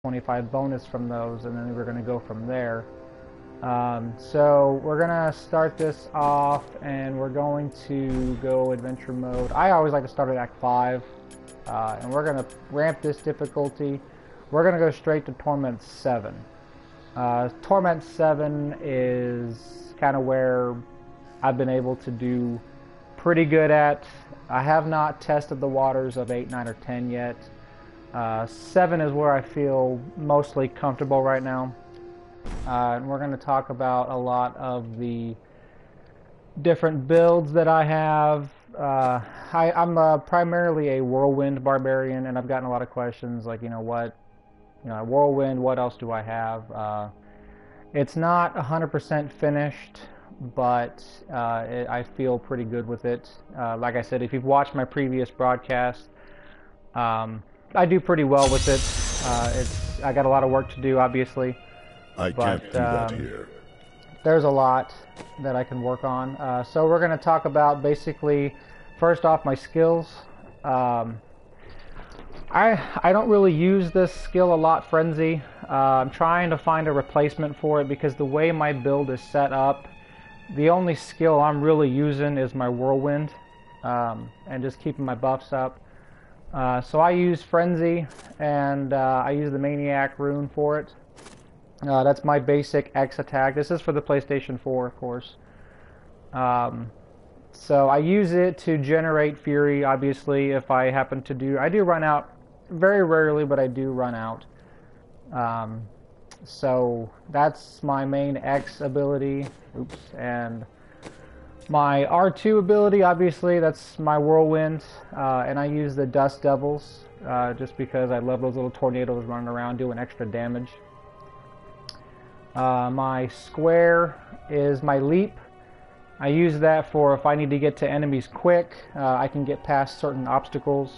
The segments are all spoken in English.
25 bonus from those, and then we're going to go from there. So we're going to start this off, and we're going to go adventure mode. I always like to start at Act 5, and we're going to ramp this difficulty. We're going to go straight to Torment 7. Torment 7 is kind of where I've been able to do pretty good at. I have not tested the waters of 8, 9, or 10 yet. 7 is where I feel mostly comfortable right now. And we're going to talk about a lot of the different builds that I have. I'm primarily a Whirlwind Barbarian, and I've gotten a lot of questions like, Whirlwind, what else do I have? It's not 100% finished, but I feel pretty good with it. Like I said, if you've watched my previous broadcast, I do pretty well with it. I got a lot of work to do, obviously. I can't do that here. There's a lot that I can work on. So we're going to talk about basically, first off, my skills. I don't really use this skill a lot, Frenzy. I'm trying to find a replacement for it because the way my build is set up, the only skill I'm really using is my Whirlwind, and just keeping my buffs up. So I use Frenzy, and I use the Maniac rune for it. That's my basic X attack. This is for the PlayStation 4, of course. So I use it to generate Fury, obviously, if I happen to do... I do run out, very rarely, but I do run out. So that's my main X ability. Oops. And my R2 ability, obviously, that's my Whirlwind. And I use the Dust Devils, just because I love those little tornadoes running around doing extra damage. My Square is my Leap. I use that for if I need to get to enemies quick, I can get past certain obstacles.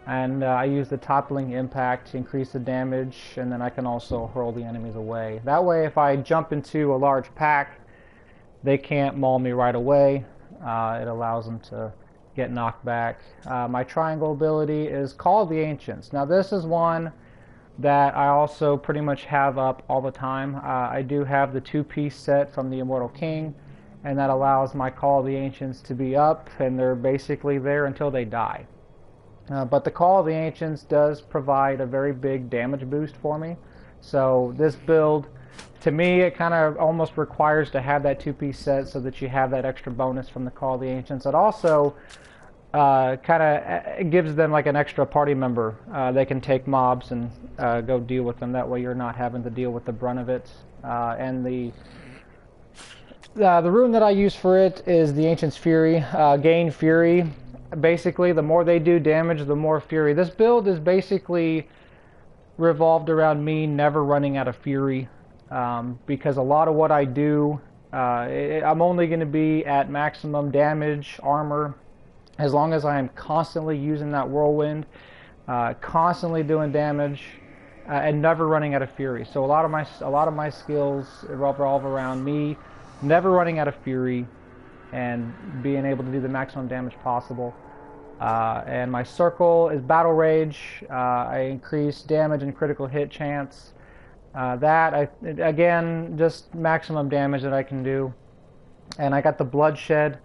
And I use the Toppling Impact to increase the damage, and then I can also hurl the enemies away. That way, if I jump into a large pack, they can't maul me right away. It allows them to get knocked back. My Triangle ability is Call of the Ancients. Now this is one that I also pretty much have up all the time. I do have the 2-piece set from the Immortal King, and that allows my Call of the Ancients to be up, and they're basically there until they die. But the Call of the Ancients does provide a very big damage boost for me. So this build, to me, it kind of almost requires to have that 2-piece set so that you have that extra bonus from the Call of the Ancients. It also kind of gives them like an extra party member. They can take mobs and go deal with them. That way you're not having to deal with the brunt of it. And the rune that I use for it is the Ancient's Fury. Gain Fury. Basically, the more they do damage, the more Fury. This build is basically revolved around me never running out of Fury. Because a lot of what I do, I'm only going to be at maximum damage, armor, as long as I am constantly using that Whirlwind, constantly doing damage, and never running out of Fury. So a lot of my skills revolve around me never running out of Fury and being able to do the maximum damage possible. And my circle is Battle Rage. I increase damage and critical hit chance. Again, just maximum damage that I can do. And I got the Bloodshed.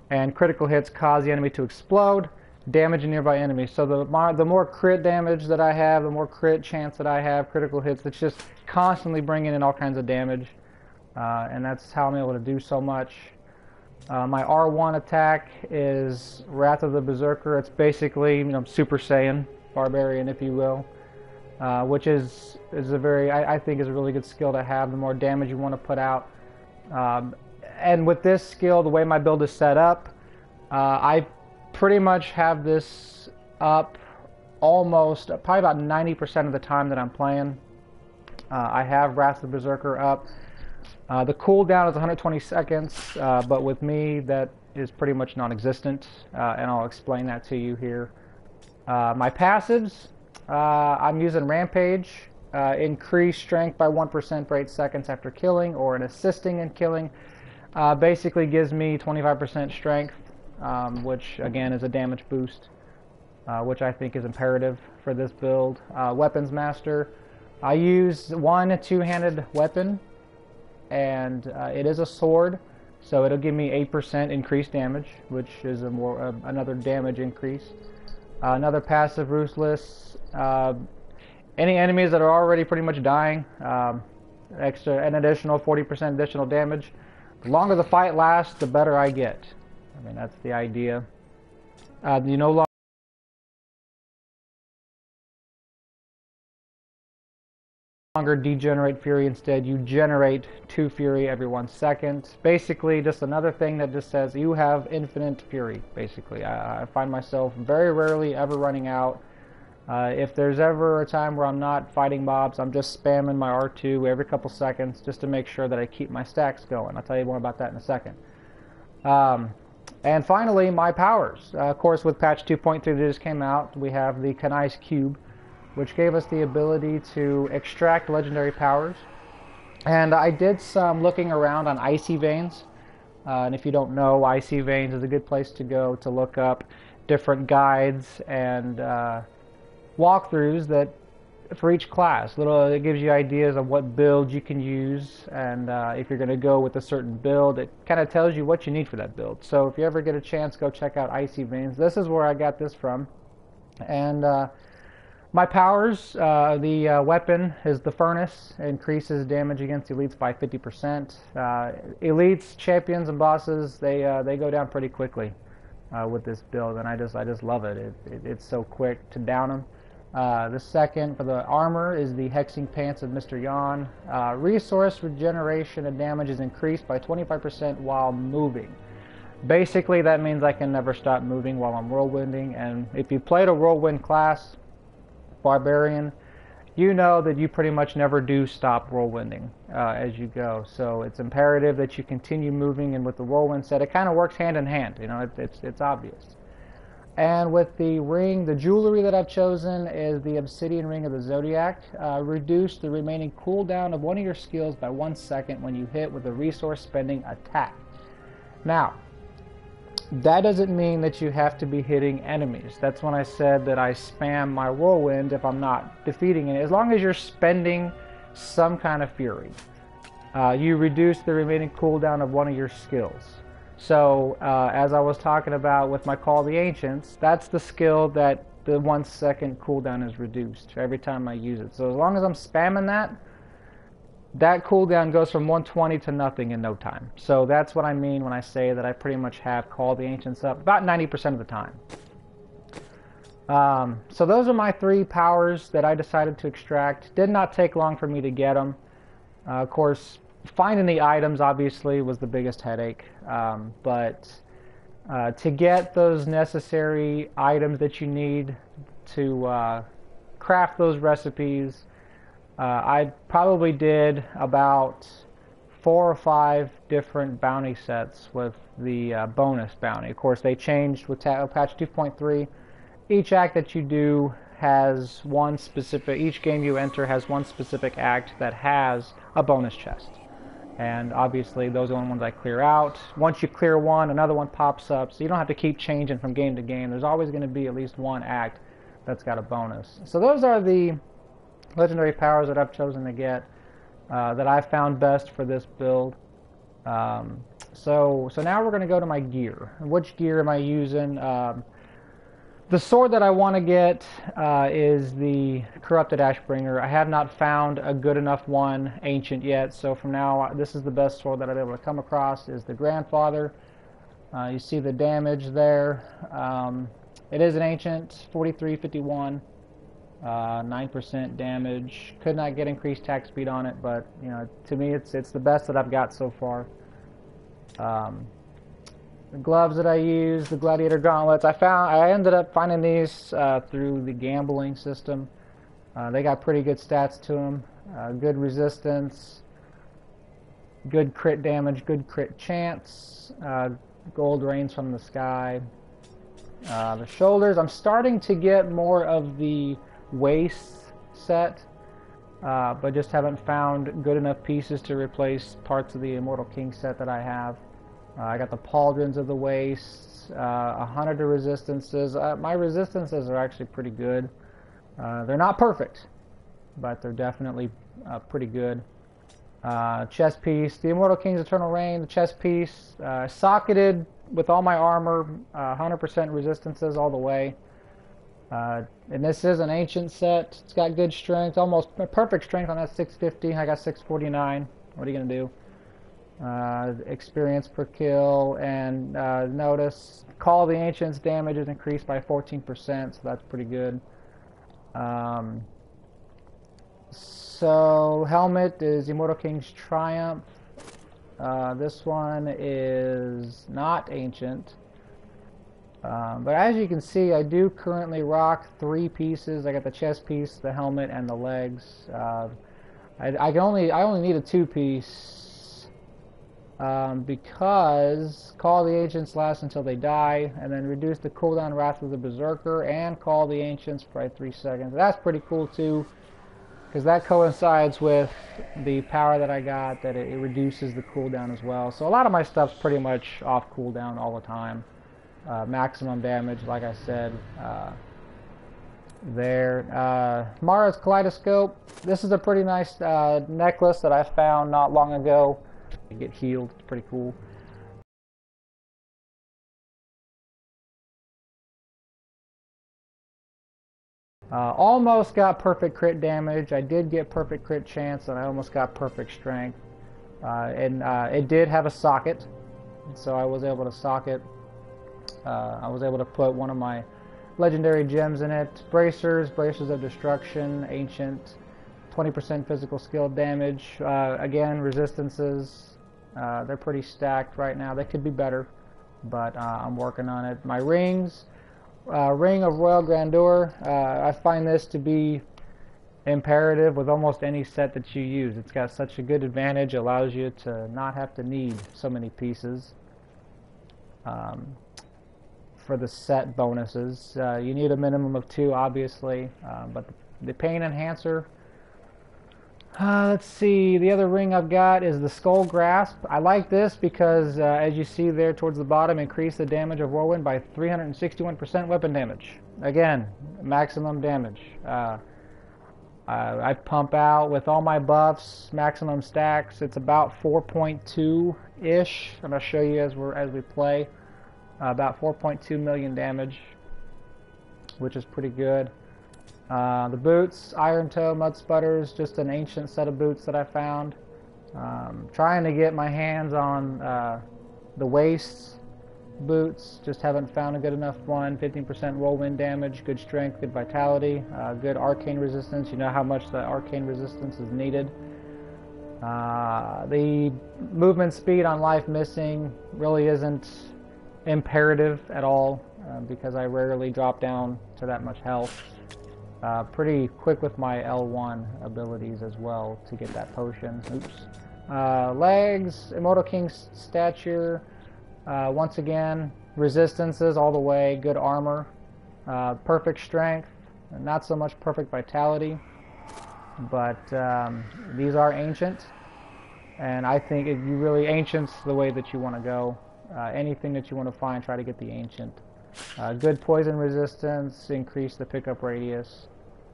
And critical hits cause the enemy to explode, damage a nearby enemy. So the more crit damage that I have, the more crit chance that I have, critical hits, it's just constantly bringing in all kinds of damage. And that's how I'm able to do so much. My R1 attack is Wrath of the Berserker. It's basically, Super Saiyan, Barbarian, if you will. Which is a very, I think is a really good skill to have, the more damage you want to put out. And with this skill, the way my build is set up, I pretty much have this up almost, probably about 90% of the time that I'm playing. I have Wrath of the Berserker up. The cooldown is 120 seconds, but with me, that is pretty much non-existent, and I'll explain that to you here. My passives, I'm using Rampage, increase strength by 1% for 8 seconds after killing, or an assisting in killing. Basically gives me 25% strength, which again is a damage boost. which I think is imperative for this build. Weapons Master. I use one two-handed weapon, and it is a sword, so it'll give me 8% increased damage, which is another damage increase. Another passive, Ruthless. Any enemies that are already pretty much dying, an additional 40% additional damage. The longer the fight lasts, the better I get. I mean, that's the idea. You no longer degenerate Fury. Instead, you generate 2 Fury every 1 second. Basically, just another thing that just says you have infinite Fury, basically. I find myself very rarely ever running out. If there's ever a time where I'm not fighting mobs, I'm just spamming my R2 every couple seconds just to make sure that I keep my stacks going. I'll tell you more about that in a second. And finally, my powers. Of course, with patch 2.3 that just came out, we have the Kanai's Cube, which gave us the ability to extract legendary powers. And I did some looking around on Icy Veins. And if you don't know, Icy Veins is a good place to go to look up different guides and walkthroughs that for each class. It gives you ideas of what build you can use, and if you're going to go with a certain build, it kind of tells you what you need for that build. So if you ever get a chance, go check out Icy Veins. This is where I got this from. And my powers, the weapon is the Furnace. It increases damage against elites by 50%. Elites, champions, and bosses, they go down pretty quickly with this build, and I just love it. It's so quick to down them. The second for the armor is the Hexing Pants of Mr. Yawn. Resource regeneration and damage is increased by 25% while moving. Basically, that means I can never stop moving while I'm whirlwinding, and if you played a whirlwind class, Barbarian, you know that you pretty much never do stop whirlwinding as you go. So it's imperative that you continue moving, and with the whirlwind set, it kind of works hand in hand. You know, it's obvious. And with the ring, the jewelry that I've chosen is the Obsidian Ring of the Zodiac. Reduce the remaining cooldown of one of your skills by 1 second when you hit with a resource spending attack. Now, that doesn't mean that you have to be hitting enemies. That's when I said that I spam my whirlwind if I'm not defeating it. As long as you're spending some kind of fury, you reduce the remaining cooldown of one of your skills. So, as I was talking about with my Call of the Ancients, that's the skill that the 1 second cooldown is reduced every time I use it. So as long as I'm spamming that cooldown goes from 120 to nothing in no time. So that's what I mean when I say that I pretty much have Call of the Ancients up about 90% of the time. So those are my 3 powers that I decided to extract. Did not take long for me to get them. Of course, finding the items obviously was the biggest headache, but to get those necessary items that you need to craft those recipes, I probably did about 4 or 5 different bounty sets with the bonus bounty. Of course, they changed with patch 2.3. Each act that you do has one specific, each game you enter has one specific act that has a bonus chest. And obviously those are the ones I clear out. Once you clear one, another one pops up, so you don't have to keep changing from game to game. There's always going to be at least one act that's got a bonus. So those are the legendary powers that I've chosen to get, that I found best for this build. So now we're going to go to my gear. Which gear am I using? The sword that I want to get is the Corrupted Ashbringer. I have not found a good enough one, ancient, yet, so from now this is the best sword that I've been able to come across, is the Grandfather. You see the damage there. It is an ancient, 4351, 9% damage. Could not get increased attack speed on it, but you know, to me it's the best that I've got so far. The gloves that I use, the Gladiator gauntlets, I ended up finding these through the gambling system. They got pretty good stats to them, good resistance, good crit damage, good crit chance, gold rains from the sky. The shoulders, I'm starting to get more of the waist set, but just haven't found good enough pieces to replace parts of the Immortal King set that I have. I got the Pauldrons of the Wastes, 100 of resistances. My resistances are actually pretty good. They're not perfect, but they're definitely pretty good. Chest piece, the Immortal King's Eternal Reign, the chest piece, socketed with all my armor, 100% resistances all the way. And this is an ancient set. It's got good strength, almost perfect strength on that 650. I got 649. What are you going to do? Experience per kill, and notice Call of the Ancients damage is increased by 14%, so that's pretty good. So helmet is Immortal King's Triumph. This one is not ancient. But as you can see, I do currently rock 3 pieces. I got the chest piece, the helmet, and the legs. I only need a 2-piece because Call of the Ancients lasts until they die, and then reduce the cooldown Wrath of the Berserker and Call of the Ancients by 3 seconds. That's pretty cool too, because that coincides with the power that I got, that it reduces the cooldown as well. So a lot of my stuff's pretty much off cooldown all the time. Maximum damage, like I said. Mara's Kaleidoscope. This is a pretty nice necklace that I found not long ago. You get healed. It's pretty cool. Almost got perfect crit damage. I did get perfect crit chance, and I almost got perfect strength. It did have a socket, so I was able to socket. I was able to put one of my legendary gems in it. Bracers of Destruction, Ancient, 20% physical skill damage. Again, resistances. They're pretty stacked right now. They could be better, but I'm working on it. My rings. Ring of Royal Grandeur. I find this to be imperative with almost any set that you use. It's got such a good advantage. It allows you to not have to need so many pieces. For the set bonuses, you need a minimum of 2, obviously, but the Pain Enhancer. Let's see, the other ring I've got is the Skull Grasp. I like this because, as you see there towards the bottom, increase the damage of Whirlwind by 361% weapon damage. Again, maximum damage. I pump out with all my buffs, maximum stacks. It's about 4.2-ish. I'm going to show you as we play. About 4.2 million damage, which is pretty good. The boots, Iron Toe, Mud Sputters, just an ancient set of boots that I found. Trying to get my hands on the Wastes boots, just haven't found a good enough one. 15% whirlwind damage, good strength, good vitality, good arcane resistance. You know how much the arcane resistance is needed. The movement speed on Life Missing really isn't imperative at all, because I rarely drop down to that much health. Pretty quick with my L1 abilities as well to get that potion. Oops. Legs, Immortal King's Stature. Once again, resistances all the way, good armor, perfect strength, not so much perfect vitality, but these are ancient, and I think you really, ancient's the way that you want to go. Anything that you want to find, try to get the ancient. Good poison resistance, increase the pickup radius.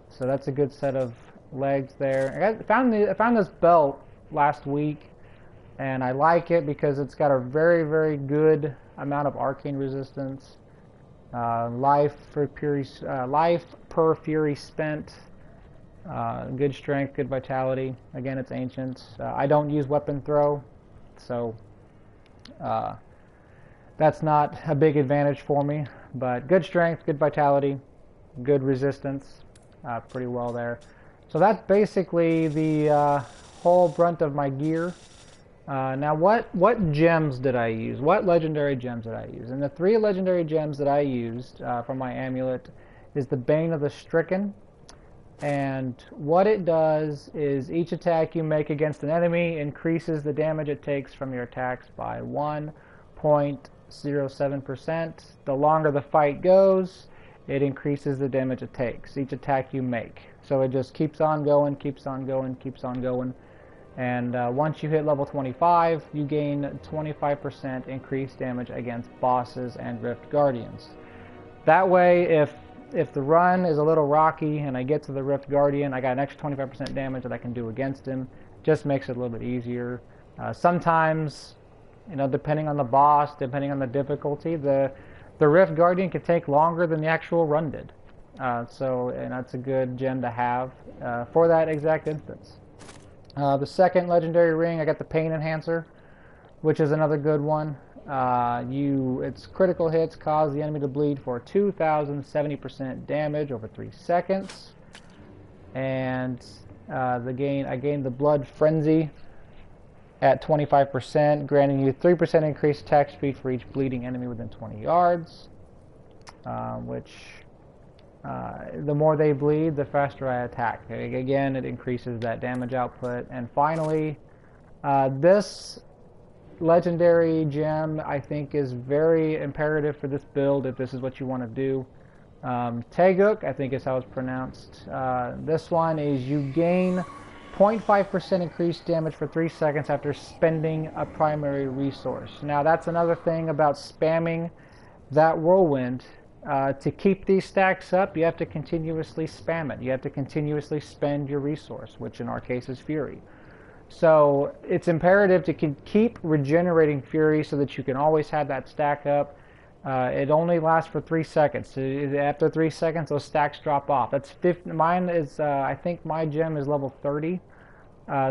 So that's a good set of legs there. I found this belt last week, and I like it because it's got a very, very good amount of arcane resistance. Life per fury spent. Good strength, good vitality. Again, it's ancient. I don't use weapon throw, so that's not a big advantage for me, but good strength, good vitality, good resistance, pretty well there. So that's basically the whole brunt of my gear. Now what gems did I use? What legendary gems did I use? And the 3 legendary gems that I used for my amulet is the Bane of the Stricken. And what it does is each attack you make against an enemy increases the damage it takes from your attacks by 1.07%. The longer the fight goes, it increases the damage it takes, each attack you make. So it just keeps on going, keeps on going, keeps on going. And once you hit level 25, you gain 25% increased damage against bosses and Rift Guardians. That way, if the run is a little rocky and I get to the Rift Guardian, I got an extra 25% damage that I can do against him. Just makes it a little bit easier. Sometimes, you know, depending on the boss, depending on the difficulty, the Rift Guardian can take longer than the actual run did. And that's a good gem to have for that exact instance. The second legendary ring, I got the Pain Enhancer, which is another good one. Its critical hits cause the enemy to bleed for 2,070% damage over 3 seconds. And I gained the Blood Frenzy at 25%, granting you 3% increased attack speed for each bleeding enemy within 20 yards. The more they bleed, the faster I attack. Again, it increases that damage output. And finally, this legendary gem I think is very imperative for this build if this is what you want to do. Teguk, I think is how it's pronounced. This one is you gain 0.5% increased damage for 3 seconds after spending a primary resource. Now that's another thing about spamming that whirlwind. To keep these stacks up, you have to continuously spam it. You have to continuously spend your resource, which in our case is Fury. So it's imperative to keep regenerating Fury so that you can always have that stack up. It only lasts for 3 seconds. After 3 seconds, those stacks drop off. That's 50, mine is, I think my gem is level 30.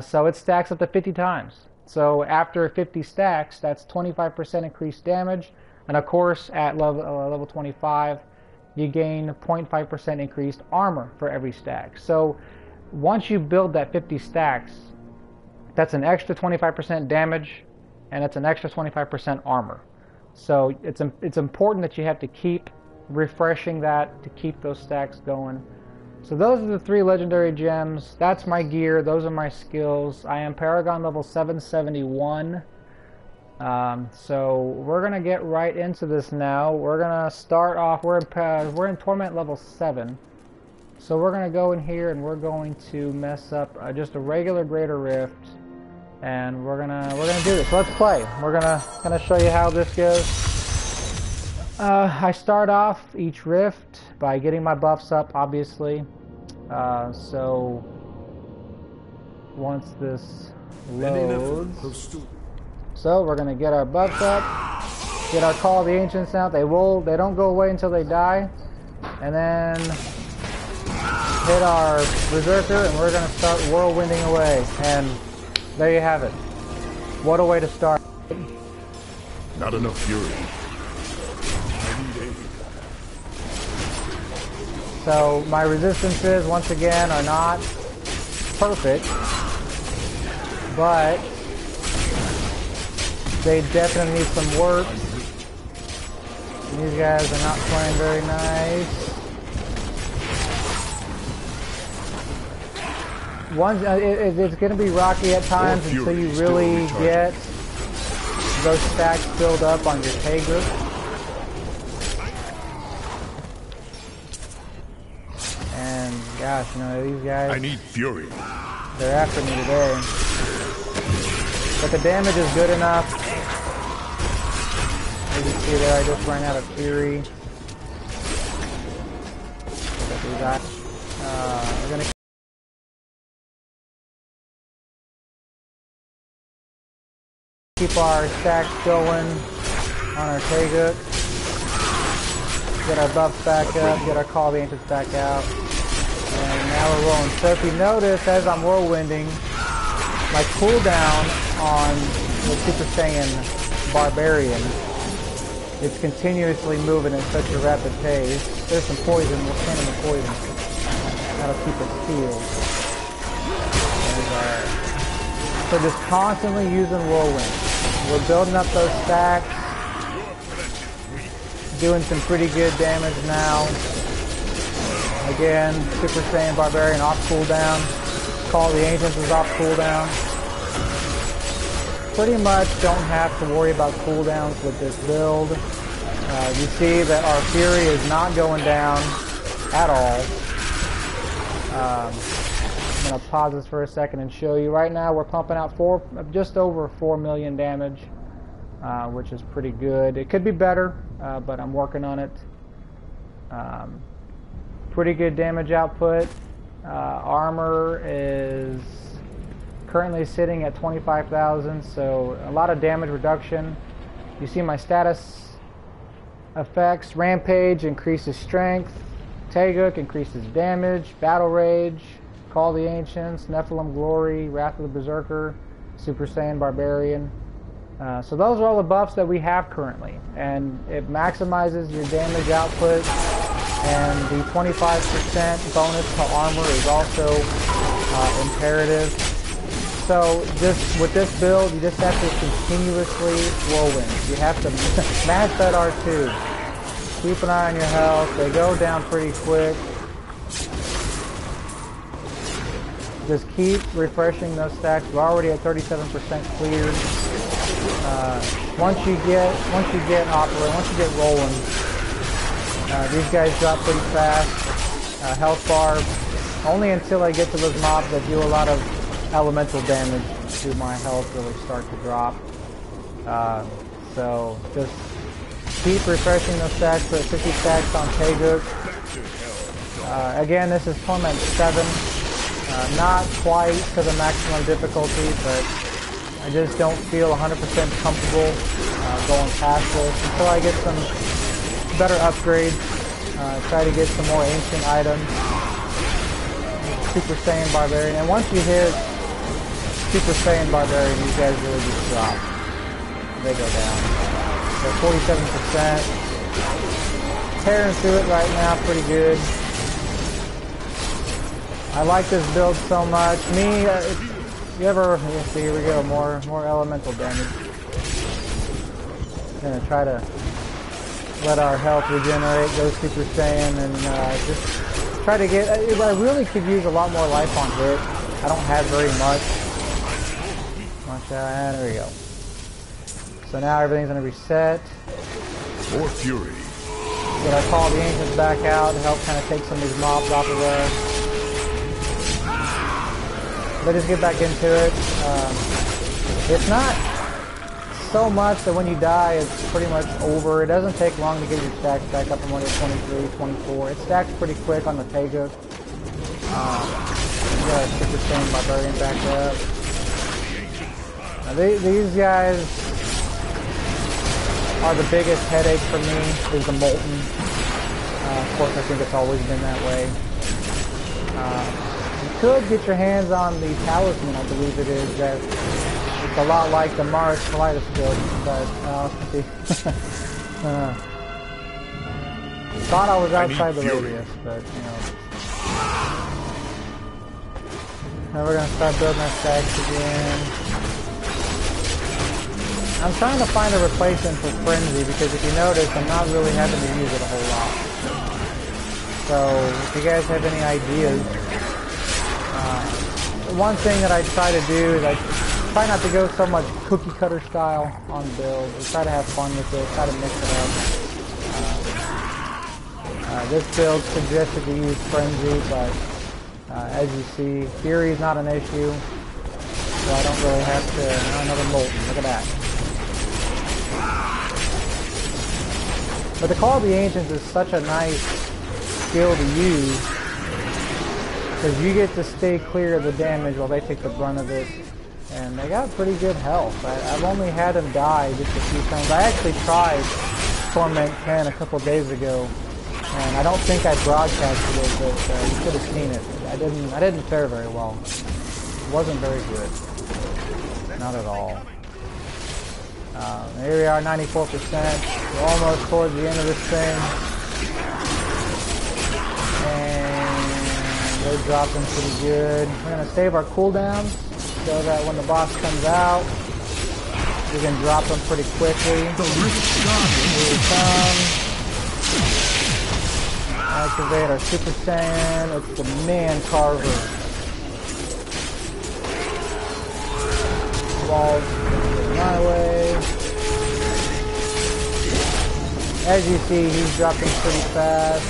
So it stacks up to 50 times. So after 50 stacks, that's 25% increased damage. And of course, at level 25, you gain 0.5% increased armor for every stack. So once you build that 50 stacks, that's an extra 25% damage, and it's an extra 25% armor. So it's important that you have to keep refreshing that to keep those stacks going. So those are the 3 legendary gems. That's my gear. Those are my skills. I am Paragon level 771. So we're gonna get right into this now. We're gonna start off. We're in Torment level 7. So we're gonna go in here and we're going to mess up just a regular Greater Rift, and we're gonna do this. So let's play. We're gonna show you how this goes. I start off each rift by getting my buffs up, obviously. So once this loads. So we're going to get our buffs up, get our Call of the Ancients out. They don't go away until they die. And then hit our Berserker, and we're going to start whirlwinding away. And there you have it. What a way to start. Not enough Fury. So my resistances, once again, are not perfect, but they definitely need some work. These guys are not playing very nice. It's going to be rocky at times until you really get those stacks filled up on your Teguk. And gosh, you know, these guys, I need Fury. They're after me today. But the damage is good enough. As you see there, I just ran out of Fury. We're gonna keep our stacks going on our Teguk. Get our buffs back up, get our Call of the Ancients back out. And now we're rolling. So if you notice, as I'm whirlwinding, my cooldown on the Super Saiyan Barbarian, it's continuously moving at such a rapid pace. There's some poison, we'll send him the poison. That'll keep it healed. So just constantly using whirlwind. We're building up those stacks, doing some pretty good damage now. Again, Super Saiyan Barbarian off cooldown. Call of the Ancients is off cooldown. Pretty much don't have to worry about cooldowns with this build. You see that our Fury is not going down at all. going to pause this for a second and show you. Right now we're pumping out just over 4 million damage, which is pretty good. It could be better, but I'm working on it. Pretty good damage output. Armor is currently sitting at 25,000, so a lot of damage reduction. You see my status effects. Rampage increases strength. Taguk increases damage. Battle Rage, Call the Ancients, Nephilim Glory, Wrath of the Berserker, Super Saiyan Barbarian. So those are all the buffs that we have currently, and it maximizes your damage output, and the 25% bonus to armor is also imperative. So just with this build, you just have to continuously whirlwind. You have to mash that R2. Keep an eye on your health. They go down pretty quick. Just keep refreshing those stacks. We're already at 37% cleared. Once you get rolling, these guys drop pretty fast. Health bar, only until I get to those mobs that do a lot of elemental damage to my health really start to drop. So just keep refreshing those stacks. Put 50 stacks on Taguk. Again, this is Torment 7. Not quite to the maximum difficulty, but I just don't feel 100% comfortable going past this until I get some better upgrades. Try to get some more ancient items. Super Saiyan Barbarian, and once you hit Super Saiyan Barbarian, these guys really just drop. They go down. They're 47%. Tearing through it right now pretty good. I like this build so much. Here we go, more elemental damage. Gonna try to let our health regenerate, go Super Saiyan, and just try to get, I really could use a lot more life on hit. I don't have very much. Watch out, and there we go. So now everything's gonna reset. More fury. Get our Call the Ancients back out to help kind of take some of these mobs off of there. But just get back into it. It's not so much that when you die, it's pretty much over. It doesn't take long to get your stacks back up from when you're 23, 24. It stacks pretty quick on the Taguk. You got a Super Saiyan Barbarian back up. Now, these guys are the biggest headache for me, is the Molten. Of course, I think it's always been that way. You could get your hands on the Talisman, I believe it is. That it's a lot like the Mars Colitis build, but let's see. Thought I was outside the radius, but you know. Now we're gonna start building our stacks again. I'm trying to find a replacement for Frenzy because if you notice, I'm not really having to use it a whole lot. So if you guys have any ideas, one thing that I try to do is I try not to go so much cookie cutter style on builds. I try to have fun with it, try to mix it up. This build suggested to use Frenzy, but as you see, Fury is not an issue, so I don't really have to. Another Molten, look at that. But the Call of the Ancients is such a nice skill to use, because you get to stay clear of the damage while they take the brunt of it. And they got pretty good health. I've only had them die just a few times. I actually tried Torment 10 a couple days ago, and I don't think I broadcasted it, but you should have seen it. I didn't fare very well. It wasn't very good. Not at all. Here we are, 94%. We're almost towards the end of this thing. And they're dropping pretty good. We're going to save our cooldowns so that when the boss comes out, we can drop them pretty quickly. Here we come. Activate our Super Saiyan. It's the Man Carver. Walls my way. As you see, he's dropping pretty fast.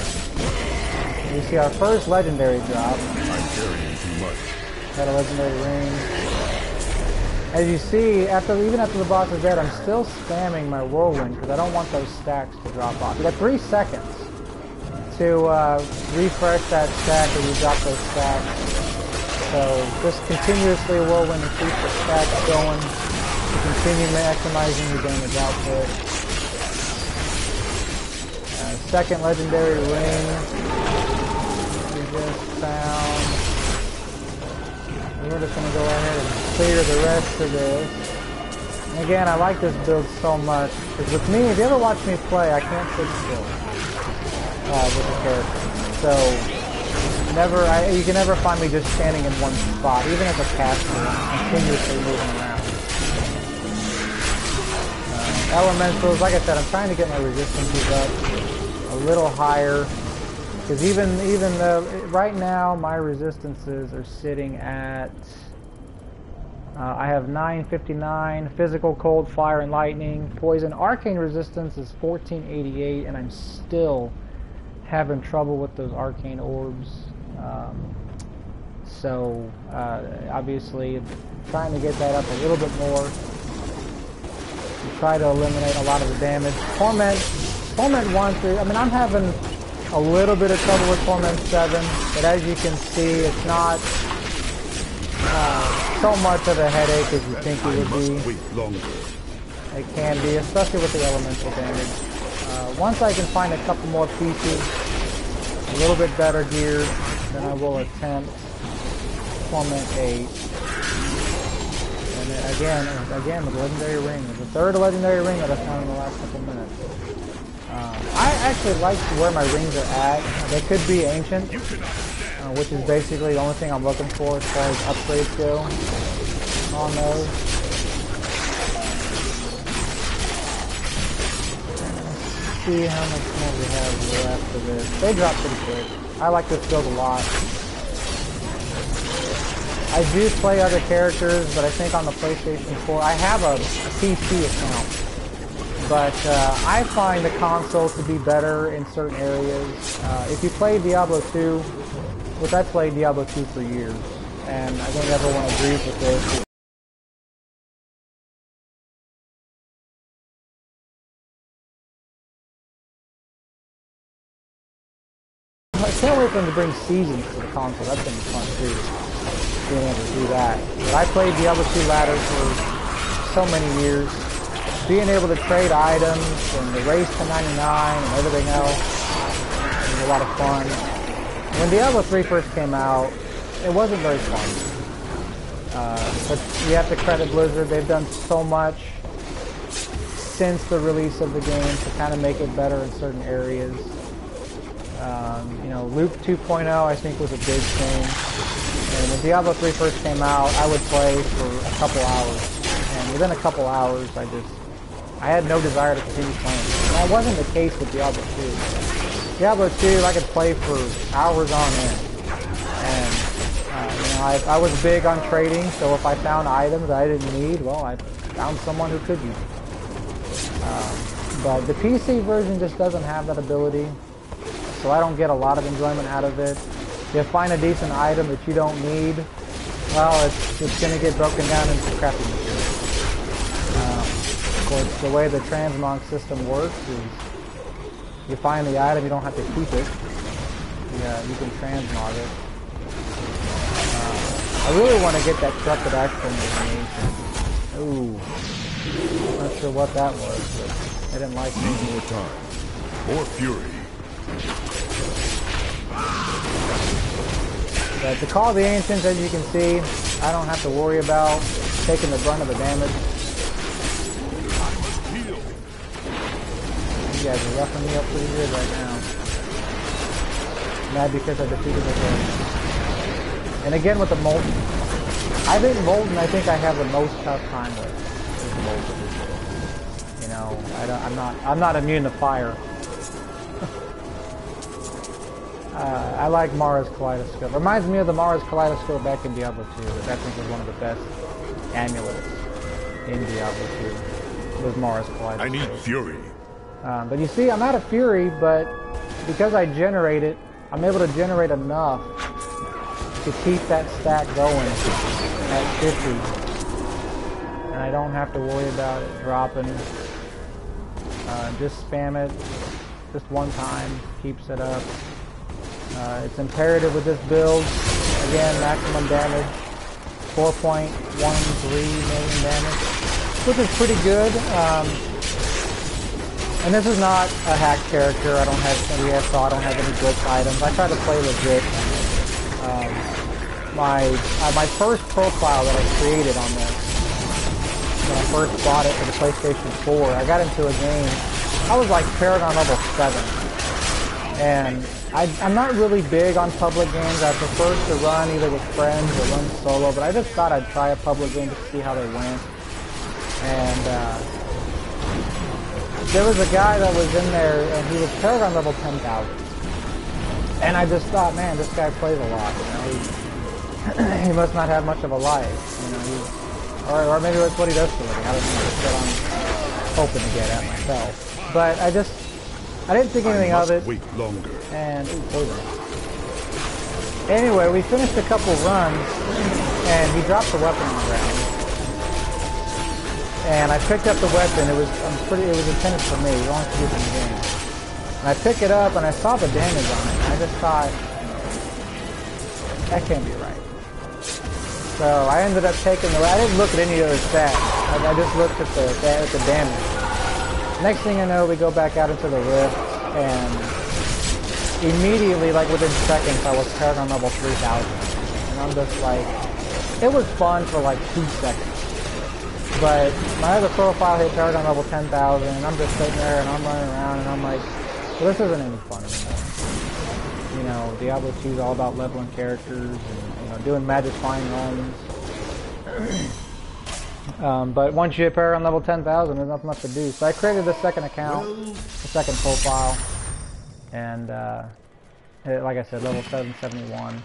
You see our first legendary drop. I'm carrying too much. Got a legendary ring. As you see, even after the boss is dead, I'm still spamming my whirlwind because I don't want those stacks to drop off. You got 3 seconds to refresh that stack or you drop those stacks. So just continuously whirlwind and keep the stacks going to continue maximizing your damage output. Second legendary ring we just found. We're just going to go ahead and clear the rest of this. And again, I like this build so much because with me, if you ever watch me play, I can't sit still with the character. So you can never find me just standing in one spot, even as a caster. I'm continuously moving around. Elementals, like I said, I'm trying to get my resistances up a little higher, because even though right now my resistances are sitting at I have 959 physical, cold, fire, and lightning. Poison, arcane resistance is 1488, and I'm still having trouble with those arcane orbs. So obviously trying to get that up a little bit more to try to eliminate a lot of the damage. Torment 1 through, I mean, I'm having a little bit of trouble with Torment 7, but as you can see, it's not so much of a headache as you think it would be. It can be, especially with the elemental damage. Once I can find a couple more pieces, a little bit better gear, then I will attempt Torment 8. And then again, the legendary ring. There's a third legendary ring that I found in the last couple minutes. I actually like where my rings are at. They could be ancient, which is basically the only thing I'm looking for as far as upgrades go on those. Let's see how much more we have left of this. They drop pretty quick. I like this build a lot. I do play other characters, but I think on the PlayStation 4, I have a PC account. But I find the console to be better in certain areas. If you play Diablo 2, which I played Diablo 2 for years, and I think everyone agrees with this. I can't wait for them to bring seasons to the console. That's going to be fun too, being able to do that. But I played Diablo 2 ladder for so many years. Being able to trade items and the race to 99 and everything else was a lot of fun. When Diablo 3 first came out, it wasn't very fun. But you have to credit Blizzard. They've done so much since the release of the game to kind of make it better in certain areas. You know, Loop 2.0 I think was a big thing. And when Diablo 3 first came out, I would play for a couple hours. And within a couple hours, I had no desire to continue playing. And that wasn't the case with Diablo 2. Diablo 2, I could play for hours on end. And, you know, I was big on trading, so if I found items that I didn't need, well, I found someone who could use them. But the PC version just doesn't have that ability, so I don't get a lot of enjoyment out of it. If you find a decent item that you don't need, well, it's going to get broken down into crappy material. Of course, the way the transmog system works is you find the item, you don't have to keep it. You can transmog it. I really want to get that corrupted action animation. Ooh. Not sure what that was, but I didn't like it. Need more time. More fury. But to call the Ancients, as you can see, I don't have to worry about taking the brunt of the damage. You guys are roughing me up pretty good right now. Mad because I defeated the game. And again with the Molten. I think Molten, I have the most tough time with is Molten. You know, I'm not immune to fire. I like Mara's Kaleidoscope. Reminds me of the Mara's Kaleidoscope back in Diablo 2, which I think was one of the best amulets in Diablo 2. Was Mara's Kaleidoscope. I need fury. But you see, I'm out of fury, but because I generate it, I'm able to generate enough to keep that stack going at 50. And I don't have to worry about it dropping. Just spam it just one time, keeps it up. It's imperative with this build. Again, maximum damage, 4.13 million damage, which is pretty good. And this is not a hacked character. I don't have any SO, I don't have any glitch items. I try to play legit. My first profile that I created on this, when I first bought it for the PlayStation 4, I got into a game. I was like Paragon level 7. And I'm not really big on public games. I prefer to run either with friends or run solo, but I just thought I'd try a public game to see how they went. And there was a guy that was in there, and he was Paragon level 10,000. And I just thought, man, this guy plays a lot. You know, he must not have much of a life. You know, or maybe that's what he does for a living. I don't know. That's what I'm hoping to get at myself. But I didn't think anything of it. Wait longer. And anyway, we finished a couple runs, and he dropped the weapon on the ground. And I picked up the weapon. It was intended for me. It only to use in the game. And I pick it up, and I saw the damage on it. And I just thought, that can't be right. So I ended up taking the. I didn't look at any other stats. I just looked at the damage. Next thing I know, we go back out into the rift, and immediately, like within seconds, I was Paragon level 3,000. And I'm just like, it was fun for like 2 seconds. But my other profile hit Paragon level 10,000, and I'm just sitting there, and I'm running around, and I'm like, well, this isn't any fun anymore. You know, Diablo3 is all about leveling characters, and, you know, doing magic flying runs. But once you hit Paragon level 10,000, there's nothing left to do. So I created a second account, a second profile, and like I said, level 771.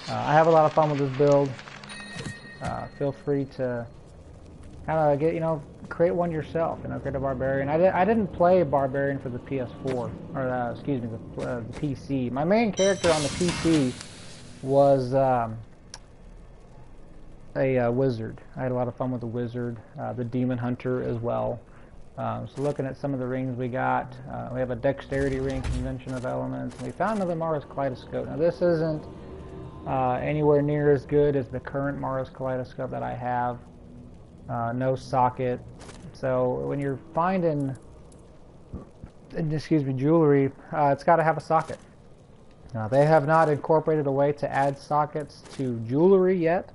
I have a lot of fun with this build. Feel free to kind of get, you know, create one yourself. You know, create a Barbarian. I didn't play Barbarian for the PS4, or excuse me, the PC. My main character on the PC was a wizard. I had a lot of fun with the wizard, the demon hunter as well. So looking at some of the rings we got, we have a dexterity ring, convention of elements, and we found another Mara's kaleidoscope. Now this isn't anywhere near as good as the current Mara's kaleidoscope that I have. No socket. So when you're finding, excuse me, jewelry, it's got to have a socket. Now they have not incorporated a way to add sockets to jewelry yet.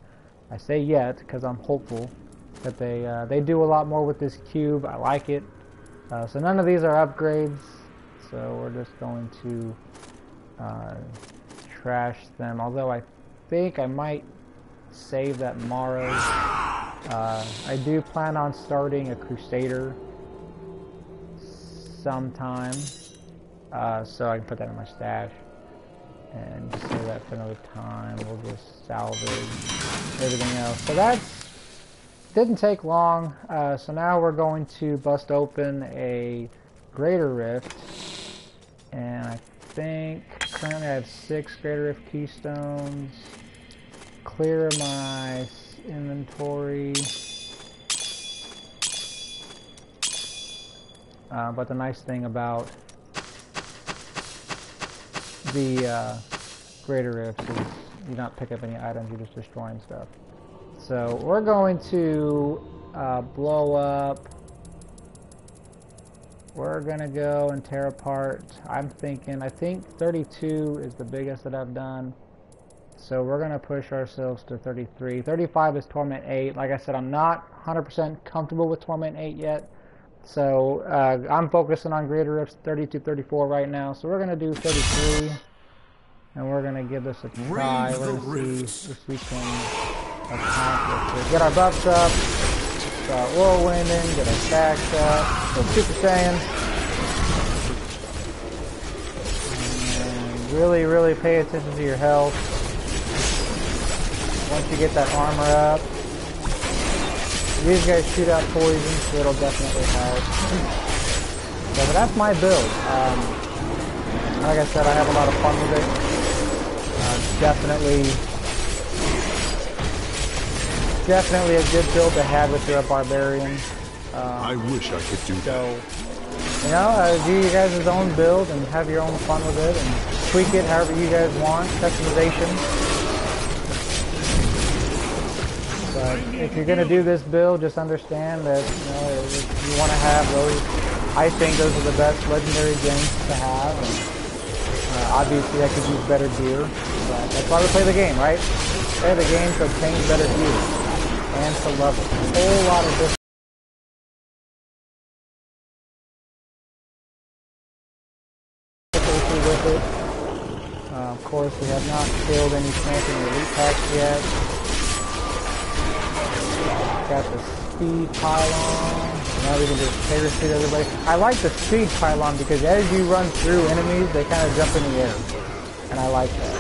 I say yet because I'm hopeful that they do a lot more with this cube. I like it. So none of these are upgrades. So we're just going to trash them. Although I think I might save that Mara. I do plan on starting a Crusader sometime. So I can put that in my stash. And just save that for another time. We'll just salvage everything else. So that didn't take long. So now we're going to bust open a Greater Rift. And I think currently I have 6 Greater Rift Keystones. Clear my inventory. But the nice thing about the Greater Rifts is you don't pick up any items, you're just destroying stuff. So we're going to blow up. We're gonna go and tear apart. I think 32 is the biggest that I've done. So we're gonna push ourselves to 33. 35 is Torment 8. Like I said, I'm not 100% comfortable with Torment 8 yet. So I'm focusing on Greater Rifts 32, 34 right now. So we're gonna do 33, and we're gonna give this a try. We're gonna see if we can accomplish it. Get our buffs up, start whirlwinding, get our stacks up, go Super Saiyan, and really, really pay attention to your health. Once you get that armor up, these guys shoot out poison, so it'll definitely help. So, but that's my build. Like I said, I have a lot of fun with it. Definitely definitely a good build to have if you're a barbarian. I wish I could do that. So, you know, do you guys' own build and have your own fun with it and tweak it however you guys want, customization. But if you're going to do this build, just understand that, you know, if you want to have those, I think those are the best legendary games to have. And, obviously I could use better gear, but that's why we play the game, right? Play the game to obtain better gear and to level. A whole lot of different with it. Of course, we have not killed any champion elite packs yet. Got the speed pylon. Now we can just parachute everybody. I like the speed pylon because as you run through enemies, they kind of jump in the air. And I like that.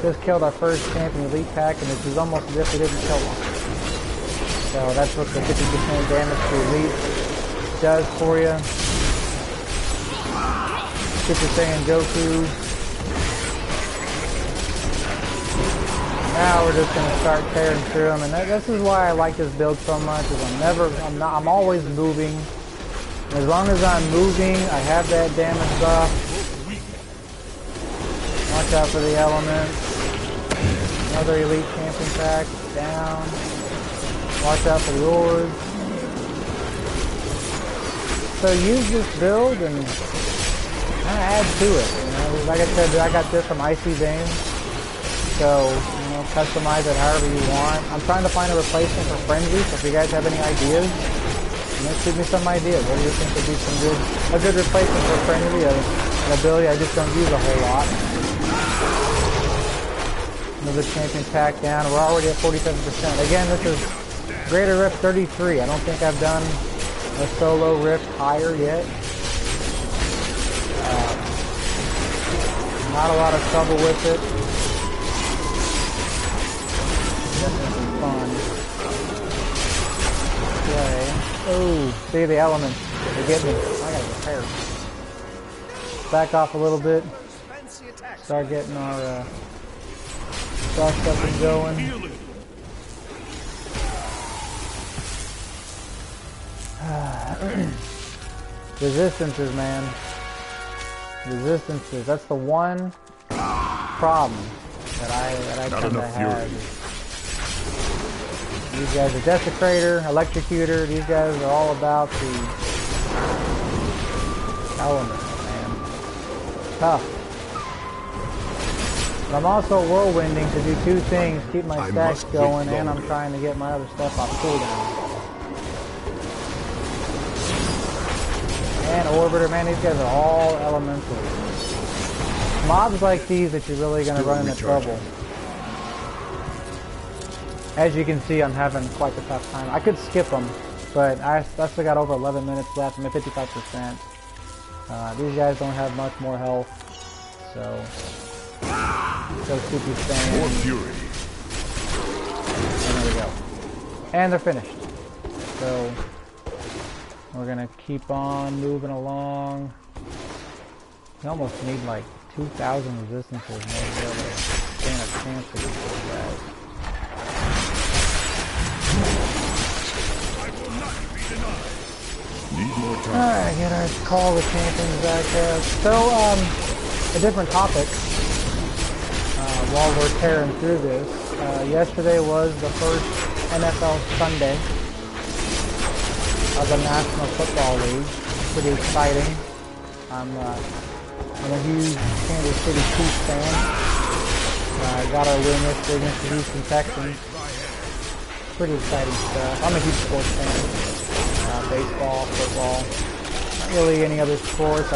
Just killed our first champion elite pack, and this is almost as if we didn't kill one. So that's what the 50% damage to elite does for you. Super Saiyan Goku. Now we're just gonna start tearing through them, and this is why I like this build so much. Is I'm always moving. And as long as I'm moving, I have that damage buff. Watch out for the elements. Another elite champion pack down. Watch out for the orbs. So use this build and kind of add to it. You know, like I said, I got this from Icy Vein. So, you know, customize it however you want. I'm trying to find a replacement for Frenzy, so if you guys have any ideas, you know, shoot me some ideas. What do you think would be a good replacement for Frenzy? An ability I just don't use a whole lot. Another champion pack down. We're already at 47%. Again, this is Greater Rift 33. I don't think I've done a solo Rift higher yet. Not a lot of trouble with it. Definitely fun. Okay. Oh, see the elements. They get me. I gotta repair. Back off a little bit. Start getting our stuff up and going. Resistances, man. Resistances. That's the one problem that I kind of have. These guys are Desecrator, Electrocutor. These guys are all about the elements, man. Tough. But I'm also whirlwinding to do two things: keep my stacks going, and I'm trying to get my other stuff off cooldown. And Orbiter, man, these guys are all elemental. Mobs like these that you're really going to run into trouble. As you can see, I'm having quite the tough time. I could skip them, but I still got over 11 minutes left. I'm at 55%. These guys don't have much more health, so Super Saiyan. More fury. And there we go. And they're finished. So we're gonna keep on moving along. You almost need like 2,000 resistances in order to be able to stand a chance against those guys. Need more time. Alright, get our call the champions back up. So, a different topic. While we're tearing through this, yesterday was the first NFL Sunday of the National Football League. Pretty exciting. I'm a huge Kansas City Chiefs fan. Got our win yesterday against the Houston Texans. Pretty exciting stuff. I'm a huge sports fan. Baseball, football, not really any other sports. I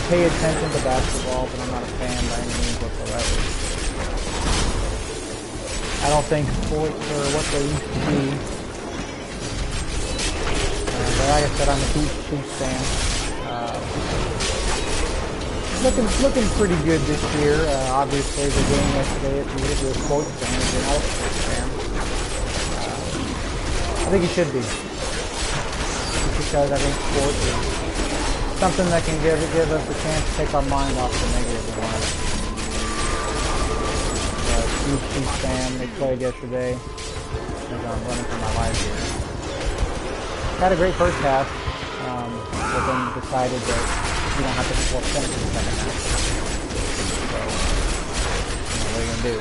pay attention to basketball, but I'm not a fan by any means whatsoever. I don't think sports are what they used to be. But like I said, I'm a huge Chiefs fan. Looking pretty good this year. Obviously, the game yesterday, if you're a sports fan, if you're not a sports fan, I think you should be. Because I think sports is something that can give us a chance to take our mind off the negative in life. Huge Chiefs fan, they played yesterday. as I'm running for my life here. Had a great first half, but then decided that you don't have to finish the second half. So, what are you going to do?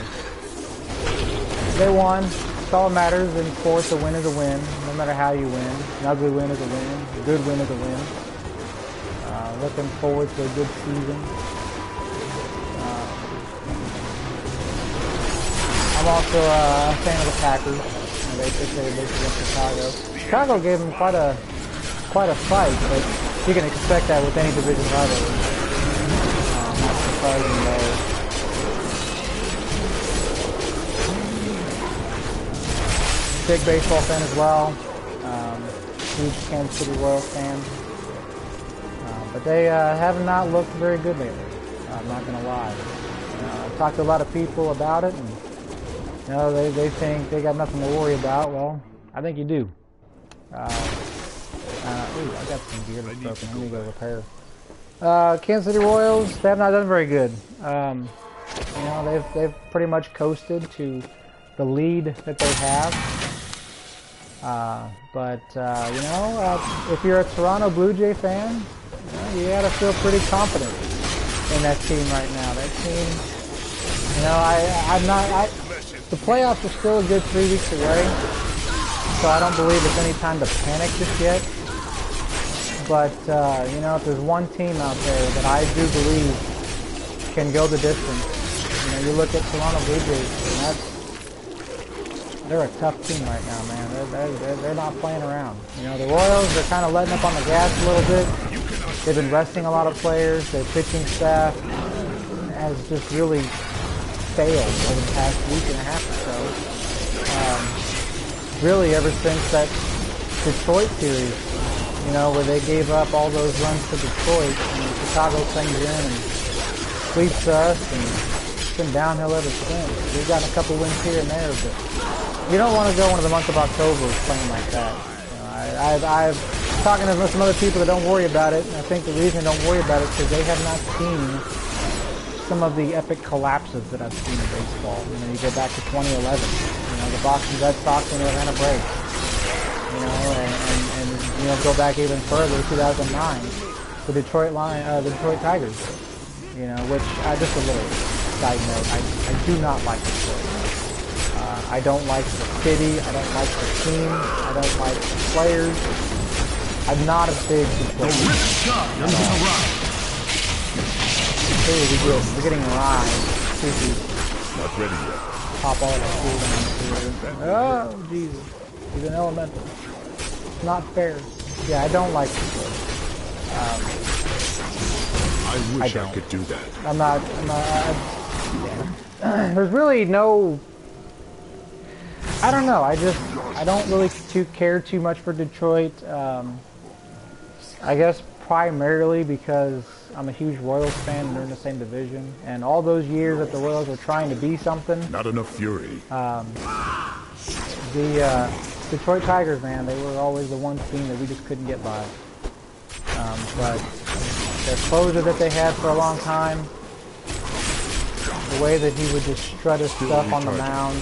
They won. That's all that matters. In sports, a win is a win, no matter how you win. An ugly win is a win. A good win is a win. Looking forward to a good season. I'm also a fan of the Packers. They took their base against Chicago. Chicago gave them quite a fight, but you can expect that with any division rivalry. Not surprising though. Big baseball fan as well. Huge Kansas City Royals fan. But they have not looked very good lately. I'm not going to lie. I've talked to a lot of people about it, and they think they got nothing to worry about. Well, I think you do. Ooh, I got some gear that's broken. Let me go repair. Kansas City Royals, they have not done very good. They've pretty much coasted to the lead that they have. If you're a Toronto Blue Jay fan, you gotta feel pretty confident in that team right now. That team, the playoffs are still a good 3 weeks away, so I don't believe it's any time to panic just yet. But, if there's one team out there that I do believe can go the distance, you look at Toronto Blue Jays, and they're a tough team right now, man. They're not playing around. The Royals, they're kind of letting up on the gas a little bit. They've been resting a lot of players. Their pitching staff has just really failed over the past week and a half or so. Really, ever since that Detroit series, where they gave up all those runs to Detroit, and Chicago comes in and sweeps us, and it's been downhill ever since. We've gotten a couple wins here and there, but you don't want to go into the month of October playing like that. I've talking to some other people that don't worry about it, and I think the reason they don't worry about it is because they have not seen some of the epic collapses that I've seen in baseball. You go back to 2011, the Boston Red Sox when they ran a break, and go back even further, 2009, the Detroit Tigers, which just a little side note, I do not like Detroit. I don't like the city, I don't like the team, I don't like the players. I'm not a big Detroit fan. We're getting live. Not ready yet. Pop all that food on here. Oh, Jesus. He's an elemental. It's not fair. Yeah, I don't like Detroit. I wish I could do that. There's really no... I don't know. I don't really care too much for Detroit. I guess primarily because I'm a huge Royals fan and they're in the same division. And all those years that the Royals were trying to be something. Not enough fury. The Detroit Tigers, man, they were always the one team that we just couldn't get by. But their closer that they had for a long time, the way that he would just strut his stuff on the mound.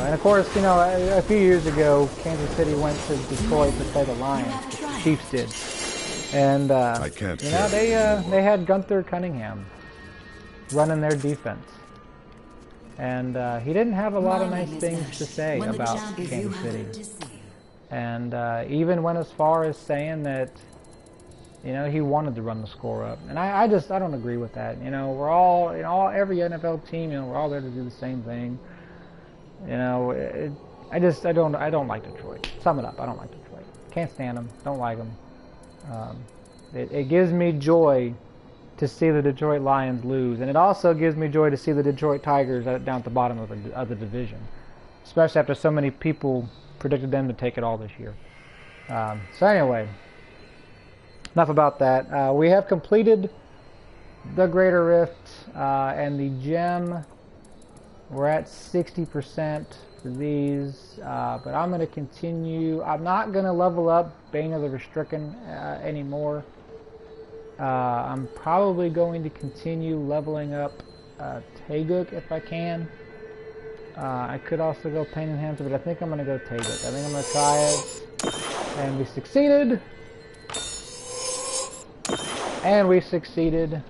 And of course, a few years ago, Kansas City went to Detroit to play the Lions, which the Chiefs did. And, they had Gunther Cunningham running their defense. And he didn't have a lot of nice things to say about Kansas City. And even went as far as saying that, he wanted to run the score up. And I don't agree with that. We're all, every NFL team, we're all there to do the same thing. I don't like Detroit. Sum it up, I don't like Detroit. Can't stand them, don't like them. It gives me joy to see the Detroit Lions lose, and it also gives me joy to see the Detroit Tigers down at the bottom of the division, especially after so many people predicted them to take it all this year. So anyway, enough about that. We have completed the Greater Rift and the gem. We're at 60% for these, but I'm going to continue. I'm not going to level up Bane of the Restricken anymore. I'm probably going to continue leveling up Taguk if I can. I could also go Pain Enhancer, but I think I'm going to go take it. I think I'm going to try it. And we succeeded. And we succeeded.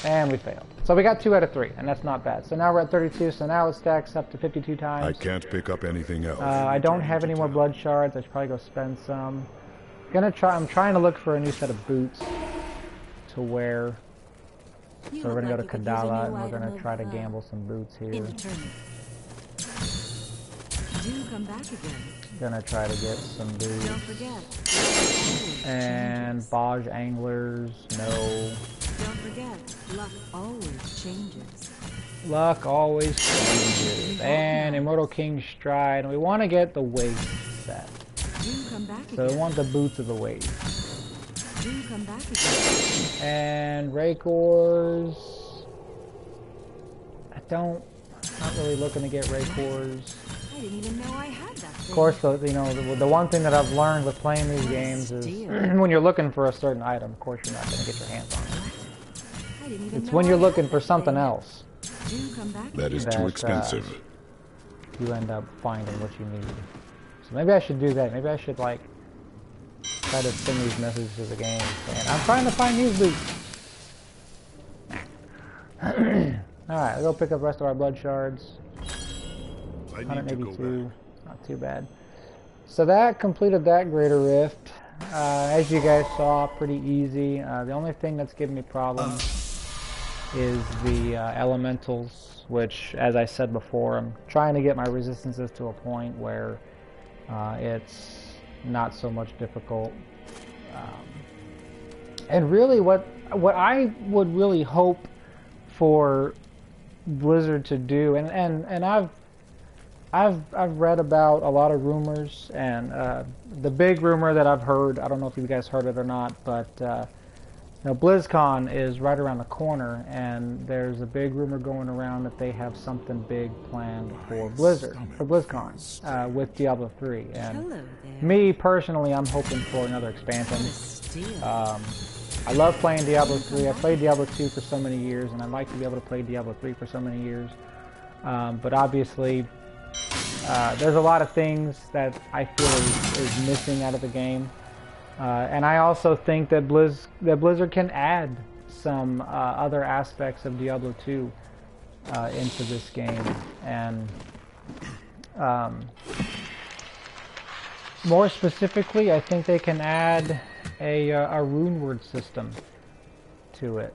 And we failed. So we got 2 out of 3, and that's not bad. So now we're at 32, so now it stacks up to 52 times. I can't pick up anything else. I don't have any more blood shards. I should probably go spend some. I'm trying to look for a new set of boots to wear. So we're gonna go to Kadala and we're gonna try to gamble some boots here. Do come back again. Gonna try to get some boots. Don't forget. And Baj Anglers, no. Don't forget, luck always changes. Luck always changes. And Immortal King Stride. And we want to get the waist set. Do come back So we again. want the boots of the waist. Do come back again. And Raycors. I'm not really looking to get Raycors. I didn't even know I had that thing. Of course, the one thing that I've learned with playing these games is when you're looking for a certain item, of course you're not going to get your hands on it. I didn't even It's know when I you're had looking that for something thing. else, Do come back That is again. too expensive. you end up finding what you need. So maybe I should do that. Maybe I should, like, try to send these messages to the game saying, I'm trying to find these boots. Alright, I'll go pick up the rest of our blood shards. I need to go 182, back. not too bad. So that completed that Greater Rift. As you guys saw, pretty easy. The only thing that's giving me problems is the elementals, which, as I said before, I'm trying to get my resistances to a point where it's not so much difficult. And really, what I would really hope for Blizzard to do, and I've read about a lot of rumors, and the big rumor that I've heard, I don't know if you guys heard it or not, but BlizzCon is right around the corner, and there's a big rumor going around that they have something big planned for BlizzCon with Diablo3. And Hello there. me personally, I'm hoping for another expansion. Steal. I love playing Diablo 3. I played Diablo 2 for so many years, and I'd like to be able to play Diablo 3 for so many years. But obviously, there's a lot of things that I feel is missing out of the game. And I also think that Blizzard can add some other aspects of Diablo 2 into this game. And more specifically, I think they can add a rune word system to it.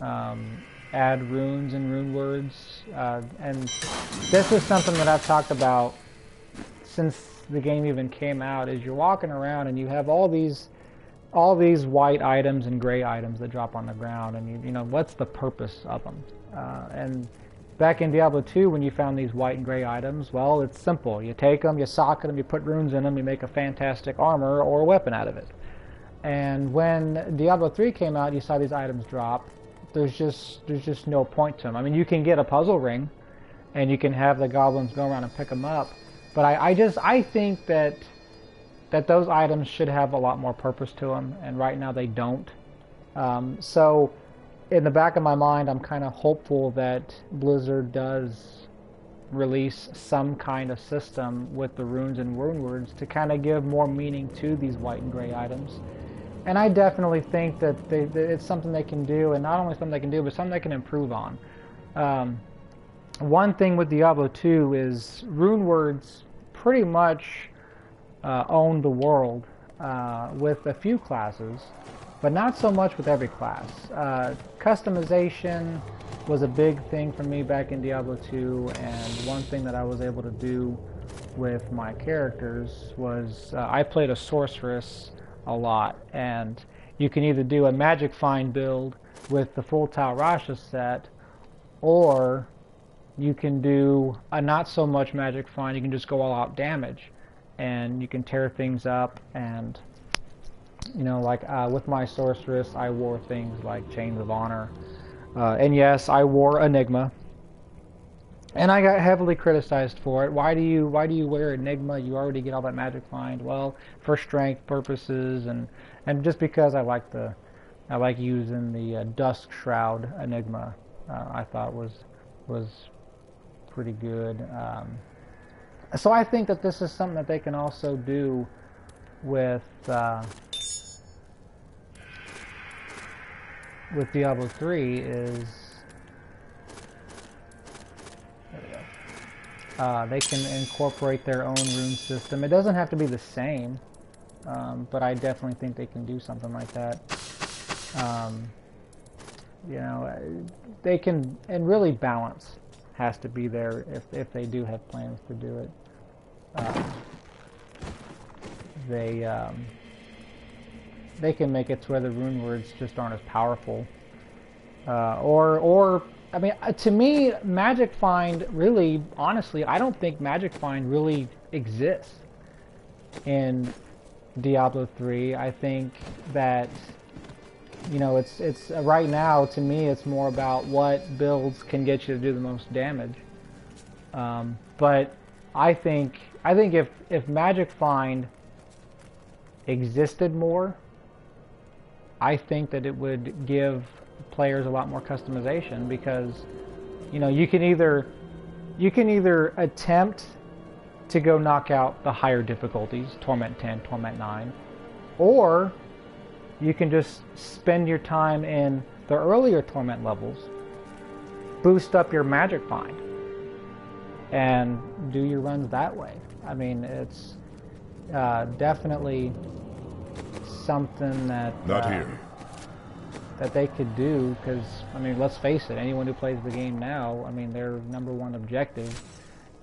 Add runes and rune words, and this is something that I've talked about since the game even came out. Is you're walking around and you have all these white items and gray items that drop on the ground, and you know what's the purpose of them? And back in Diablo 2, when you found these white and gray items, well, it's simple. You take them, you socket them, you put runes in them, you make a fantastic armor or a weapon out of it. And when Diablo 3 came out, you saw these items drop. There's just no point to them. I mean, you can get a puzzle ring, and you can have the goblins go around and pick them up. But I think that those items should have a lot more purpose to them, and right now they don't. So, in the back of my mind, I'm kind of hopeful that Blizzard does release some kind of system with the runes and rune words to kind of give more meaning to these white and gray items. And I definitely think that it's something they can do, and not only something they can do, but something they can improve on. One thing with Diablo 2 is rune words pretty much own the world with a few classes, but not so much with every class. Customization was a big thing for me back in Diablo 2, and one thing that I was able to do with my characters was I played a sorceress a lot, and you can either do a magic find build with the full Tal Rasha set, or you can do a not so much magic find. You can just go all out damage, and you can tear things up. And you know, like with my sorceress, I wore things like Chains of Honor, and yes, I wore Enigma, and I got heavily criticized for it. Why do you wear Enigma? You already get all that magic find. Well, for strength purposes, and just because I like using the Dusk Shroud Enigma I thought was pretty good. So I think that this is something that they can also do with Diablo 3 is there we go. They can incorporate their own rune system. It doesn't have to be the same, but I definitely think they can do something like that. You know, they can, and really balance has to be there if they do have plans to do it. They can make it to where the rune words just aren't as powerful. Or I mean, to me, Magic Find really, honestly, I don't think Magic Find really exists in Diablo 3. I think that, you know, it's right now, to me, it's more about what builds can get you to do the most damage. But I think if Magic Find existed more, I think that it would give players a lot more customization, because, you know, you can either attempt to go knock out the higher difficulties, Torment 10, Torment 9, or you can just spend your time in the earlier Torment levels, boost up your Magic Find, and do your runs that way. I mean, it's definitely something that that they could do, because, I mean, let's face it, anyone who plays the game now, I mean, their #1 objective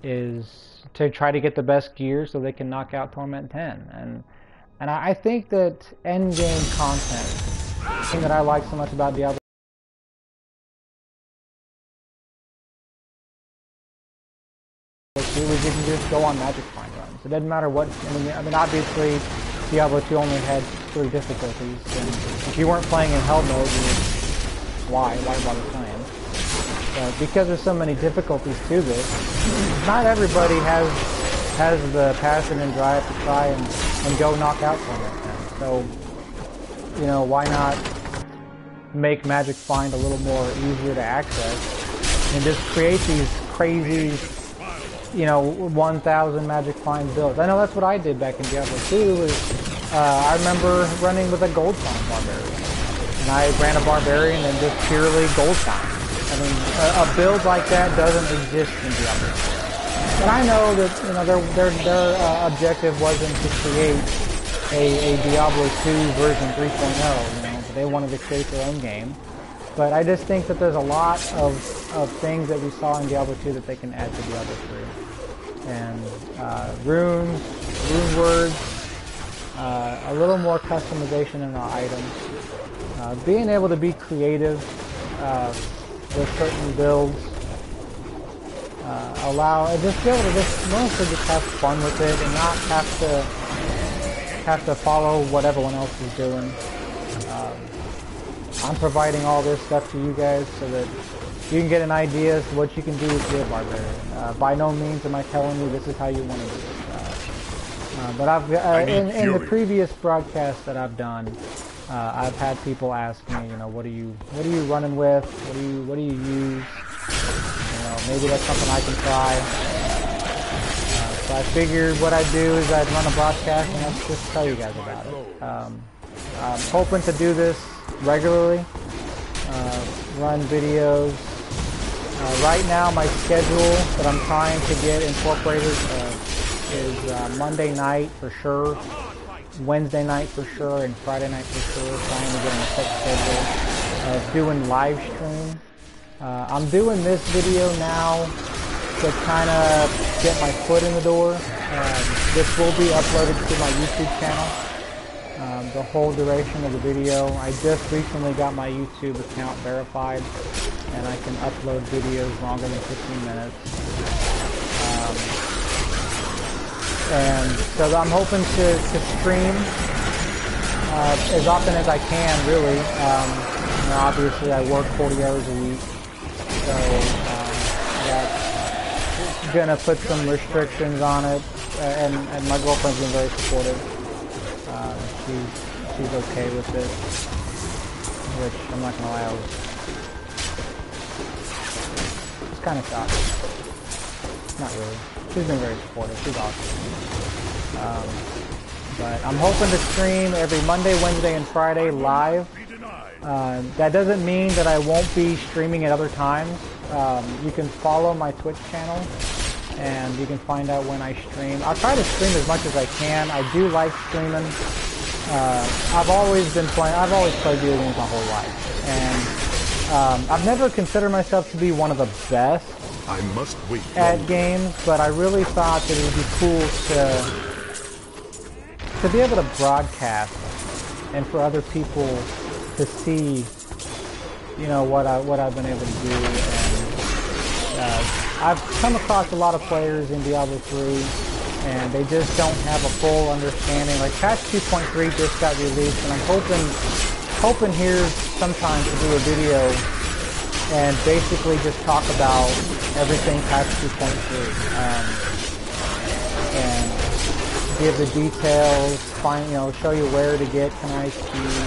is to try to get the best gear so they can knock out Torment 10. And I think that end-game content, the thing that I like so much about Diablo is you can just go on Magic Find runs. It doesn't matter what, I mean obviously Diablo 2 only had 3 difficulties, and if you weren't playing in Hell mode, why bother playing? But because there's so many difficulties to this, not everybody has the passion and drive to try and go knock out Torment 10. So, you know, why not make Magic Find a little more easier to access and just create these crazy, you know, 1,000 Magic Find builds. I know that's what I did back in Diablo 2. I remember running with a gold farm Barbarian, and I ran a Barbarian and just purely gold farm. I mean, a build like that doesn't exist in Diablo 2. And I know that, you know, their objective wasn't to create a Diablo 2 version 3.0. You know, they wanted to create their own game. But I just think that there's a lot of things that we saw in Diablo 2 that they can add to Diablo 3. And runes, rune words, a little more customization in our items, being able to be creative with certain builds, just be able to mostly just have fun with it and not have to follow what everyone else is doing. I'm providing all this stuff to you guys so that you can get an idea as to what you can do with your Barbarian. By no means am I telling you this is how you want to do it. But I've in the previous broadcasts that I've done, I've had people ask me, you know, what are you running with? What do you use? You know, maybe that's something I can try. So I figured what I'd do is I'd run a broadcast and I'd just tell you guys about it. I'm hoping to do this regularly, run videos. Right now my schedule that I'm trying to get incorporated is Monday night for sure, Wednesday night for sure, and Friday night for sure, trying to get on a set schedule of doing live stream. I'm doing this video now to kind of get my foot in the door. This will be uploaded to my YouTube channel. The whole duration of the video. I just recently got my YouTube account verified, and I can upload videos longer than 15 minutes. And so I'm hoping to stream as often as I can, really. You know, obviously I work 40 hours a week, so that's gonna put some restrictions on it, and my girlfriend's been very supportive. She's okay with it, which I'm not gonna lie, I was She's kind of shocked. Not really. She's been very supportive. She's awesome. But I'm hoping to stream every Monday, Wednesday, and Friday live. That doesn't mean that I won't be streaming at other times. You can follow my Twitch channel, and you can find out when I stream. I'll try to stream as much as I can. I do like streaming. I've always played video games my whole life, and I've never considered myself to be one of the best at games, but I really thought that it would be cool to be able to broadcast and for other people to see, you know, what I've been able to do. And I've come across a lot of players in Diablo3, and they just don't have a full understanding. Like patch 2.3 just got released, and I'm hoping here sometime to do a video and basically just talk about everything patch 2.3 and give the details, show you where to get Kanai speed.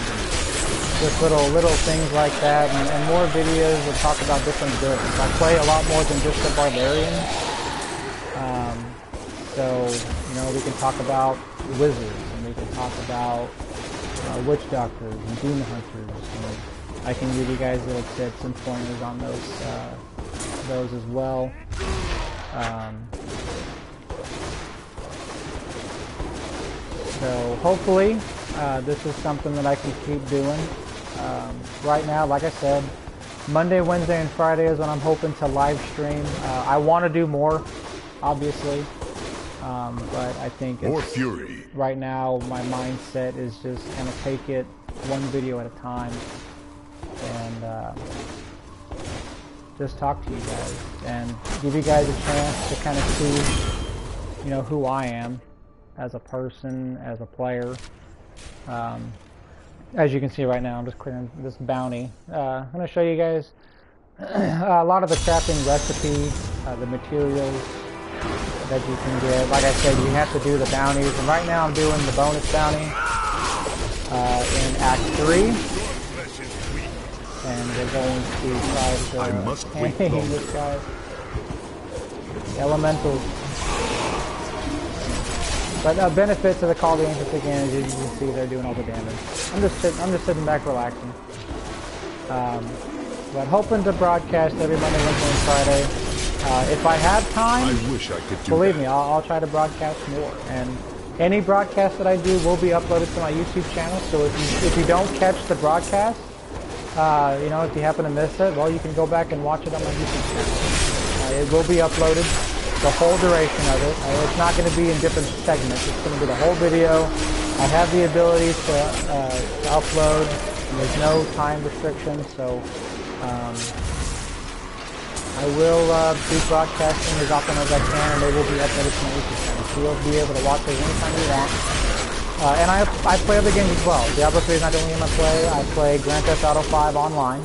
Just little things like that, and more videos that talk about different builds. I play a lot more than just the Barbarian. So, you know, we can talk about wizards, and we can talk about witch doctors and demon hunters. And I can give you guys little tips and pointers on those as well. So hopefully this is something that I can keep doing. Right now, like I said, Monday, Wednesday, and Friday is when I'm hoping to live stream. I want to do more, obviously, but I think more fury. Right now, my mindset is just kind of take it one video at a time and just talk to you guys and give you guys a chance to kind of see, you know, who I am as a person, as a player. As you can see right now, I'm just clearing this bounty. I'm going to show you guys a lot of the crafting recipes, the materials that you can get. Like I said, you have to do the bounties, and right now I'm doing the bonus bounty in Act 3. And we're going to try to hang this guy. Elementals. But a benefit to the Call of the Ancients again is, as you can see, they're doing all the damage. I'm just sitting back relaxing. But hoping to broadcast every Monday, Wednesday, and Friday. If I have time, I wish I could do believe me, I'll try to broadcast more. And any broadcast that I do will be uploaded to my YouTube channel. So if you don't catch the broadcast, you know, if you happen to miss it, well, you can go back and watch it on my YouTube channel. It will be uploaded. The whole duration of it. It's not going to be in different segments. It's going to be the whole video. I have the ability to upload, and there's no time restriction, so I will be broadcasting as often as I can, and they will be uploaded to my YouTube channel. So you'll be able to watch those anytime you want. And I play other games as well. Diablo3 is not the only game I play. I play Grand Theft Auto 5 online.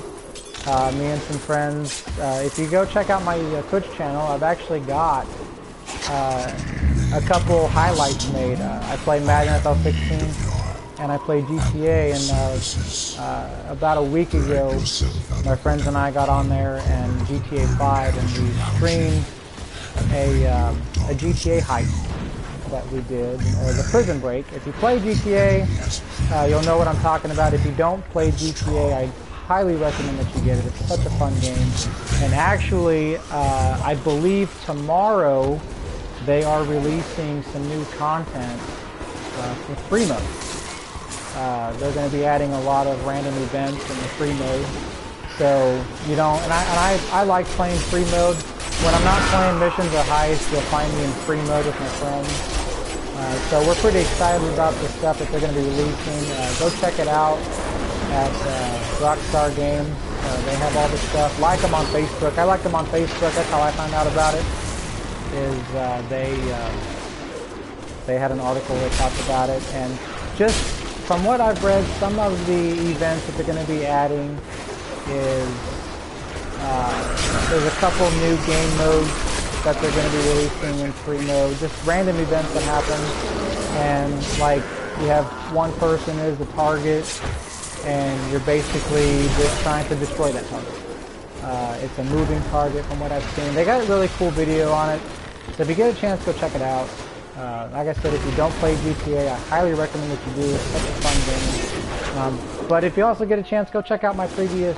Me and some friends. If you go check out my Twitch channel, I've actually got a couple highlights made. I play Madden NFL 16, and I play GTA. And about a week ago, my friends and I got on there and GTA 5, and we streamed a GTA heist that we did, the prison break. If you play GTA, you'll know what I'm talking about. If you don't play GTA, I highly recommend that you get it. It's such a fun game. And actually, I believe tomorrow they are releasing some new content for free mode. They're going to be adding a lot of random events in the free mode. So, you know, and I like playing free mode. When I'm not playing missions or heists, you'll find me in free mode with my friends. So we're pretty excited about the stuff that they're going to be releasing. Go check it out at Rockstar Games. They have all the stuff. Like them on Facebook. I like them on Facebook. That's how I found out about it. Is they had an article that talked about it, and just from what I've read, some of the events that they're going to be adding is there's a couple new game modes that they're going to be releasing in free mode. Just random events that happen, and like you have one person is the target, and you're basically just trying to destroy that target. It's a moving target from what I've seen. They got a really cool video on it, so if you get a chance, go check it out. Like I said, if you don't play GTA, I highly recommend that you do. It's such a fun game. But if you also get a chance, go check out my previous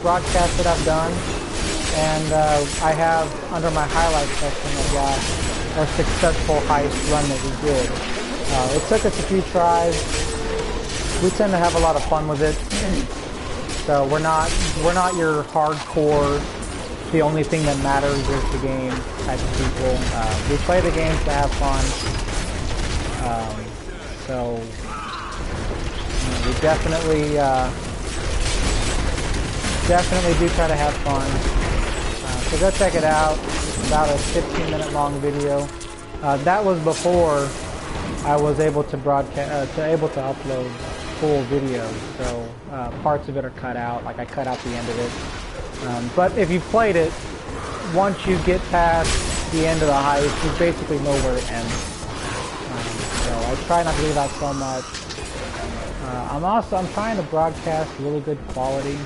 broadcasts that I've done. And I have, under my highlights section, I've got a successful heist run that we did. It took us a few tries. We tend to have a lot of fun with it. So we're not your hardcore, the only thing that matters is the game type of people. We play the games to have fun. So you know, we definitely do try to have fun. So go check it out. It's about a 15-minute long video. That was before I was able to broadcast, upload full videos. So parts of it are cut out. Like I cut out the end of it. But if you've played it, once you get past the end of the heist, you basically know where it ends. So I try not to leave out so much. I'm trying to broadcast really good quality.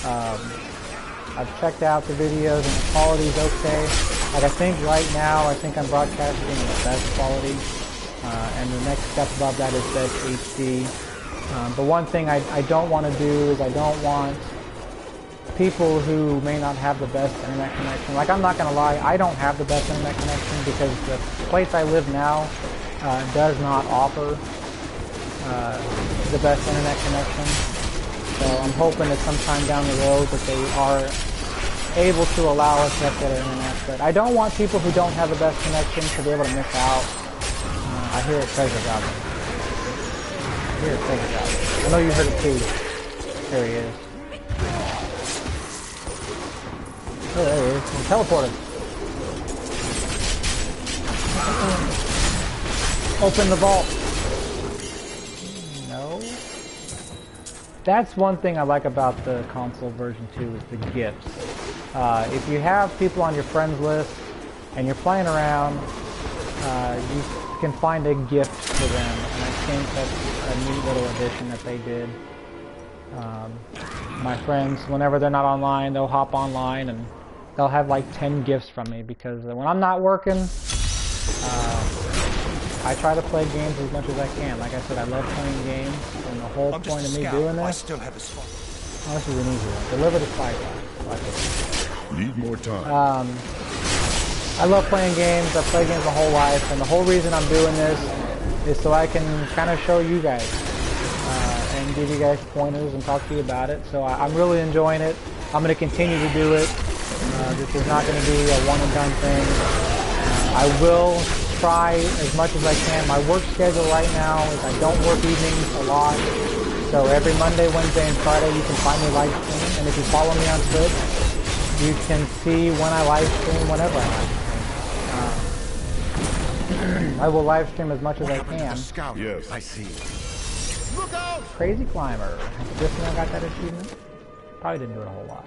I've checked out the videos and the quality's okay. Like I think right now, I'm broadcasting in the best quality. And the next step above that is best HD. But one thing I don't want to do is I don't want people who may not have the best internet connection. Like I'm not going to lie, I don't have the best internet connection because the place I live now does not offer the best internet connection. So I'm hoping that sometime down the road that they are able to allow us to have better internet. But I don't want people who don't have the best connection to be able to miss out. I hear it treasure goblin. I hear it treasure goblin. I know you heard it too. There he is. Oh, there he is. He's teleported. Open the vault. No. That's one thing I like about the console version 2 is the gifts. If you have people on your friends list and you're playing around, you can find a gift for them, and I think that's a neat little addition that they did. My friends, whenever they're not online, they'll hop online and they'll have like 10 gifts from me because when I'm not working, I try to play games as much as I can. Like I said, I love playing games, and the whole point of me doing this... I still have a spot. Oh, this is an easy one. Deliver the spy glass. Need more time. I love playing games. I've played games my whole life, and the whole reason I'm doing this is so I can kind of show you guys and give you guys pointers and talk to you about it. So I'm really enjoying it. I'm going to continue to do it. This is not going to be a one-and-done thing. I will try as much as I can. My work schedule right now is I don't work evenings a lot. So every Monday, Wednesday, and Friday you can find me live stream. And if you follow me on Twitch, you can see when I live stream, whenever I live stream. I will live stream as much as I can. Yes. I see. Look out! Crazy Climber. Just now got that achievement. Probably didn't do it a whole lot.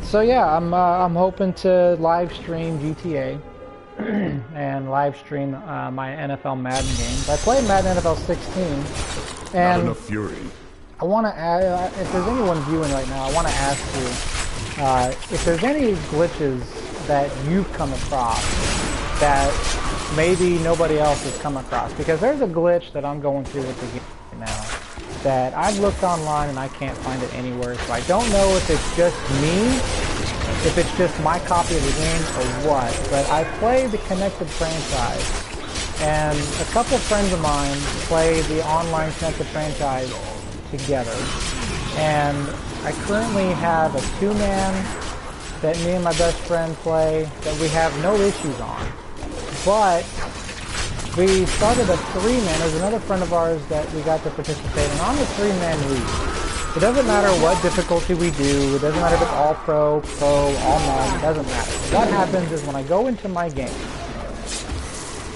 So yeah, I'm hoping to live stream GTA and live stream my NFL Madden games. I played Madden NFL 16, and Not enough fury. I want to add, if there's anyone viewing right now, I want to ask you if there's any glitches that you've come across that maybe nobody else has come across, because there's a glitch that I'm going through with the game right now that I've looked online and I can't find it anywhere, so I don't know if it's just me, if it's just my copy of the game or what, but I play the Connected franchise, and a couple friends of mine play the online Connected franchise together, and I currently have a 2-man that me and my best friend play that we have no issues on, but we started a 3-man. There's another friend of ours that we got to participate in on the 3-man league. It doesn't matter what difficulty we do. It doesn't matter if it's all pro, all non. It doesn't matter. What happens is when I go into my game,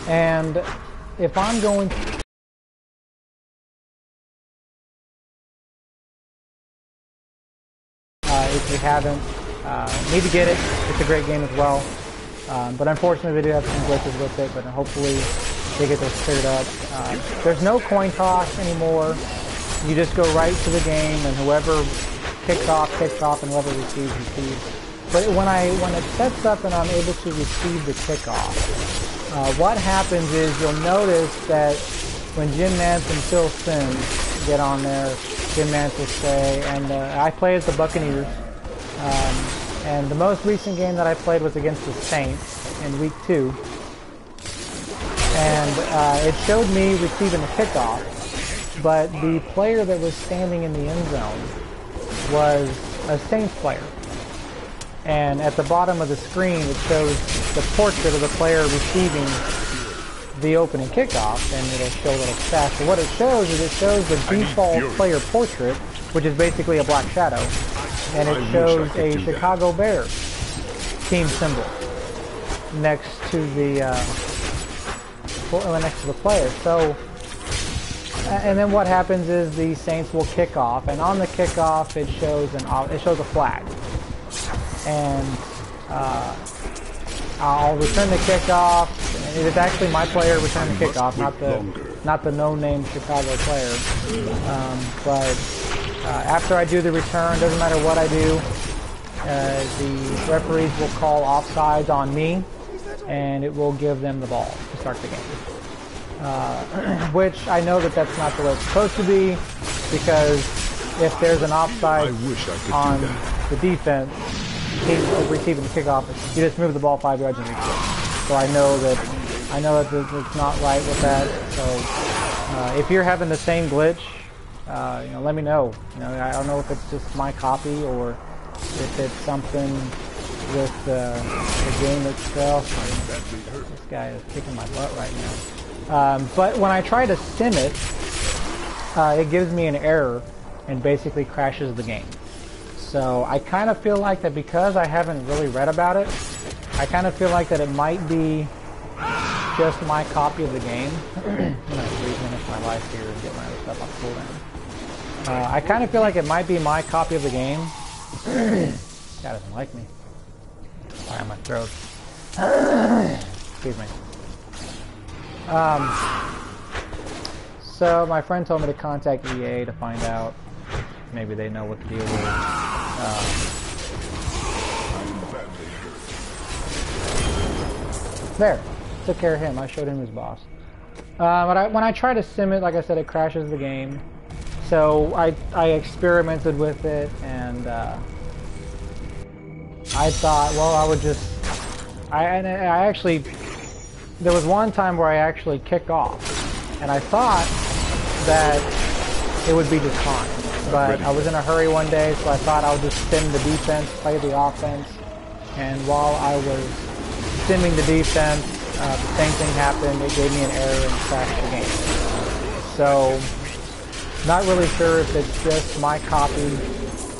and if I'm going if you haven't, need to get it. It's a great game as well. But unfortunately, they do have some glitches with it, but hopefully they get those cleared up. There's no coin toss anymore. You just go right to the game, and whoever kicks off, and whoever receives, receives. But when it sets up and I'm able to receive the kickoff, what happens is you'll notice that when Jim Nance and Phil Simms get on there, Jim Nance will say, and I play as the Buccaneers, and the most recent game that I played was against the Saints in week 2, and it showed me receiving the kickoff, but the player that was standing in the end zone was a Saints player. And at the bottom of the screen, it shows the portrait of the player receiving the opening kickoff, and it'll show a little stats. So what it shows is it shows the default player portrait, which is basically a black shadow, and it shows a Chicago Bears team symbol next to the player. So, and then what happens is the Saints will kick off, and on the kickoff it shows a flag. And I'll return the kickoff. It is actually my player returning the kickoff, not the no-name Chicago player. But after I do the return, doesn't matter what I do, the referees will call offsides on me, and it will give them the ball to start the game. Which I know that that's not the way it's supposed to be, because if there's an offside on the defense, receiving the kickoff, you just move the ball 5 yards and reach it. So I know that it's not right with that. So if you're having the same glitch, let me know. I don't know if it's just my copy or if it's something with the game itself. This guy is kicking my butt right now. But when I try to sim it, it gives me an error and basically crashes the game. So I kind of feel like that because I haven't really read about it, I kind of feel like that it might be just my copy of the game. I'm going to finish my life here and get my other stuff off cooldown. I kind of feel like it might be my copy of the game. Guy doesn't like me. Sorry, on my throat. Excuse me. So my friend told me to contact EA to find out. Maybe they know what the deal is. There. Took care of him. I showed him his boss. But when I try to sim it, like I said, it crashes the game. So I experimented with it, and I thought, well, I would just... I actually... There was one time where I actually kicked off, and I thought that it would be just fine. But I was in a hurry one day, so I thought I would just sim the defense, play the offense, and while I was simming the defense, the same thing happened. It gave me an error and crashed the game. So, not really sure if it's just my copy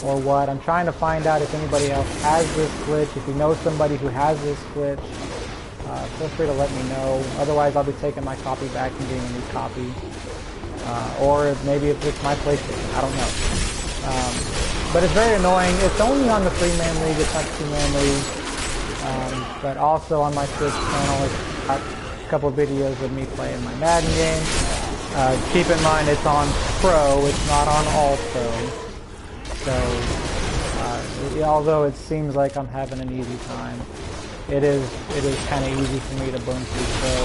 or what. I'm trying to find out if anybody else has this glitch. If you know somebody who has this glitch, feel free to let me know. Otherwise, I'll be taking my copy back and getting a new copy. Or maybe if it's my PlayStation, I don't know. But it's very annoying. It's only on the 3-man league, it's not 2-man league. But also on my Twitch channel, it's got a couple of videos of me playing my Madden game. Keep in mind it's on Pro, it's not on All Pro. So, although it seems like I'm having an easy time, it is kind of easy for me to burn through Pro.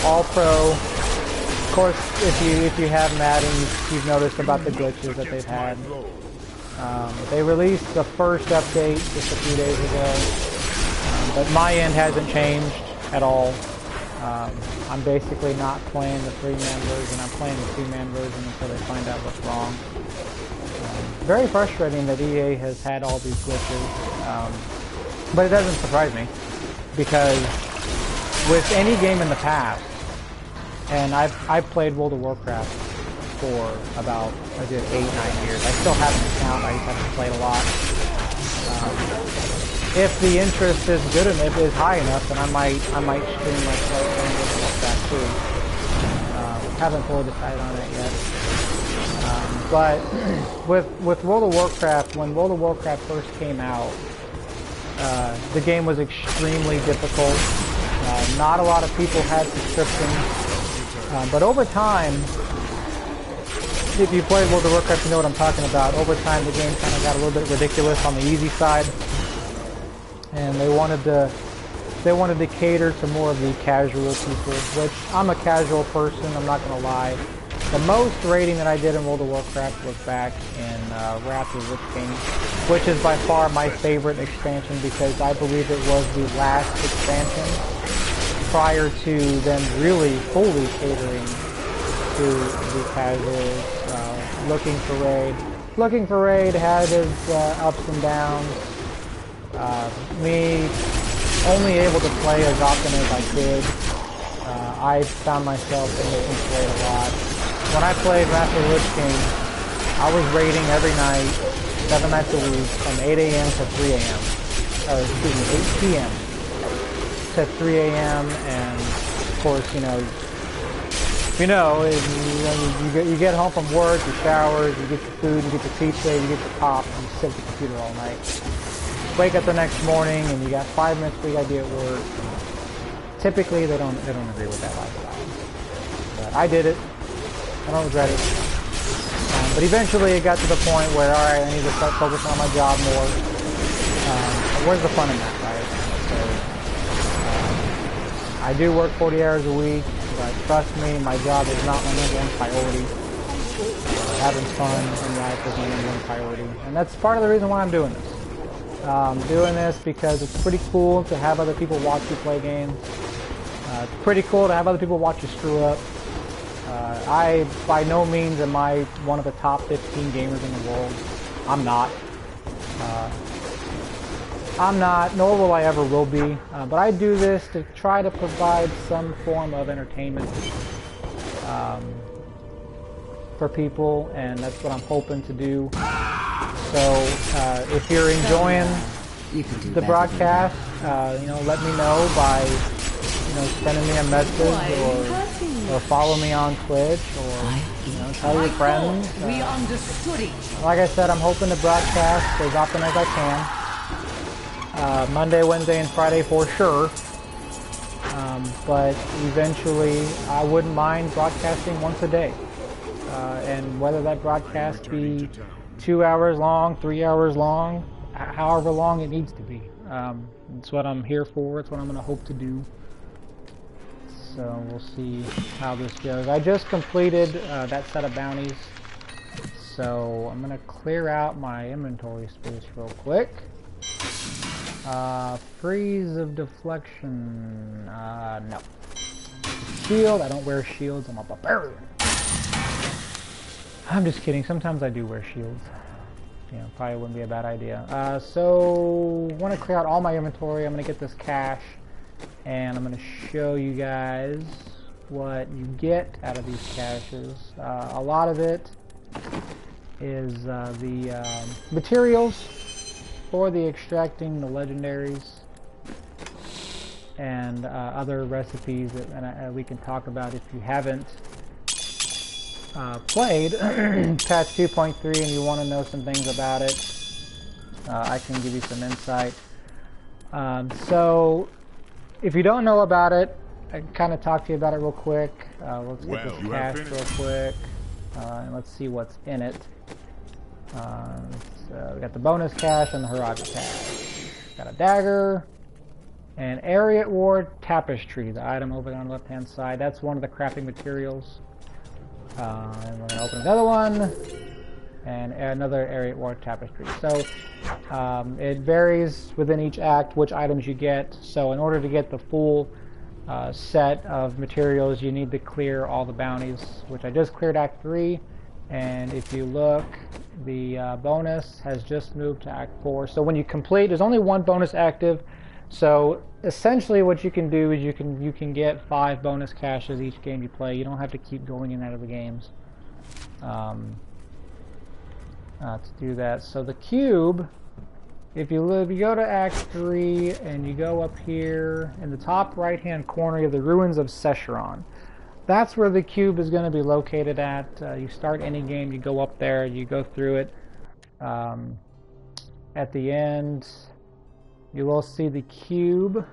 All Pro. Of course, if you have Madden, you've noticed about the glitches that they've had. They released the first update just a few days ago, but my end hasn't changed at all. I'm basically not playing the 3-man version. I'm playing the 2-man version until they find out what's wrong. Very frustrating that EA has had all these glitches, but it doesn't surprise me, because with any game in the past, and I've played World of Warcraft for about 8-9 years. I still have an account. I just haven't played a lot. If the interest is good enough, is high enough, then I might stream my play World of Warcraft too. Haven't fully decided on it yet. But with World of Warcraft, when World of Warcraft first came out, the game was extremely difficult. Not a lot of people had subscriptions. But over time, if you played World of Warcraft, you know what I'm talking about. Over time, the game kind of got a little bit ridiculous on the easy side, and they wanted to cater to more of the casual people, which I'm a casual person, I'm not going to lie. The most raiding that I did in World of Warcraft was back in Wrath of the Lich King, which is by far my favorite expansion because I believe it was the last expansion prior to them really fully catering to the casuals. Looking for Raid had its ups and downs. Me only able to play as often as I could. I found myself in Looking for Raid a lot. When I played Wrath of the Lich King, I was raiding every night, 7 nights a week, from 8 a.m. to 3 a.m. Or excuse me, 8 p.m. to 3 a.m. And of course, you get home from work, you shower, you get your food, you get your pizza, you get your pop, and you sit at the computer all night. Wake up the next morning and you got 5 minutes for you gotta be at work. Typically, they don't agree with that lifestyle. But I did it. I don't regret it. But eventually it got to the point where, alright, I need to start focusing on my job more. Where's the fun in that, right? So, I do work 40 hours a week, but trust me, my job is not my number one priority. Having fun in life is my number one priority. And that's part of the reason why I'm doing this. I'm doing this because it's pretty cool to have other people watch you play games. It's pretty cool to have other people watch you screw up. I, by no means, am I one of the top 15 gamers in the world. I'm not. Nor will I ever will be. But I do this to try to provide some form of entertainment for people, and that's what I'm hoping to do. So, if you're enjoying the broadcast, let me know by, sending me a message or follow me on Twitch or, tell your friends. We understood each other. Like I said, I'm hoping to broadcast as often as I can. Monday, Wednesday, and Friday for sure. But eventually, I wouldn't mind broadcasting once a day. And whether that broadcast be 2 hours long, 3 hours long, however long it needs to be. It's what I'm here for. It's what I'm going to hope to do. So we'll see how this goes. I just completed that set of bounties. So I'm going to clear out my inventory space real quick. Freeze of deflection. No. Shield. I don't wear shields. I'm a barbarian. I'm just kidding. Sometimes I do wear shields. Probably wouldn't be a bad idea. So, I want to clear out all my inventory. I'm going to get this cash, and I'm going to show you guys what you get out of these caches. A lot of it is the materials for the extracting the legendaries and other recipes that we can talk about if you haven't played patch 2.3 and you want to know some things about it. I can give you some insight. So if you don't know about it, I can kind of talk to you about it real quick. Let's get this cache real quick and let's see what's in it. So we got the bonus cache and the Harada cache. Got a dagger, and Ariat Ward Tapestry, the item over on the left hand side. That's one of the crafting materials. And we're going to open another one, and another Ariat Ward Tapestry. So it varies within each act which items you get. So in order to get the full set of materials, you need to clear all the bounties, which I just cleared Act 3. And if you look, the bonus has just moved to Act 4. So when you complete, there's only one bonus active. So essentially what you can do is you can get 5 bonus caches each game you play. You don't have to keep going in and out of the games to do that. So the cube, if you go to Act 3 and you go up here in the top right hand corner, you have the Ruins of Sescheron. That's where the cube is going to be located at. You start any game, you go up there, you go through it. At the end, you will see the cube.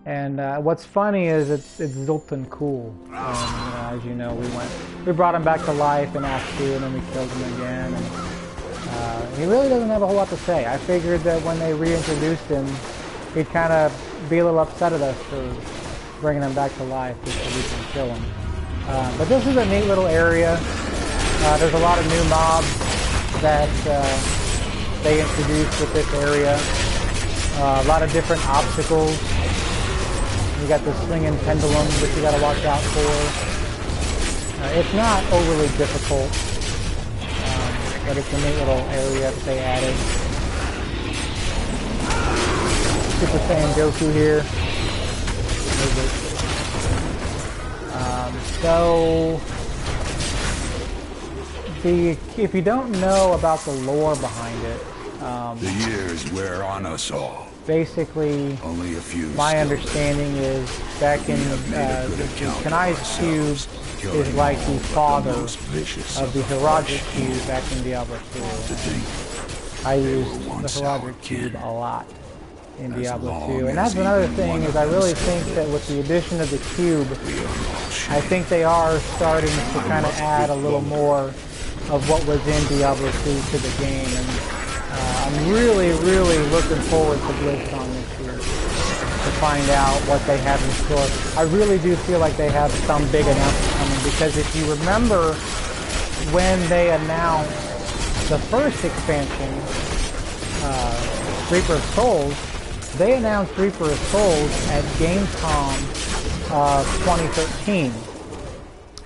And what's funny is it's Zoltan cool. As you know, we went we brought him back to life in Act 2, and then we killed him again. And, he really doesn't have a whole lot to say. I figured that when they reintroduced him, he'd kind of be a little upset at us for bringing him back to life just so we can kill him. But this is a neat little area. There's a lot of new mobs that they introduced with this area. A lot of different obstacles. You got the swinging pendulum that you got to watch out for. It's not overly difficult, but it's a neat little area that they added. Super Saiyan Goku here. So, if you don't know about the lore behind it, The years wear on us all. basically, Only a few. my understanding is back in Kanai's cube is like the father of the Herodic cube back in Diablo 2. I used the Herodic cube a lot in Diablo 2. And that's another thing, is I really think that with the addition of the cube, I think they are starting to kind of add a little more of what was in Diablo 2 to the game. And I'm really, really looking forward to BlizzCon this year to find out what they have in store. I really do feel like they have some big announcement coming, because if you remember when they announced the first expansion, Reaper of Souls, they announced Reaper of Souls at Gamescom 2013.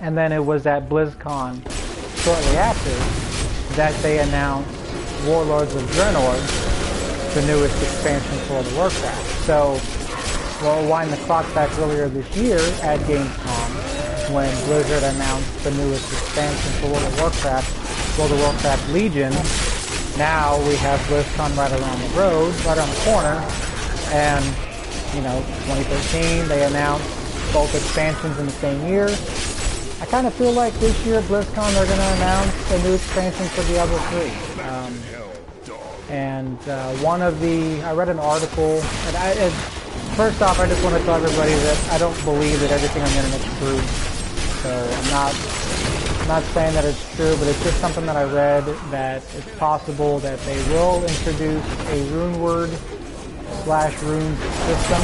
And then it was at BlizzCon shortly after that they announced Warlords of Draenor, the newest expansion for World of Warcraft. So we'll wind the clock back earlier this year at Gamescom when Blizzard announced the newest expansion for World of Warcraft, World of Warcraft Legion. Now we have BlizzCon right around the road, right around the corner, and, you know, 2013 they announced both expansions in the same year. I kind of feel like this year BlizzCon they're going to announce a new expansion for Diablo 3. One of the, I read an article, and first off I just want to tell everybody that I don't believe that everything on the internet is true. So I'm not saying that it's true, but it's just something that I read, that it's possible that they will introduce a rune word / rune system.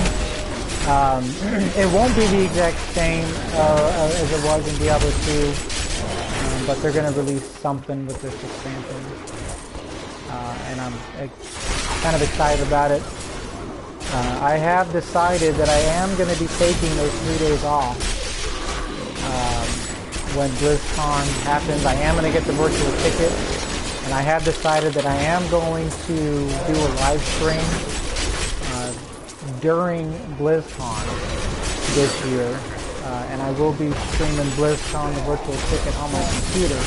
It won't be the exact same as it was in Diablo 2, but they're going to release something with this expansion, and I'm kind of excited about it. I have decided that I am going to be taking those 3 days off when BlizzCon happens. I am going to get the virtual ticket, and I have decided that I am going to do a live stream during BlizzCon this year, and I will be streaming BlizzCon, the virtual ticket, on my computer,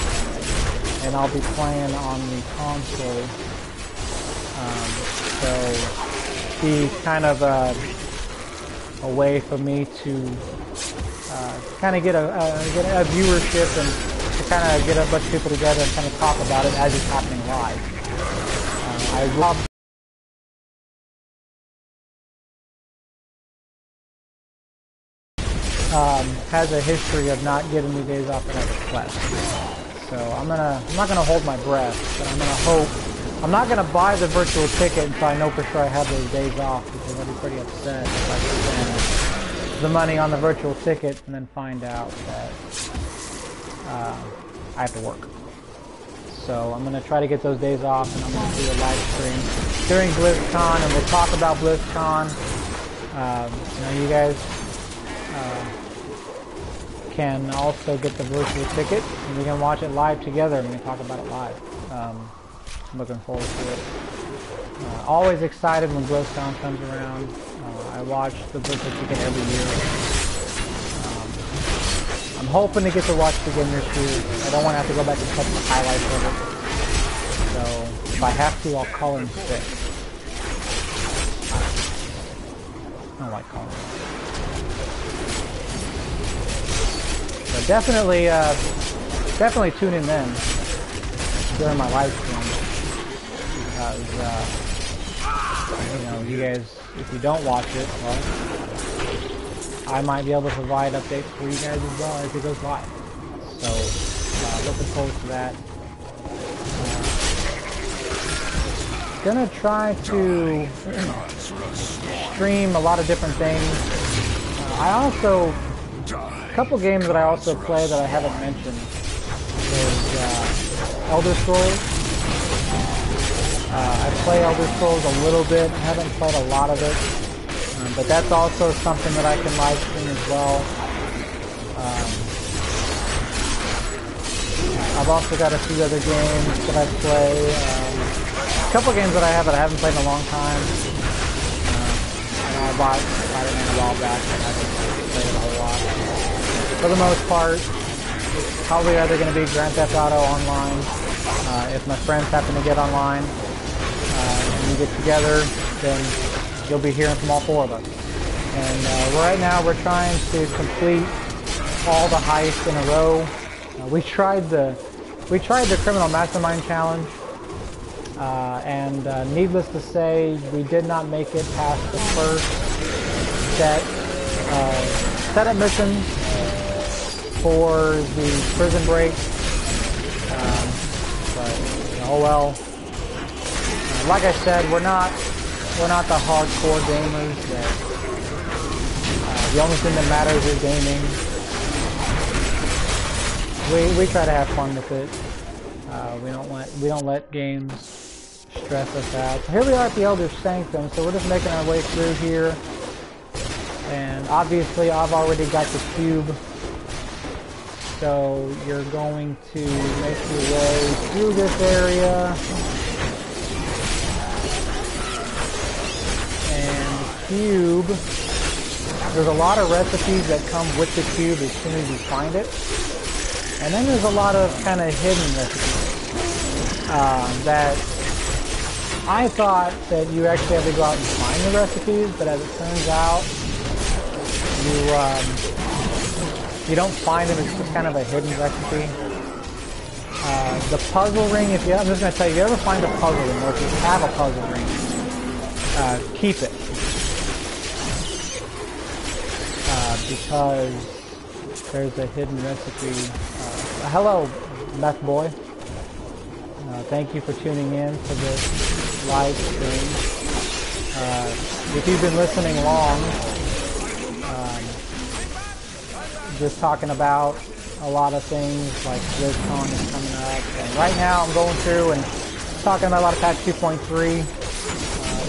and I'll be playing on the console. So be kind of a way for me to kind of get a viewership and to kind of get a bunch of people together and kind of talk about it as it's happening live. I will has a history of not giving me days off that I request. So I'm not gonna hold my breath, but I'm gonna hope. I'm not gonna buy the virtual ticket until I know for sure I have those days off, because I'll be pretty upset if I spend the money on the virtual ticket and then find out that I have to work. So I'm gonna try to get those days off, and I'm gonna do a live stream during BlizzCon, and we'll talk about BlizzCon. You guys can also get the virtual ticket, and we can watch it live together, and we can talk about it live. I'm looking forward to it. Always excited when BlizzCon comes around. I watch the virtual ticket every year. I'm hoping to get to watch it again this year. I don't want to have to go back and catch the highlights of it. So if I have to, I'll call in sick. I don't like calling in. So definitely tune in then during my live stream, because you guys, if you don't watch it, well, I might be able to provide updates for you guys as well as it goes live. So looking forward to that. Gonna try to stream a lot of different things. I also, a couple games that I also play that I haven't mentioned is Elder Scrolls. I play Elder Scrolls a little bit, haven't played a lot of it, but that's also something that I can live stream as well. I've also got a few other games that I play. A couple games that I haven't played in a long time. I bought Spider-Man a while back, but I haven't played it a whole lot. For the most part, it's probably either going to be Grand Theft Auto online, if my friends happen to get online, and we get together, then you'll be hearing from all four of us. And right now we're trying to complete all the heists in a row. We tried the Criminal Mastermind Challenge. And needless to say, we did not make it past the first setup mission for the prison break. But oh well. Like I said, we're not the hardcore gamers. The only thing that matters is gaming. We try to have fun with it. We don't let games stress us out. So here we are at the Elder Sanctum, so we're just making our way through here. And obviously I've already got the cube. So you're going to make your way through this area. And the cube, there's a lot of recipes that come with the cube as soon as you find it. And then there's a lot of kind of hidden recipes that I thought that you actually have to go out and find the recipes, but as it turns out, you don't find them. It's just kind of a hidden recipe. The puzzle ring, I'm just going to tell you, if you ever find a puzzle ring, or if you have a puzzle ring, keep it. Because there's a hidden recipe. Hello, Meth Boy. Thank you for tuning in to this live stream. If you've been listening long, just talking about a lot of things like BlizzCon is coming up. And right now I'm going through and talking about a lot of patch 2.3.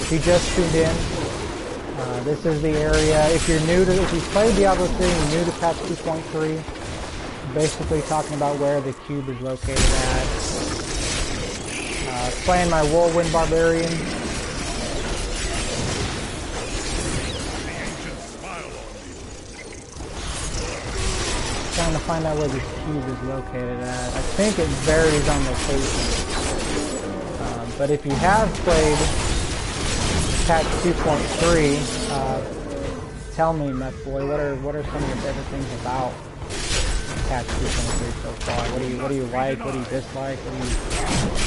If you just tuned in, this is the area. If you played Diablo3 and you're new to patch 2.3, basically talking about where the cube is located at. Playing my Whirlwind Barbarian. Trying to find out where this cube is located at. I think it varies on location. But if you have played patch 2.3, tell me, Meth Boy, what are some of your favorite things about patch 2.3 so far? What do you like? What do you dislike?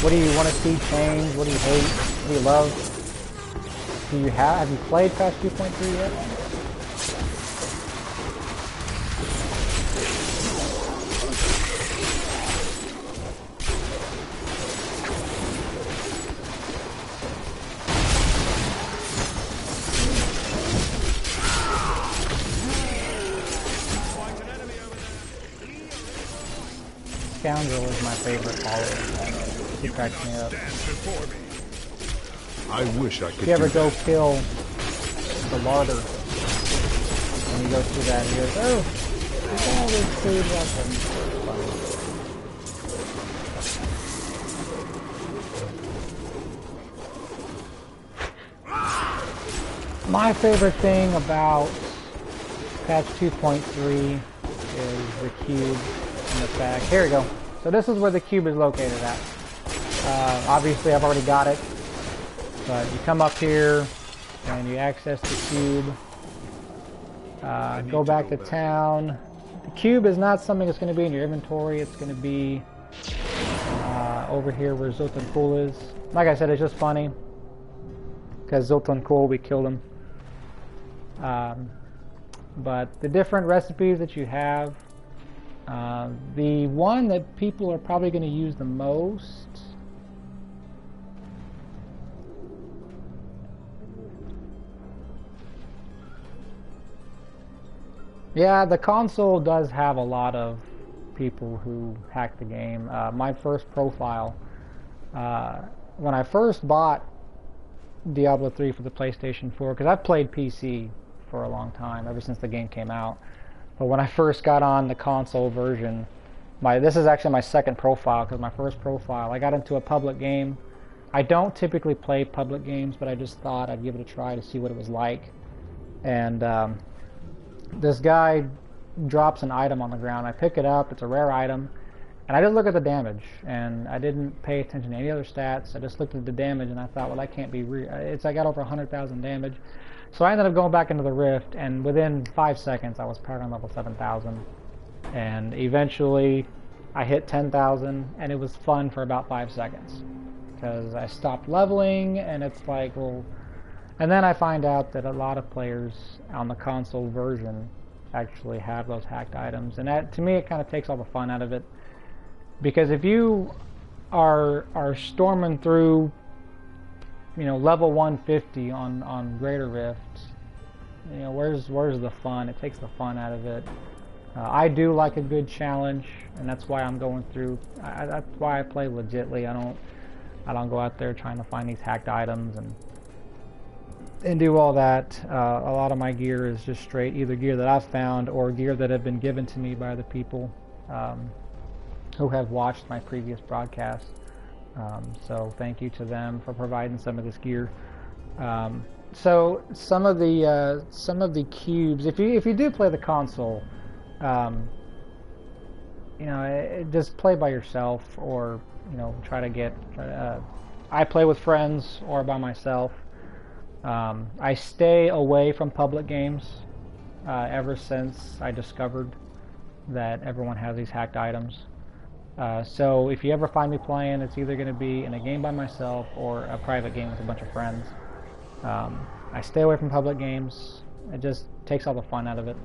What do you want to see change? What do you hate? What do you love? Have you played patch 2.3 yet? Scoundrel is my favorite follower. He cracks me up. I wish I could. If you ever go kill the larder, and he goes through that, and he goes, "Oh, there's all this food left." My favorite thing about patch 2.3 is the cube. The fact. Here we go. So this is where the cube is located at. Obviously I've already got it, but you come up here and you access the cube. Go back to town. The cube is not something that's going to be in your inventory. It's going to be over here where Zoltan Kul is. Like I said, it's just funny because Zoltan Kul, we killed him. But the different recipes that you have, The one that people are probably going to use the most. Yeah, the console does have a lot of people who hack the game. My first profile, when I first bought Diablo 3 for the PlayStation 4, because I've played PC for a long time, ever since the game came out. But when I first got on the console version, this is actually my second profile, because my first profile, I got into a public game. I don't typically play public games, but I just thought I'd give it a try to see what it was like. And this guy drops an item on the ground. I pick it up. It's a rare item. And I just look at the damage. And I didn't pay attention to any other stats. I just looked at the damage, and I thought, well, that can't be real. I got over 100,000 damage. So I ended up going back into the Rift, and within 5 seconds, I was Paragon level 7,000. And eventually, I hit 10,000, and it was fun for about 5 seconds. Because I stopped leveling, and it's like, well... And then I find out that a lot of players on the console version actually have those hacked items. And that, to me, it kind of takes all the fun out of it. Because if you are storming through, you know, level 150 on Greater Rift, you know, where's the fun? It takes the fun out of it. I do like a good challenge, and that's why I'm going through. That's why I play legitly. I don't go out there trying to find these hacked items and do all that. A lot of my gear is just straight either gear that I've found or gear that have been given to me by the people who have watched my previous broadcasts. So thank you to them for providing some of this gear. So some of the cubes, if you do play the console, you know, just play by yourself, or you know, try to I play with friends or by myself. I stay away from public games ever since I discovered that everyone has these hacked items. So if you ever find me playing, it's either going to be in a game by myself or a private game with a bunch of friends. I stay away from public games. It just takes all the fun out of it.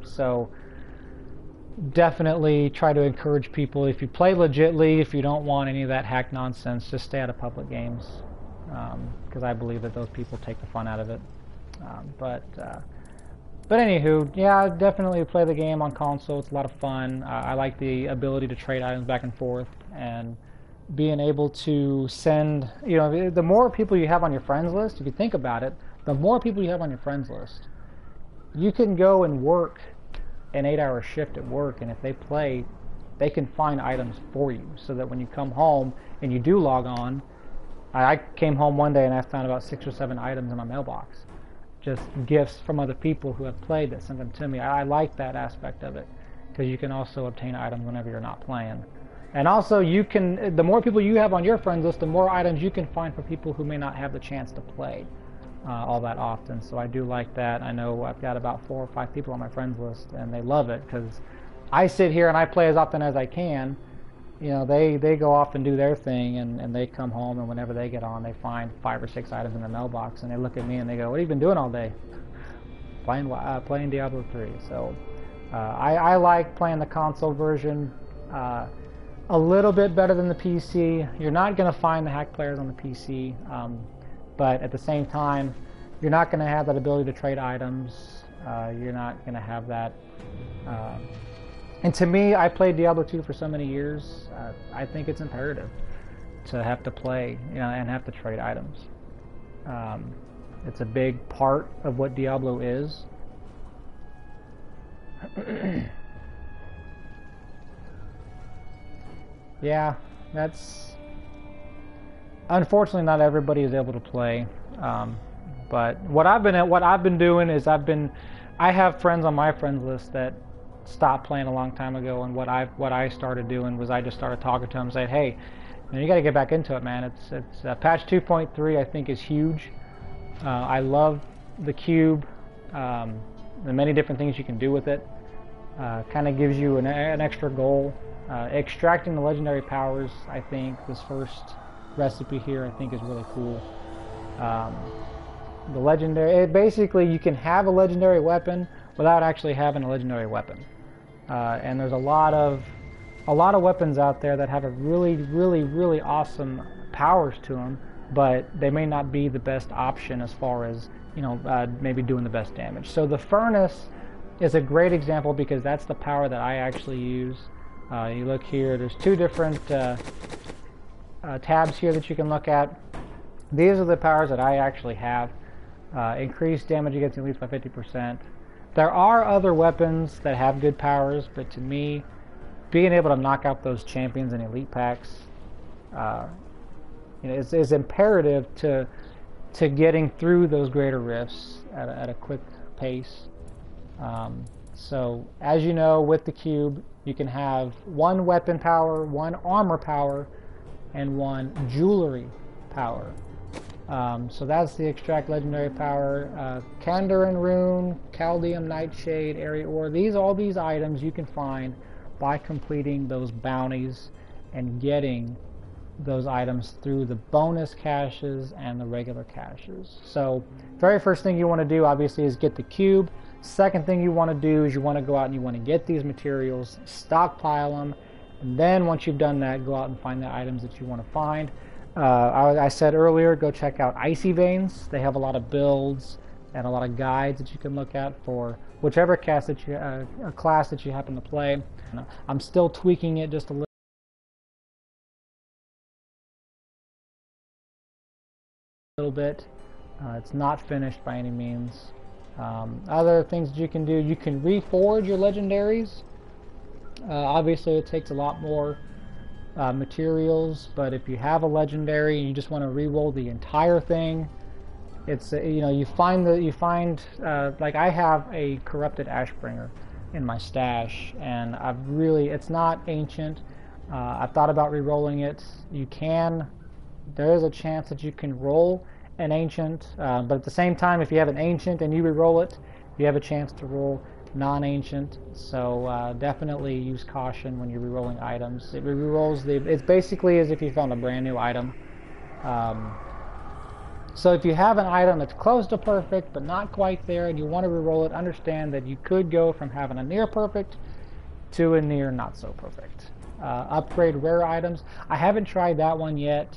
So definitely try to encourage people, if you play legitly, if you don't want any of that hack nonsense, just stay out of public games, because I believe that those people take the fun out of it. But anywho, yeah, definitely play the game on console. It's a lot of fun. I like the ability to trade items back and forth, and being able to send, you know, the more people you have on your friends list, if you think about it, the more people you have on your friends list, you can go and work an 8-hour shift at work, and if they play, they can find items for you, so that when you come home and you do log on, I came home one day and I found about 6 or 7 items in my mailbox, just gifts from other people who have played that sent them to me. I like that aspect of it, because you can also obtain items whenever you're not playing. And also, you can, the more people you have on your friends list, the more items you can find for people who may not have the chance to play all that often. So I do like that. I know I've got about 4 or 5 people on my friends list, and they love it, because I sit here and I play as often as I can. You know, they go off and do their thing, and they come home, and whenever they get on, they find 5 or 6 items in their mailbox, and they look at me and they go, "What have you been doing all day?" Playing Diablo 3. So I like playing the console version a little bit better than the PC. You're not going to find the hack players on the PC, but at the same time, you're not going to have that ability to trade items. You're not going to have that. And to me, I played Diablo 2 for so many years. I think it's imperative to have to play, you know, and have to trade items. It's a big part of what Diablo is. Yeah, that's unfortunately not everybody is able to play. But what I've been doing is I have friends on my friends list that stopped playing a long time ago, and what I started doing was I just started talking to them and saying, "Hey, you got to get back into it, man. It's patch 2.3 I think is huge. I love the cube, the many different things you can do with it. Kind of gives you an extra goal. Extracting the legendary powers, I think this first recipe here I think is really cool. The legendary, basically you can have a legendary weapon without actually having a legendary weapon. And there's a lot of weapons out there that have a really awesome powers to them, but they may not be the best option as far as, you know, maybe doing the best damage. So the furnace is a great example because that's the power that I actually use. You look here, there's two different tabs here that you can look at. These are the powers that I actually have. Increased damage against elites by 50%. There are other weapons that have good powers, but to me, being able to knock out those champions and elite packs, you know, is imperative to getting through those greater rifts at a quick pace. So, as you know, with the cube, you can have one weapon power, one armor power, and one jewelry power. So that's the extract legendary power. Kandarin Rune, Caldium Nightshade, Area Ore. All these items you can find by completing those bounties and getting those items through the bonus caches and the regular caches. So very first thing you want to do obviously is get the cube. Second thing you want to do is you want to go out and you want to get these materials, stockpile them, and then once you've done that, go out and find the items that you want to find. I said earlier, go check out Icy Veins. They have a lot of builds and a lot of guides that you can look at for whichever class that you happen to play. I'm still tweaking it just a little bit. It's not finished by any means. Other things that you can do, you can reforge your legendaries. Obviously it takes a lot more materials, but if you have a legendary and you just want to re-roll the entire thing, it's you know, you find like I have a corrupted Ashbringer in my stash, and it's not ancient. I've thought about re-rolling it. There is a chance that you can roll an ancient, but at the same time, if you have an ancient and you re-roll it, you have a chance to roll non-ancient. So definitely use caution when you're re-rolling items. It re-rolls it's basically as if you found a brand new item. So if you have an item that's close to perfect but not quite there and you want to re-roll it, understand that you could go from having a near perfect to a near not so perfect. Upgrade rare items. I haven't tried that one yet,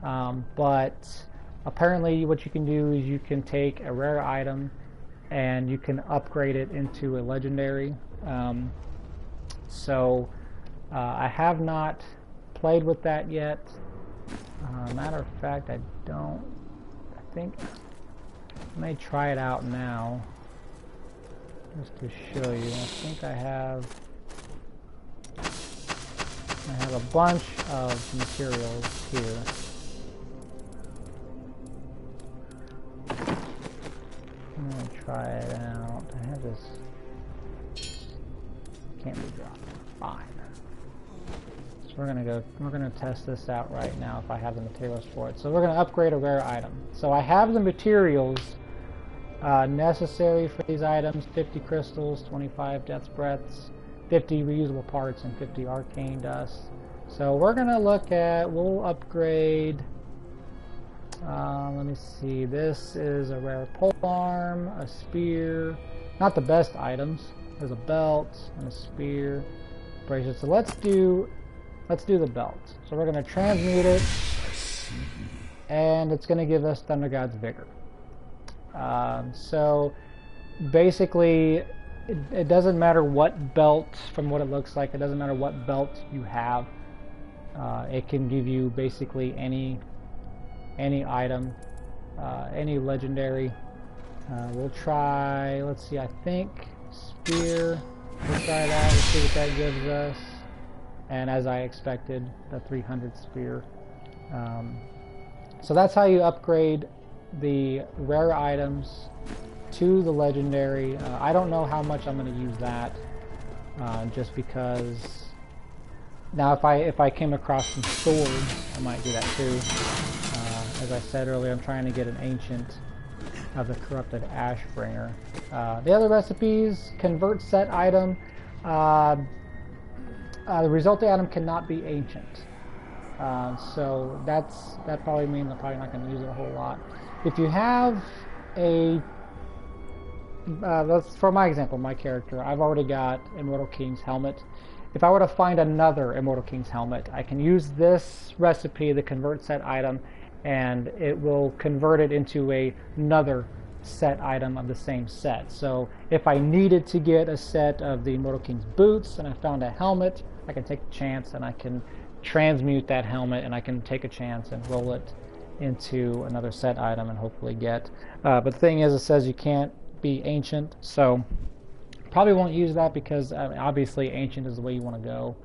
but apparently what you can do is you can take a rare item and you can upgrade it into a legendary. So I have not played with that yet. Matter of fact, I think I may try it out now just to show you. I think I have a bunch of materials here. I'm gonna try it out. I have this. Can't be dropped. Fine. So we're gonna test this out right now if I have the materials for it. So we're gonna upgrade a rare item. So I have the materials necessary for these items: 50 crystals, 25 death's breaths, 50 reusable parts, and 50 arcane dust. So we're gonna we'll upgrade. Let me see. This is a rare polearm, a spear. Not the best items. There's a belt and a spear, bracelet. So let's do the belt. So we're going to transmute it, and it's going to give us Thunder God's Vigor. So basically, it doesn't matter what belt, from what it looks like, it doesn't matter what belt you have. It can give you basically any item, any legendary. We'll try, let's see, I think spear. We'll try that, let's see what that gives us. And as I expected, the 300 spear. So that's how you upgrade the rare items to the legendary. I don't know how much I'm going to use that, just because now if I came across some swords, I might do that too. As I said earlier, I'm trying to get an ancient of the corrupted Ashbringer. The other recipes: convert set item. The resulting item cannot be ancient. So that probably means I'm probably not going to use it a whole lot. If you have a let's, for my example, my character, I've already got Immortal King's helmet. If I were to find another Immortal King's helmet, I can use this recipe, the convert set item, and it will convert it into another set item of the same set. So if I needed to get a set of the Immortal King's boots and I found a helmet, I can take a chance and I can transmute that helmet and I can take a chance and roll it into another set item and hopefully get. But the thing is, it says you can't be ancient, so probably won't use that because obviously ancient is the way you want to go.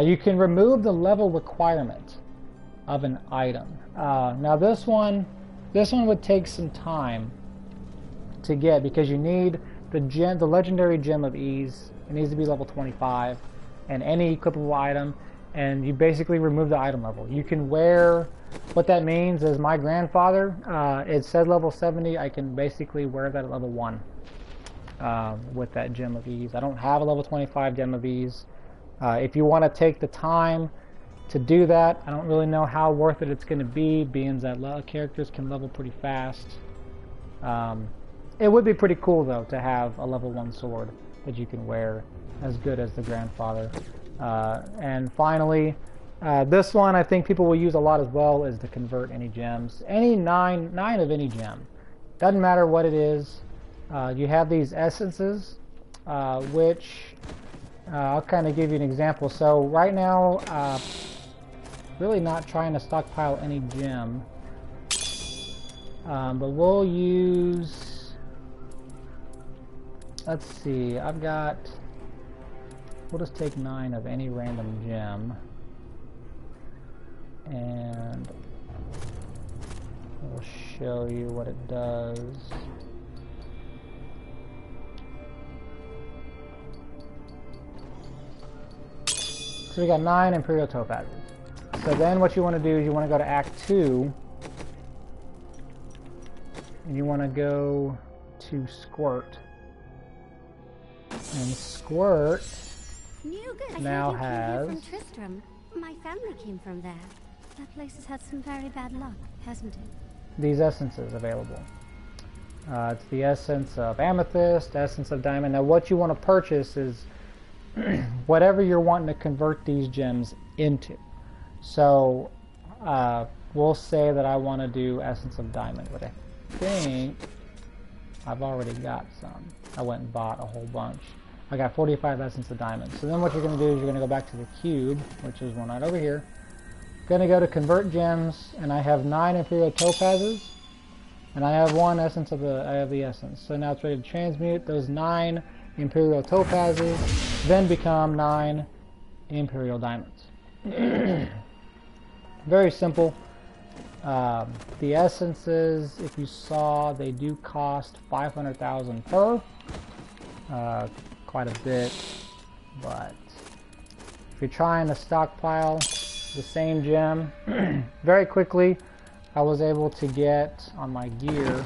You can remove the level requirement of an item. Now this one would take some time to get because you need the legendary gem of ease. It needs to be level 25, and any equipable item, and you basically remove the item level. You can wear, what that means is my grandfather, it said level 70, I can basically wear that at level 1 with that gem of ease. I don't have a level 25 gem of ease. If you want to take the time to do that, I don't really know how worth it it's going to be, being that characters can level pretty fast. It would be pretty cool though to have a level 1 sword that you can wear as good as the grandfather. And finally, this one I think people will use a lot as well, is to convert any gems. Any nine of any gem. Doesn't matter what it is. You have these essences, which I'll kind of give you an example. So right now, really not trying to stockpile any gem, but we'll use, let's see, we'll just take 9 of any random gem, and we'll show you what it does. So we got 9 Imperial Topazes. So then what you want to do is you want to go to Act 2, and you want to go to Squirt. And Squirt now has... From Tristram. My family came from there. That place has had some very bad luck, hasn't it? These essences available. It's the essence of amethyst, essence of diamond. Now what you want to purchase is whatever you're wanting to convert these gems into. So we'll say that I want to do essence of diamond, but I think I've already got some. I went and bought a whole bunch. I got 45 essence of diamond. So then what you're going to do is you're going to go back to the cube, which is one right over here. Going to go to convert gems, and I have 9 Imperial Topazes, and I have 1 essence of the essence. So now it's ready to transmute. Those 9 Imperial Topazes then become 9 Imperial Diamonds. Very simple. The essences, if you saw, they do cost 500,000 per. Quite a bit, but if you're trying to stockpile the same gem, very quickly I was able to get on my gear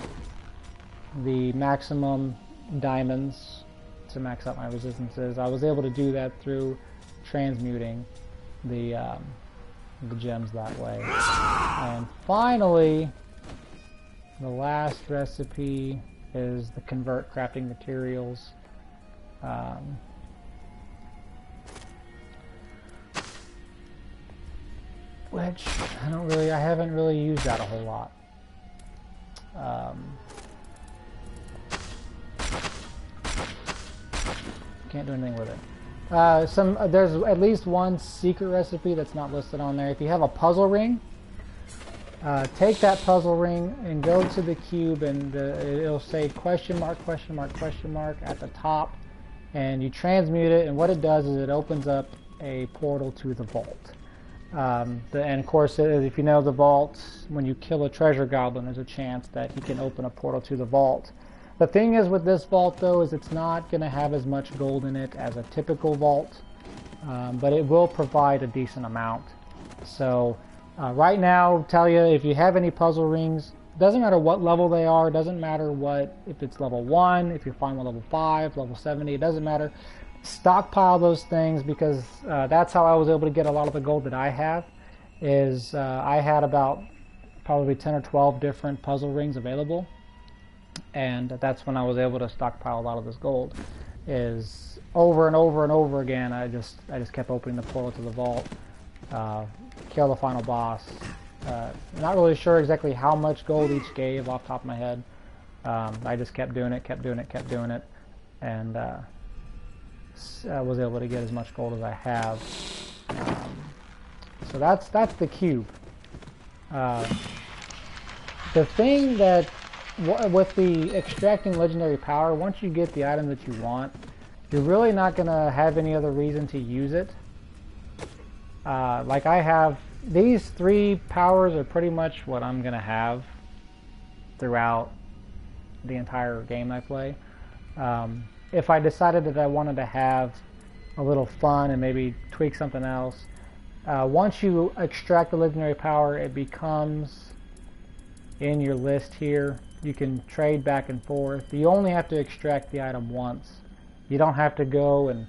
the maximum diamonds to max out my resistances. I was able to do that through transmuting the gems that way. And finally, the last recipe is the convert crafting materials. Which I haven't really used that a whole lot. Can't do anything with it. There's at least one secret recipe that's not listed on there. If you have a puzzle ring, take that puzzle ring and go to the cube, and it'll say question mark at the top, and you transmute it, and what it does is it opens up a portal to the vault. And of course, if you know the vault, when you kill a treasure goblin, there's a chance that he can open a portal to the vault. The thing is with this vault though, is it's not going to have as much gold in it as a typical vault, but it will provide a decent amount. So right now, I'll tell you, if you have any puzzle rings, doesn't matter what level they are, doesn't matter if it's level 1, if you find one level 5, level 70, it doesn't matter. Stockpile those things, because that's how I was able to get a lot of the gold that I have. I had about probably 10 or 12 different puzzle rings available, and that's when I was able to stockpile a lot of this gold. Is over and over and over again. I just kept opening the portal to the vault, kill the final boss. Not really sure exactly how much gold each gave off the top of my head. I just kept doing it, and I was able to get as much gold as I have. So that's the cube. The thing that with the extracting legendary power, once you get the item that you want, you're really not going to have any other reason to use it. Like I have, these 3 powers are pretty much what I'm going to have throughout the entire game I play. If I decided that I wanted to have a little fun and maybe tweak something else, once you extract the legendary power, it becomes in your list here. You can trade back and forth. You only have to extract the item once. You don't have to go and,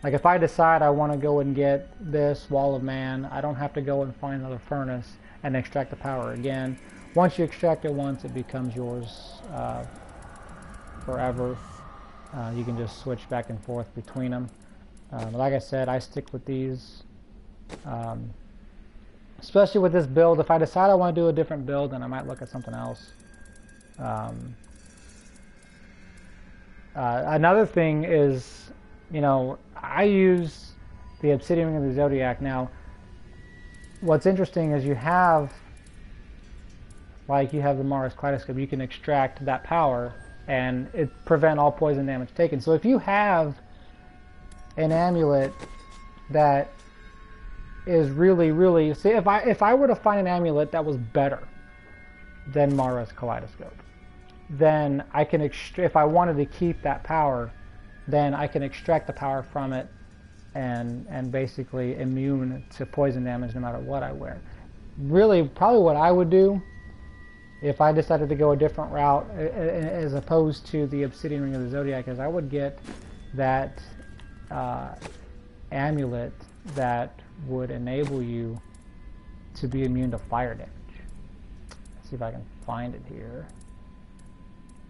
like if I decide I want to go and get this Wall of Man, I don't have to go and find another furnace and extract the power again. Once you extract it once, it becomes yours forever. You can just switch back and forth between them. Like I said, I stick with these. Especially with this build. If I decide I want to do a different build, then I might look at something else. Another thing is, you know, I use the Obsidian Ring of the Zodiac. Now, what's interesting is you have the Mars Kaleidoscope. You can extract that power and it prevent all poison damage taken. So if you have an amulet that is really, see, if I were to find an amulet that was better than Mara's Kaleidoscope, then I can if I wanted to keep that power, then I can extract the power from it and basically immune to poison damage no matter what I wear. Really, probably what I would do if I decided to go a different route as opposed to the Obsidian Ring of the Zodiac is I would get that amulet that would enable you to be immune to fire damage. Let's see if I can find it here.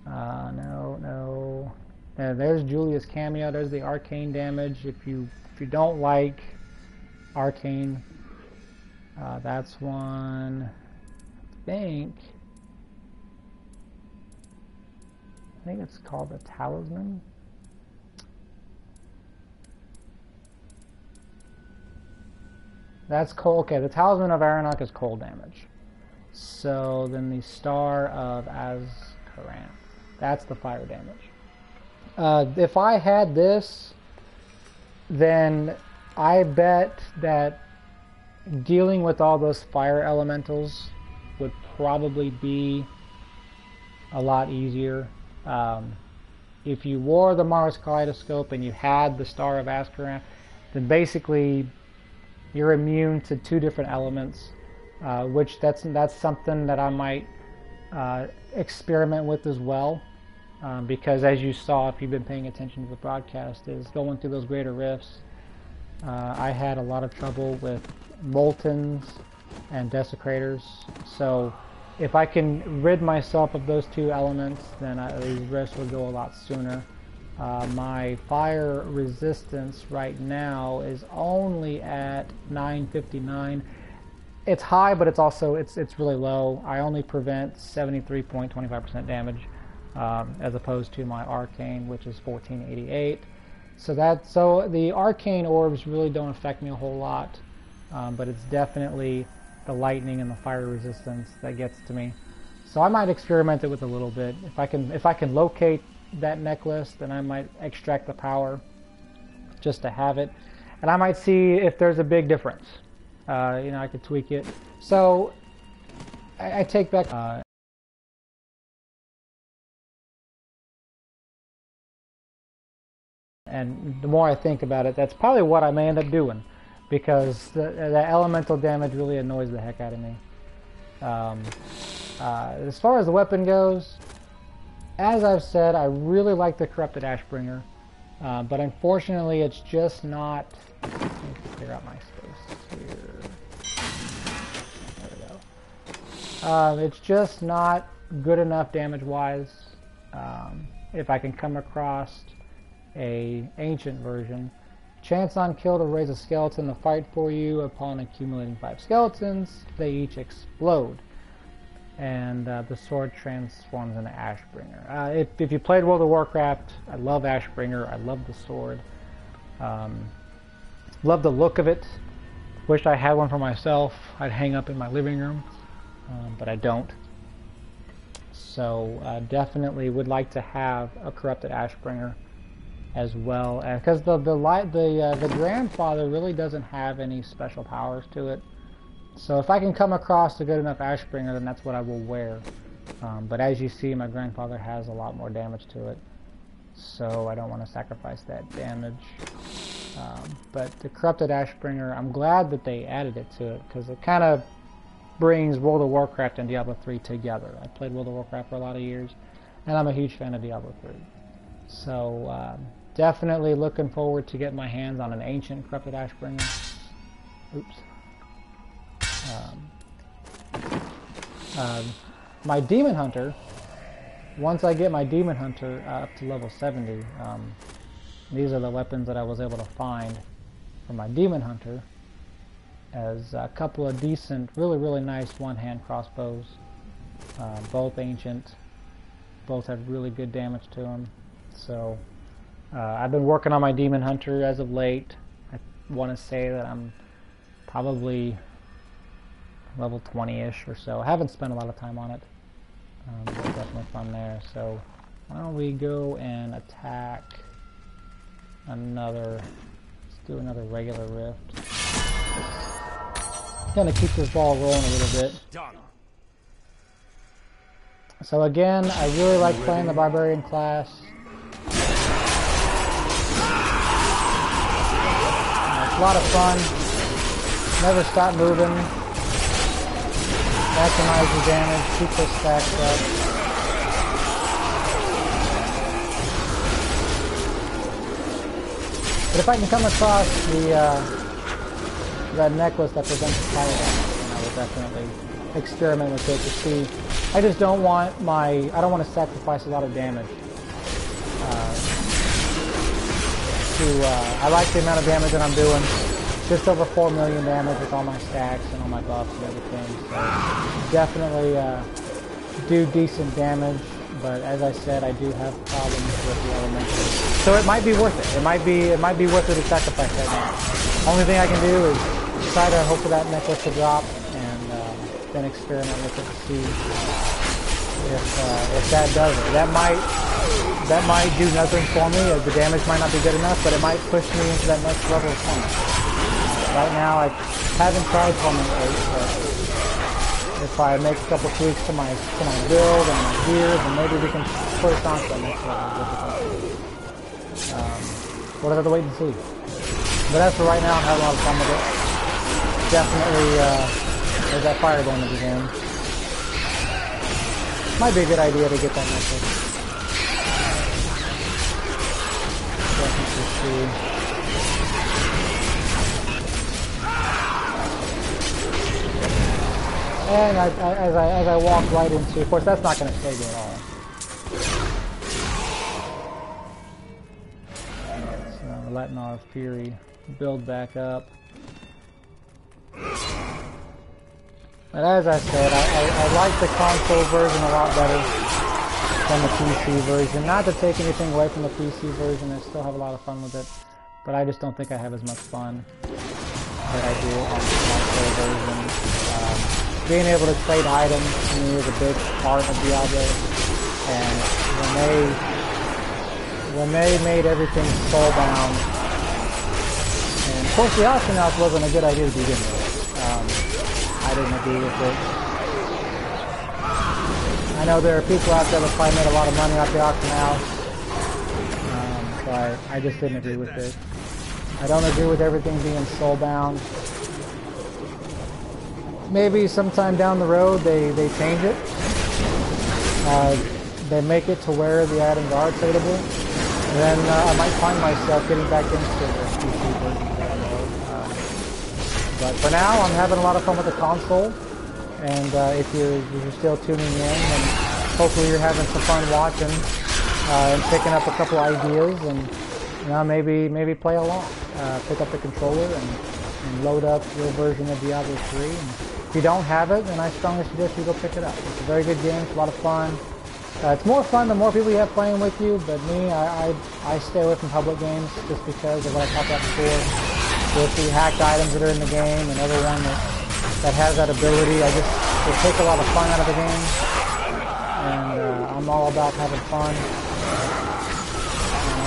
No. There's Julia's cameo. There's the arcane damage. If you don't like arcane, that's one. I think it's called the Talisman. That's cold. Okay, the Talisman of Aranok is cold damage. So then the Star of Azkaran, that's the fire damage. If I had this, then I bet that dealing with all those fire elementals would probably be a lot easier. If you wore the Mars Kaleidoscope and you had the Star of Azkaran, then basically you're immune to 2 different elements, which that's something that I might experiment with as well, because as you saw, if you've been paying attention to the broadcast, is going through those greater rifts. I had a lot of trouble with Moltens and Desecrators, so if I can rid myself of those 2 elements, then these rifts will go a lot sooner. My fire resistance right now is only at 959. It's high, but it's also it's really low. I only prevent 73.25% damage, as opposed to my arcane, which is 1488. So the arcane orbs really don't affect me a whole lot, but it's definitely the lightning and the fire resistance that gets to me. So I might experiment it with a little bit. If I can locate that necklace, then I might extract the power just to have it, and I might see if there's a big difference. I could tweak it. So I take back. And the more I think about it, that's probably what I may end up doing, because the elemental damage really annoys the heck out of me. As far as the weapon goes, as I've said, I really like the Corrupted Ashbringer, but unfortunately it's just not... Let me clear out my space here. There we go. It's just not good enough damage-wise. if I can come across a ancient version. Chance on kill to raise a skeleton to fight for you. Upon accumulating 5 skeletons, they each explode. And the sword transforms into Ashbringer. If you played World of Warcraft, I love Ashbringer. I love the sword. Love the look of it. Wish I had one for myself. I'd hang up in my living room, but I don't. So definitely would like to have a corrupted Ashbringer as well, because the grandfather really doesn't have any special powers to it. So if I can come across a good enough Ashbringer, then that's what I will wear. But as you see, my grandfather has a lot more damage to it, so I don't want to sacrifice that damage. But the corrupted Ashbringer, I'm glad that they added it to it, because it kind of brings World of Warcraft and Diablo 3 together. I played World of Warcraft for a lot of years, and I'm a huge fan of Diablo 3. So definitely looking forward to getting my hands on an ancient corrupted Ashbringer. Oops. My Demon Hunter, once I get my Demon Hunter up to level 70, these are the weapons that I was able to find for my Demon Hunter, as a couple of decent, really nice one-hand crossbows, both ancient, both have really good damage to them. So I've been working on my Demon Hunter as of late. I want to say that I'm probably level 20-ish or so. I haven't spent a lot of time on it, but definitely fun there. So why don't we go and attack another, let's do another regular rift. Gonna keep this ball rolling a little bit. So again, I really like playing the Barbarian class. It's a lot of fun. Never stop moving. Maximize your damage, keep those stacks up. But if I can come across that necklace that prevents fire damage, then I will definitely experiment with it to see. I just don't want I don't want to sacrifice a lot of damage. I like the amount of damage that I'm doing. Just over 4 million damage with all my stacks and all my buffs and everything. So definitely do decent damage, but as I said, I do have problems with the elemental. So it might be worth it. It might be worth it to sacrifice that damage. Only thing I can do is try to hope for that necklace to drop, and then experiment with it to see if that does it. That might do nothing for me. The damage might not be good enough, but it might push me into that next level of torment. Right now, I haven't tried Torment 8, but if I make a couple tweaks to my build and my gear, then maybe we can push on to that next level of difficulty. We'll have to wait and see. But as for right now, I'm having a lot of fun with it. Definitely, there's that fire going to begin. Might be a good idea to get that necklace. Definitely see. And as I walk right into, of course, that's not going to save me at all. So letting our fury build back up. But as I said, I like the console version a lot better than the PC version. Not to take anything away from the PC version, I still have a lot of fun with it. But I just don't think I have as much fun that I do on the console version. Being able to trade items to me is a big part of Diablo, and when they made everything soulbound, and of course the auction house wasn't a good idea to begin with. I didn't agree with it. I know there are people out there that probably made a lot of money off the auction house, but I just didn't agree with it. I don't agree with everything being soulbound. Maybe sometime down the road they change it. They make it to where the items are tradable. And then I might find myself getting back into the PC version. But for now, I'm having a lot of fun with the console. And if you're still tuning in, then hopefully you're having some fun watching and picking up a couple ideas, and you know, maybe play along. Pick up the controller and load up your version of Diablo 3. And if you don't have it, then I strongly suggest you go pick it up. It's a very good game. It's a lot of fun. It's more fun the more people you have playing with you, but me, I stay away from public games just because of what I talked about before. With the hacked items that are in the game, another one that has that ability, it takes a lot of fun out of the game. And I'm all about having fun.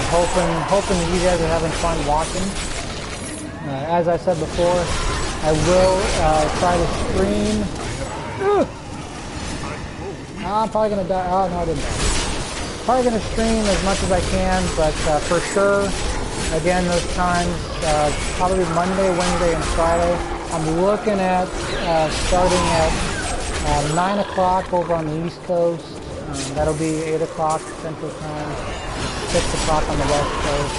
Hoping that you guys are having fun watching. As I said before, I will try to stream. I'm probably going to die. Oh, no, I didn't die. Probably going to stream as much as I can, but for sure, again, those times, probably Monday, Wednesday, and Friday. I'm looking at starting at 9 o'clock over on the East Coast. That'll be 8 o'clock Central Time, 6 o'clock on the West Coast.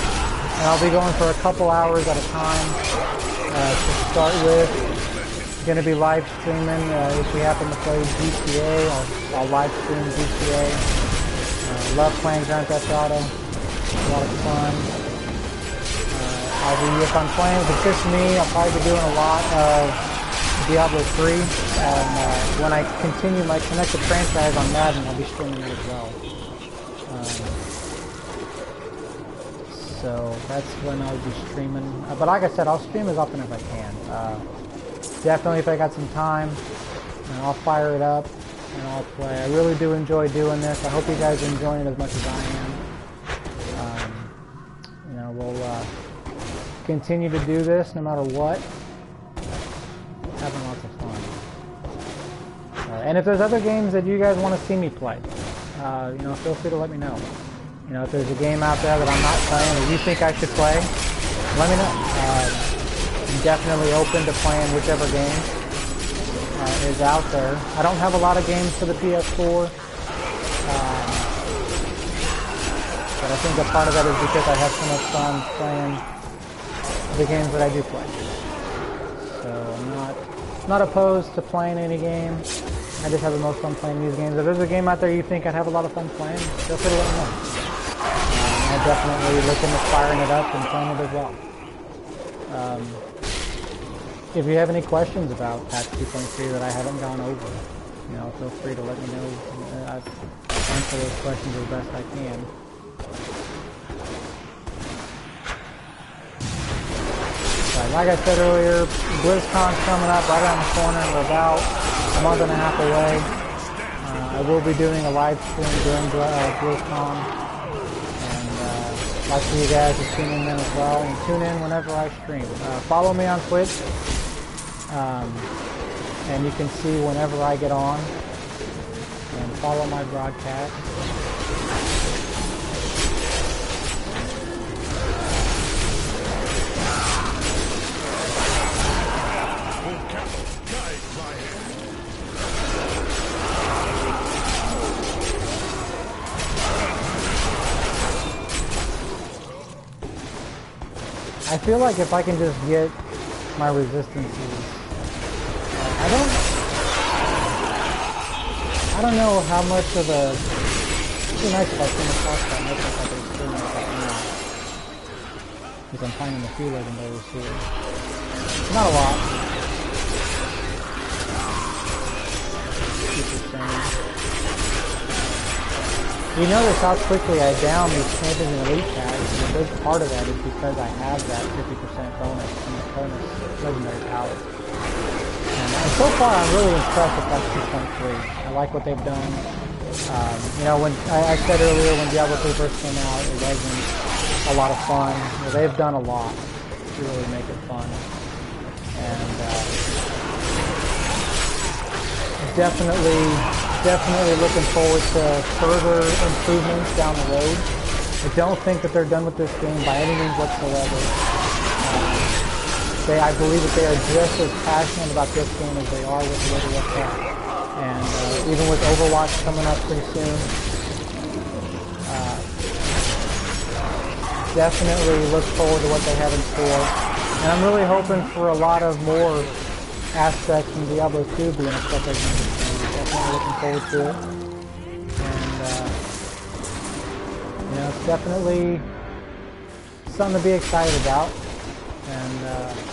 And I'll be going for a couple hours at a time to start with. Going to be live streaming. If we happen to play GTA, I'll live stream GTA. Love playing Grand Theft Auto. A lot of fun. If I'm playing, if it's just me, I'll probably be doing a lot of Diablo 3. And when I continue my connected franchise on Madden, I'll be streaming it as well. So that's when I'll be streaming. But like I said, I'll stream as often as I can. Definitely if I got some time, I'll fire it up and I'll play. I really do enjoy doing this. I hope you guys are enjoying it as much as I am. You know, we'll continue to do this no matter what. Having lots of fun. And if there's other games that you guys want to see me play, you know, feel free to let me know. You know, if there's a game out there that I'm not playing that you think I should play, let me know. I'm definitely open to playing whichever game is out there. I don't have a lot of games for the PS4, but I think a part of that is because I have so much fun playing the games that I do play. So I'm not opposed to playing any game. I just have the most fun playing these games. If there's a game out there you think I'd have a lot of fun playing, feel free to let me know. I'm definitely looking at firing it up and playing it as well. If you have any questions about patch 2.3 that I haven't gone over, you know, feel free to let me know. I'll answer those questions as best I can. Like I said earlier, BlizzCon's coming up right around the corner. We're about a month and a half away. I will be doing a live stream during BlizzCon. And I'd like for you guys to tune in then as well. And tune in whenever I stream. Follow me on Twitch. And you can see whenever I get on. And follow my broadcast. I feel like if I can just get my resistances, I don't know how much of a, it'd be nice if I came across that much if I could experience that now. Because I'm finding a few legendaries here. Not a lot. 50%. You notice how quickly I down these champions and elite tags, and a big part of that is because I have that 50% bonus from the bonus legendary power. And so far I'm really impressed with that 2.3. I like what they've done. You know, when I said earlier when Diablo 3 first came out, it wasn't a lot of fun. Well, they've done a lot to really make it fun. And definitely looking forward to further improvements down the road. I don't think that they're done with this game by any means whatsoever. I believe that they are just as passionate about this game as they are with World of Warcraft. And even with Overwatch coming up pretty soon, definitely look forward to what they have in store. And I'm really hoping for a lot of more aspects from Diablo 2 being a stuff like this. Definitely looking forward to it. definitely something to be excited about. And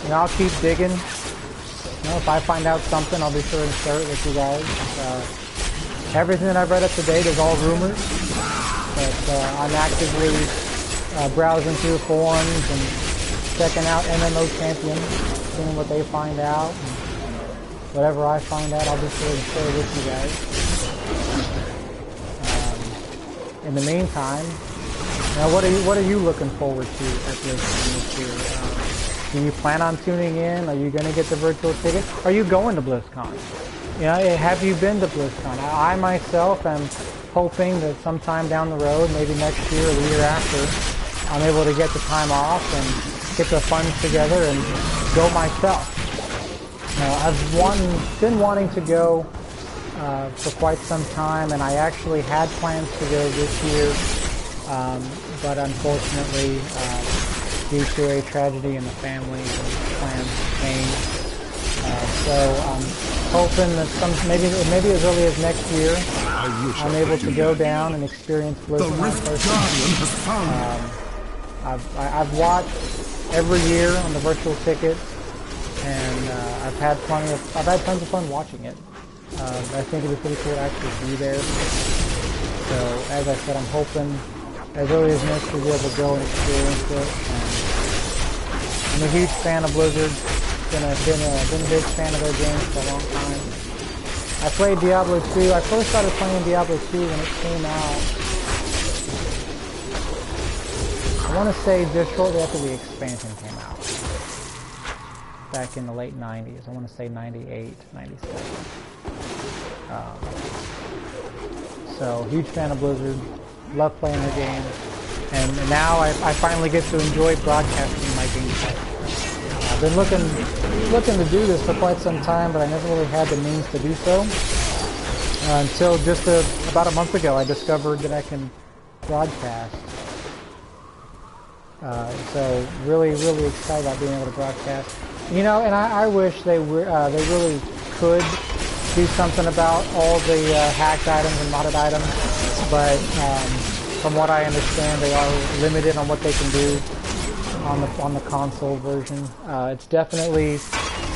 you know, I'll keep digging. You know, if I find out something, I'll be sure to share it with you guys. Everything that I've read up to date is all rumors, but I'm actively browsing through forums and checking out MMO champions, seeing what they find out. And whatever I find out, I'll be sure to share with you guys. In the meantime, you know, what are you looking forward to at this year? Do you plan on tuning in? Are you going to get the virtual ticket? Are you going to BlizzCon? You know, have you been to BlizzCon? I myself am hoping that sometime down the road, maybe next year or the year after, I'm able to get the time off and get the funds together and go myself. I've been wanting to go for quite some time, and I actually had plans to go this year, but unfortunately, due to a tragedy in the family, the plans changed. So I'm hoping that maybe as early as next year, I'm able to go down and experience BlizzCon in person. I've watched every year on the virtual tickets, and I've had tons of fun watching it. I think it was pretty cool to actually be there. So as I said, I'm hoping as early as next year to be able to go and experience it. I'm a huge fan of Blizzard. Been a big fan of their games for a long time. I played Diablo 2. I first started playing Diablo 2 when it came out. I want to say just shortly after the expansion came out. Back in the late 90s. I want to say 98, 97. So, huge fan of Blizzard. Love playing their games. And now I finally get to enjoy broadcasting my gameplay. I've been looking to do this for quite some time, but I never really had the means to do so. Until just about a month ago, I discovered that I can broadcast. So really excited about being able to broadcast. You know, and I wish they really could do something about all the hacked items and modded items, but from what I understand, they are limited on what they can do on the console version. It's definitely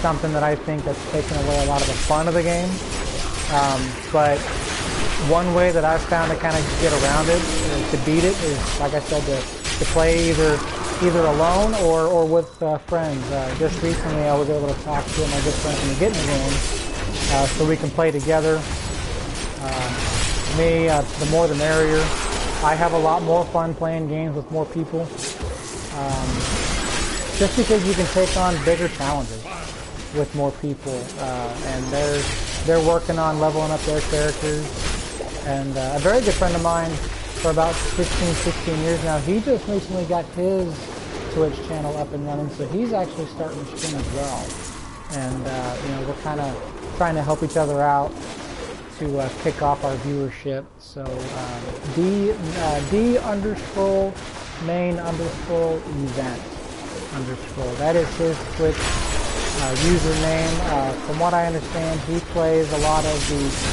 something that I think that's taken away a lot of the fun of the game. But one way that I've found to kind of get around it, to beat it, is, like I said, to play either alone or with friends. Just recently I was able to talk to my good friend from the Getting Game, so we can play together. The more the merrier. I have a lot more fun playing games with more people. Just because you can take on bigger challenges with more people, and they're working on leveling up their characters. And a very good friend of mine, for about 16 years now, he just recently got his Twitch channel up and running, so he's actually starting to stream as well. And you know, we're kind of trying to help each other out to kick off our viewership. So D_main_event_. That is his Twitch username. From what I understand, he plays a lot of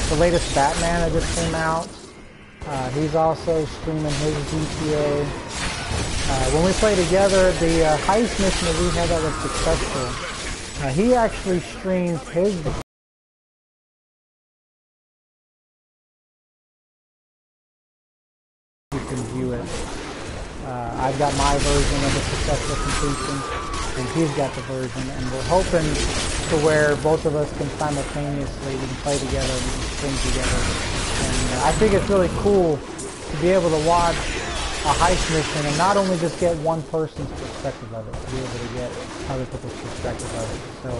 the latest Batman that just came out. He's also streaming his GTA. When we play together, the heist mission that we had that was successful, he actually streamed his. You can view it. I've got my version of the successful completion, and he's got the version, and we're hoping to where both of us can simultaneously, we can play together, we can stream together. And I think it's really cool to be able to watch a heist mission and not only just get one person's perspective of it, to be able to get other people's perspective of it. So,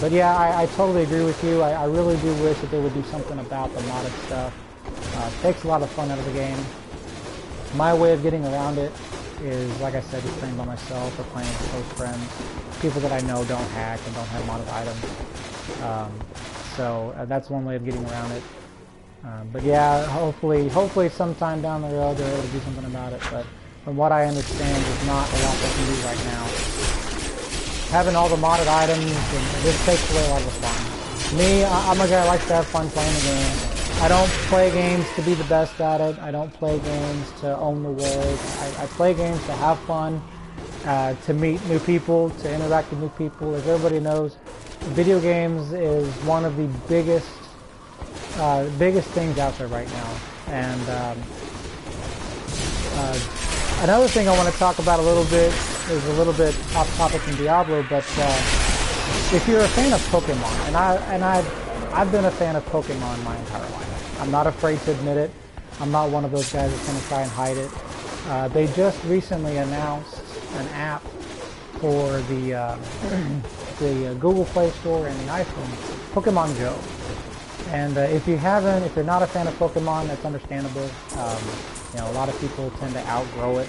but yeah, I totally agree with you. I really do wish that they would do something about the modded stuff. It takes a lot of fun out of the game. My way of getting around it is, like I said, just playing by myself or playing with close friends. People that I know don't hack and don't have modded items. So that's one way of getting around it. But yeah, hopefully sometime down the road they're able to do something about it. But from what I understand, there's not a lot they can do right now. Having all the modded items, and this takes away a lot of the fun. Me, I'm a guy who likes to have fun playing the game. I don't play games to be the best at it. I don't play games to own the world. I play games to have fun, to meet new people, to interact with new people. As everybody knows, video games is one of the biggest things out there right now. And another thing I want to talk about a little bit is a little bit off topic from Diablo, but if you're a fan of Pokemon, and I've been a fan of Pokemon my entire life. I'm not afraid to admit it. I'm not one of those guys that's going to try and hide it. They just recently announced an app for the Google Play Store and the iPhone, Pokemon Go. And if you're not a fan of Pokemon, that's understandable. You know, a lot of people tend to outgrow it.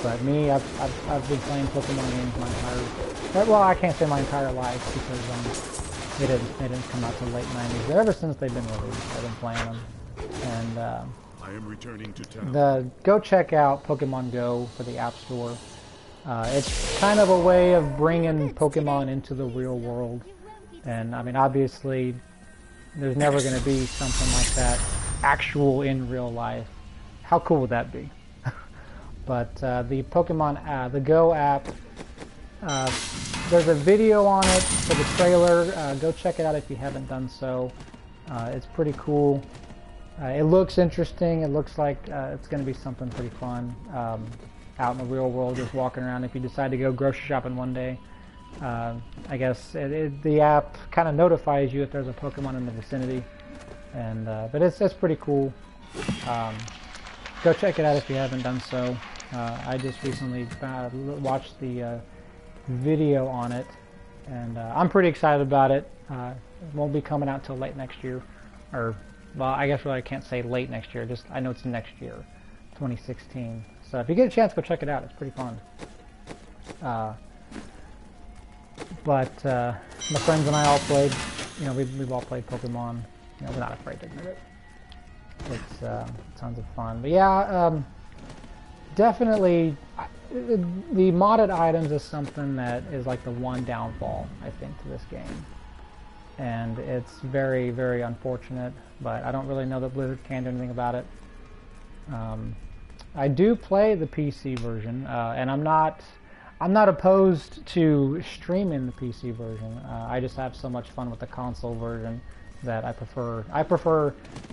But me, I've been playing Pokemon games my entire, well, I can't say my entire life because they didn't come out till late 90s. But ever since they've been released, I've been playing them. And I am returning to town. go check out Pokemon Go for the App Store. It's kind of a way of bringing Pokemon into the real world. And I mean, obviously, there's never going to be something like that actual in real life. How cool would that be? But the Pokemon, the Go app, there's a video on it for the trailer. Go check it out if you haven't done so. It's pretty cool. It looks interesting. It looks like it's going to be something pretty fun out in the real world, just walking around. If you decide to go grocery shopping one day, I guess the app kind of notifies you if there's a Pokemon in the vicinity. And but it's pretty cool. Go check it out if you haven't done so. I just recently watched the video on it, and I'm pretty excited about it. It won't be coming out till late next year, or well, I guess really I can't say late next year. Just I know it's next year, 2016. So if you get a chance, go check it out. It's pretty fun. But my friends and I all played. You know, we've all played Pokemon. You know, we're not afraid to admit it. It's tons of fun. But yeah, definitely the modded items is something that is like the one downfall, I think, to this game. And it's very, very unfortunate, but I don't really know that Blizzard can do anything about it. I do play the PC version, and I'm not opposed to streaming the PC version. I just have so much fun with the console version that I prefer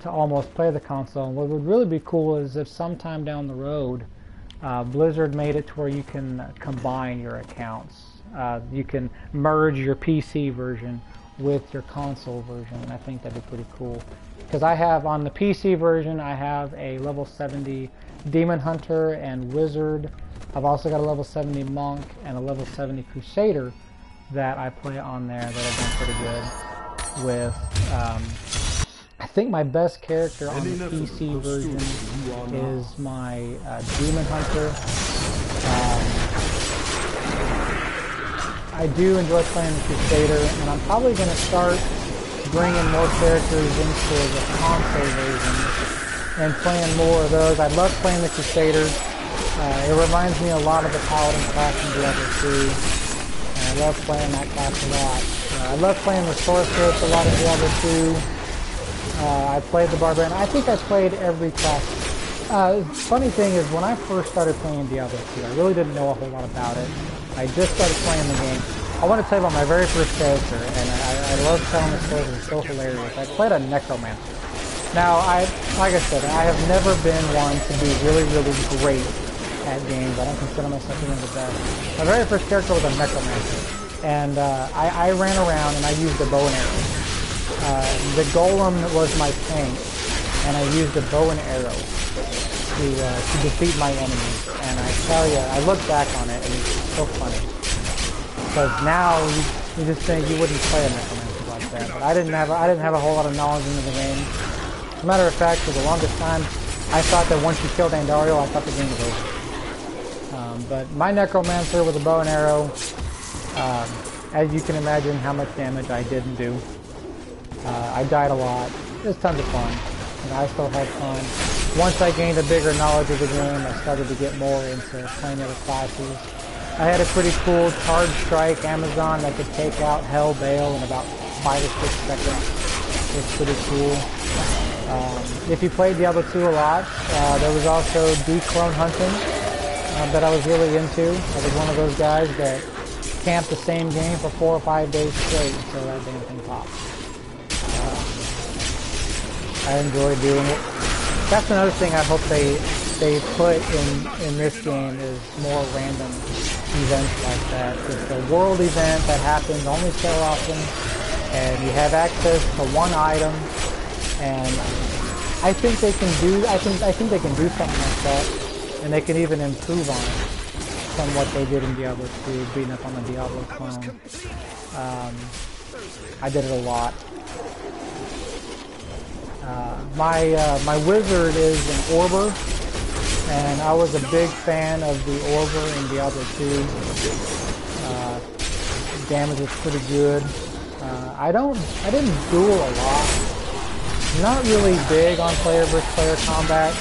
to almost play the console. And what would really be cool is if sometime down the road Blizzard made it to where you can combine your accounts. You can merge your PC version with your console version, and I think that'd be pretty cool. Because I have, on the PC version, I have a level 70 Demon Hunter and Wizard. I've also got a level 70 Monk and a level 70 Crusader that I play on there that have been pretty good with. I think my best character on the PC version is my Demon Hunter. I do enjoy playing the Crusader, and I'm probably going to start bringing more characters into the console version and playing more of those. I love playing the Crusader. It reminds me a lot of the Paladin class in Diablo 3. I love playing that class a lot. I love playing the Sorceress a lot in Diablo 2. I played the Barbarian. I think I played every class. Funny thing is, when I first started playing Diablo 2, I really didn't know a whole lot about it. I just started playing the game. I want to tell you about my very first character, and I love telling this story because it's so hilarious. I played a Necromancer. Now, like I said, I have never been one to be really, really great at games. I don't consider myself one of the best. My very first character was a Necromancer, and I ran around and I used a bow and arrow. The Golem was my tank, and I used a bow and arrow to defeat my enemies. And I tell you, I look back on it, and it's so funny. Because now you just think you wouldn't play a Necromancer like that. But I didn't have a whole lot of knowledge into the game. As a matter of fact, for the longest time, I thought that once you killed Andario, I thought the game was over. But my Necromancer with a bow and arrow, as you can imagine how much damage I didn't do. I died a lot. It was tons of fun. And I still had fun. Once I gained a bigger knowledge of the game, I started to get more into playing other classes. I had a pretty cool Charge Strike Amazon that could take out Hell Bale in about 5 or 6 seconds. It was pretty cool. If you played Diablo 2 a lot, there was also declone hunting that I was really into. I was one of those guys that camped the same game for 4 or 5 days straight until that damn thing popped. I enjoy doing it. That's another thing I hope they put in this game is more random events like that. It's a world event that happens only so often, and you have access to one item, and I think they can do something like that, and they can even improve on it from what they did in Diablo 2, beating up on the Diablo clone. I did it a lot. My wizard is an Orber, and I was a big fan of the Orber in Diablo 2. Damage was pretty good. I didn't duel a lot. Not really big on player versus player combat.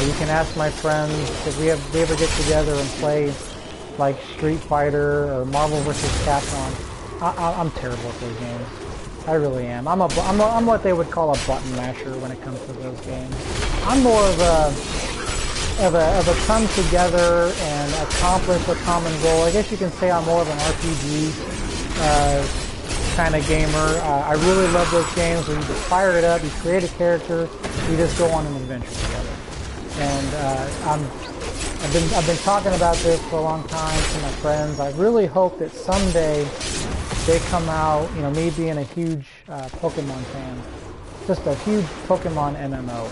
You can ask my friends if we ever get together and play like Street Fighter or Marvel vs. Capcom. I'm terrible at those games. I really am. I'm what they would call a button masher when it comes to those games. I'm more of a come together and accomplish a common goal. I guess you can say I'm more of an RPG kind of gamer. I really love those games where you just fire it up, you create a character, you just go on an adventure together. And I've been talking about this for a long time to my friends. I really hope that someday they come out, you know, me being a huge Pokemon fan, just a huge Pokemon MMO,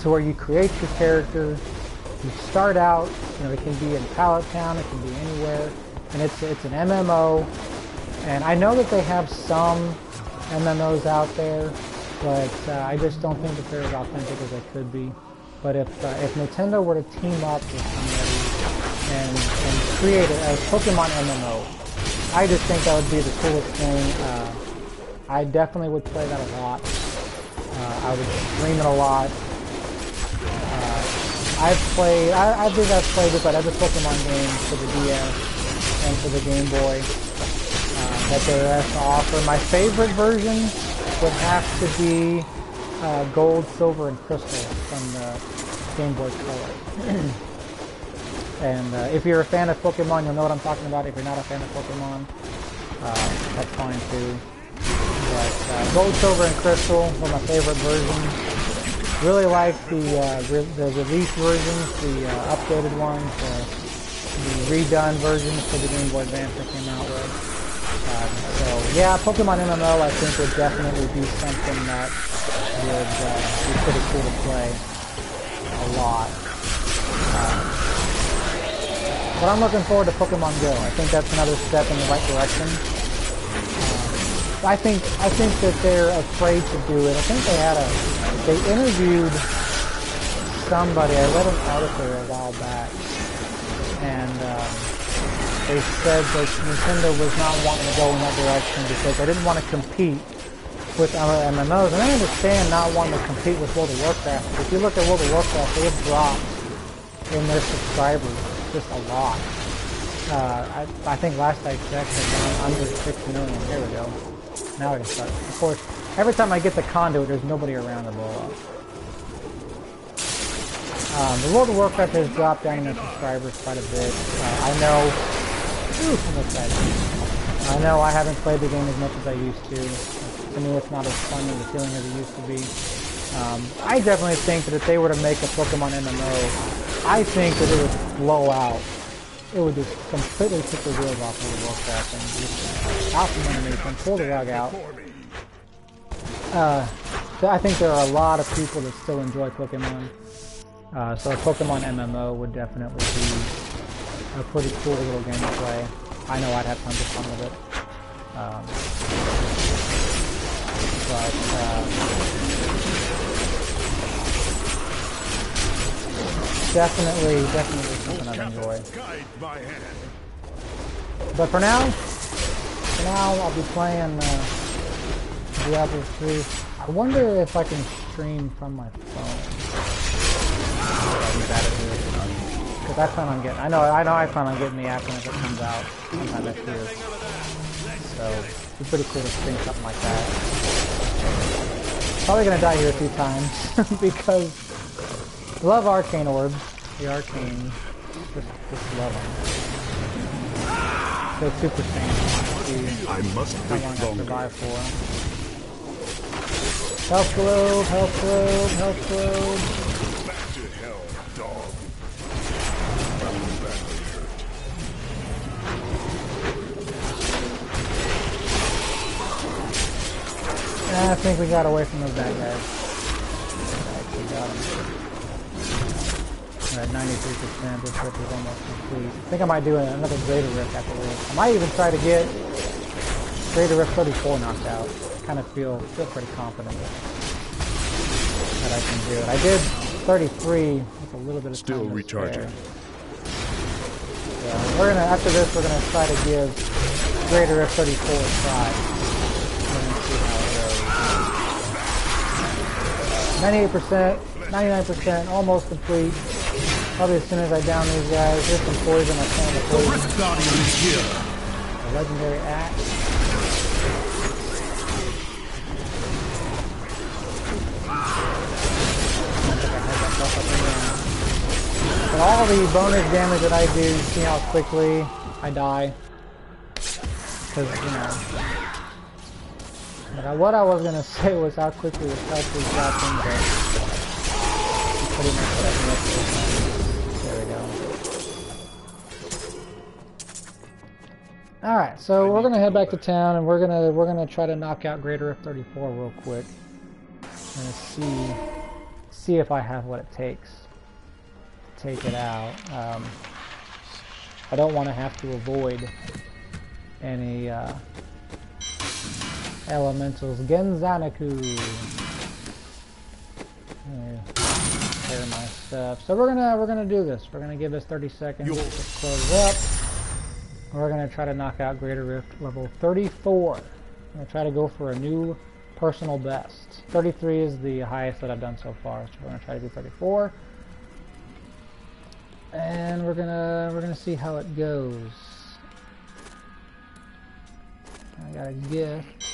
to where you create your character, you start out, you know, it can be in Pallet Town, it can be anywhere, and it's an MMO, and I know that they have some MMOs out there, but I just don't think that they're as authentic as they could be. But if Nintendo were to team up with somebody and create a Pokemon MMO, I just think that would be the coolest thing. I definitely would play that a lot. I would stream it a lot. I think I've played about every Pokemon game for the DS and for the Game Boy that there has to offer. My favorite version would have to be Gold, Silver, and Crystal from the Game Boy Color. And if you're a fan of Pokemon, you'll know what I'm talking about. If you're not a fan of Pokemon, that's fine too. But Gold, Silver, and Crystal were my favorite versions. Really like the release versions, the updated ones, the redone versions for the Game Boy Advance that came out with. So yeah, Pokemon MMO I think would definitely be something that would be pretty cool to play a lot. But I'm looking forward to Pokemon Go. I think that's another step in the right direction. I think that they're afraid to do it. I think they interviewed somebody. I read an article a while back, and they said that Nintendo was not wanting to go in that direction because they didn't want to compete with other MMOs. And I understand not wanting to compete with World of Warcraft. If you look at World of Warcraft, they have dropped in their subscribers just a lot. I think last I checked, they're down under 6 million. There we go. Now I can start. Of course, every time I get the conduit, there's nobody around to blow up. The World of Warcraft has dropped down in their subscribers quite a bit. I know. I know I haven't played the game as much as I used to. To me, it's not as fun and appealing as it used to be. I definitely think that if they were to make a Pokemon MMO, I think that it would blow out. It would just completely take the wheels off of the Warcraft and just out from underneath and pull the rug out. I think there are a lot of people that still enjoy Pokemon. So a Pokemon MMO would definitely be a pretty cool little game to play. I know I'd have tons of fun with it. Definitely something I'd enjoy. But for now I'll be playing Diablo3. I wonder if I can stream from my phone. Because I plan on getting, I know I plan on getting the app when it comes out sometime next year. So it'd be pretty cool to stream something like that. Probably gonna die here a few times because I love arcane orbs. The arcane, just love them. So 2%. I must How wait long I longer. survive for. Health globe, health globe, health globe. Back to hell, dog. I think we got away from those bad guys. Actually got them. We're at 93%. This rift is almost complete. I think I might do another Greater Rift after this. I might even try to get Greater Rift 34 knocked out. Kind of feel pretty confident that I can do it. I did 33 with a little bit of Still time recharging. Yeah, we're gonna after this we're gonna try to give Greater Rift 34 a try. And see how it goes. 98%, 99%, almost complete. Probably as soon as I down these guys, here's some poison. I found the poison. The Rift Guardian is here. A legendary axe. But all the bonus damage that I do, see how quickly I die. Because, you know. But what I was going to say was how quickly this health is dropping, but pretty much what I missed this time. There we go. Alright, so we're going to head back to town and we're going to try to knock out Greater Rift 34 real quick. And see if I have what it takes to take it out. I don't want to have to avoid any elementals. Genzanaku. Clear my stuff. So we're gonna do this. We're gonna give this 30 seconds to close up. We're gonna try to knock out Greater Rift level 34. I'm gonna try to go for a new personal best. 33 is the highest that I've done so far, so we're gonna try to do 34. And we're gonna see how it goes. I got a gift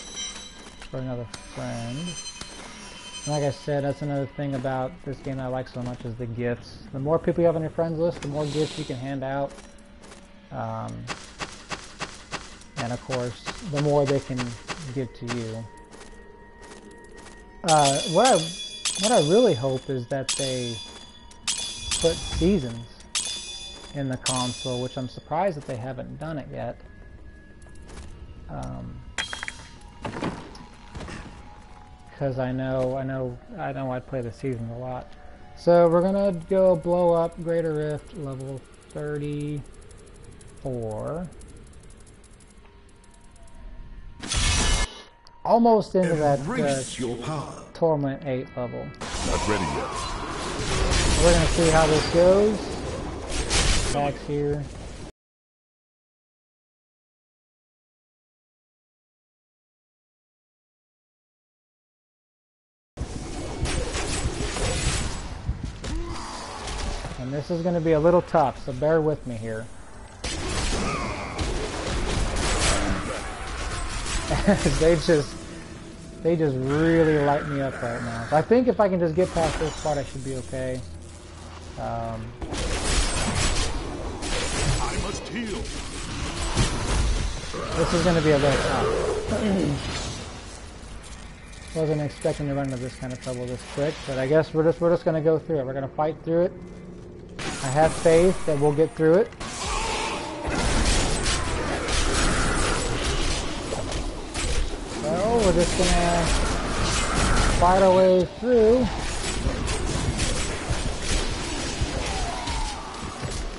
for another friend. And like I said, that's another thing about this game that I like so much is the gifts. The more people you have on your friends list, the more gifts you can hand out. And of course, the more they can give to you. What I really hope is that they put seasons in the console, which I'm surprised that they haven't done it yet. Because I know I'd play the seasons a lot. So we're gonna go blow up Greater Rift level 34. Almost into that Torment 8 level. Not ready yet. We're gonna see how this goes. Back here. And this is going to be a little tough, so bear with me here. they just really light me up right now. So I think if I can just get past this part, I should be okay. I must heal. This is going to be a little tough. Wasn't expecting to run into this kind of trouble this quick, but I guess we're just going to go through it. We're going to fight through it. I have faith that we'll get through it. So we're just going to fight our way through.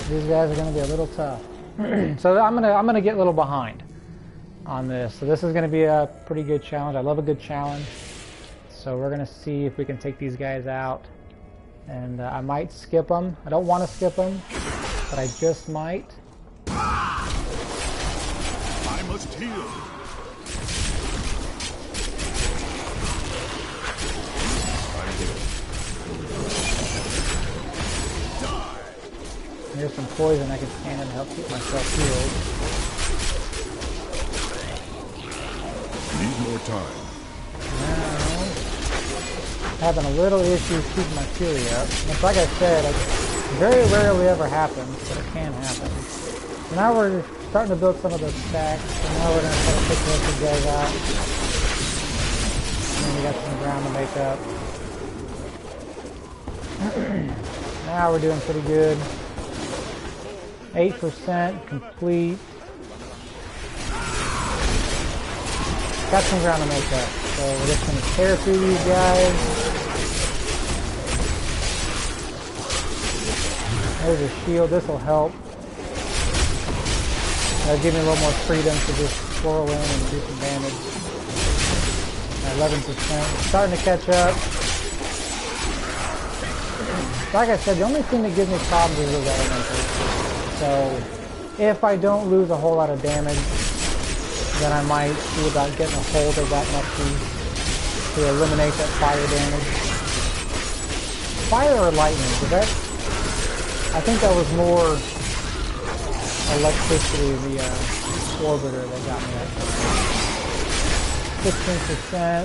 These guys are going to be a little tough. So I'm gonna get a little behind on this. So this is going to be a pretty good challenge. I love a good challenge. So we're going to see if we can take these guys out. And I might skip them. I don't want to skip them, but I just might. I must heal. Here's some poison I can stand and help keep myself healed. Need more time. Now, having a little issue keeping my fury up. It's like I said, it very rarely ever happens, but it can happen. So now we're starting to build some of those stacks, and now we're going to try to pick those guys out. And then we got some ground to make up. Now we're doing pretty good. 8% complete. Got some ground to make up. So we're just going to tear through these guys. There's a shield. This will help. That'll give me a little more freedom to just swirl in and do some damage. 11%. Starting to catch up. Like I said, the only thing that gives me problems is those elementals. So if I don't lose a whole lot of damage, then I might see about getting a hold of that Nexus to eliminate that fire damage. Fire or lightning? I think that was more electricity, the orbiter that got me that time.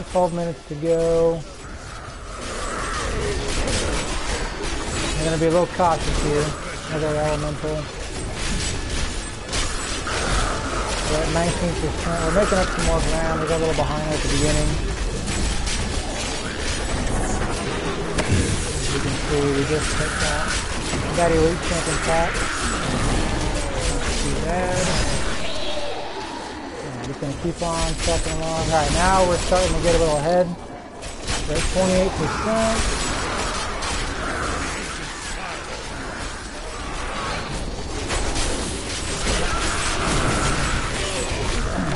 16%, 12 minutes to go. I'm going to be a little cautious here. Another elemental. We're at 19%. We're making up some more ground. We got a little behind at the beginning. As you can see, we just hit that. We got elite champion pack. Too bad. I'm just going to keep on trucking along. Alright, now we're starting to get a little ahead. We're at 28%.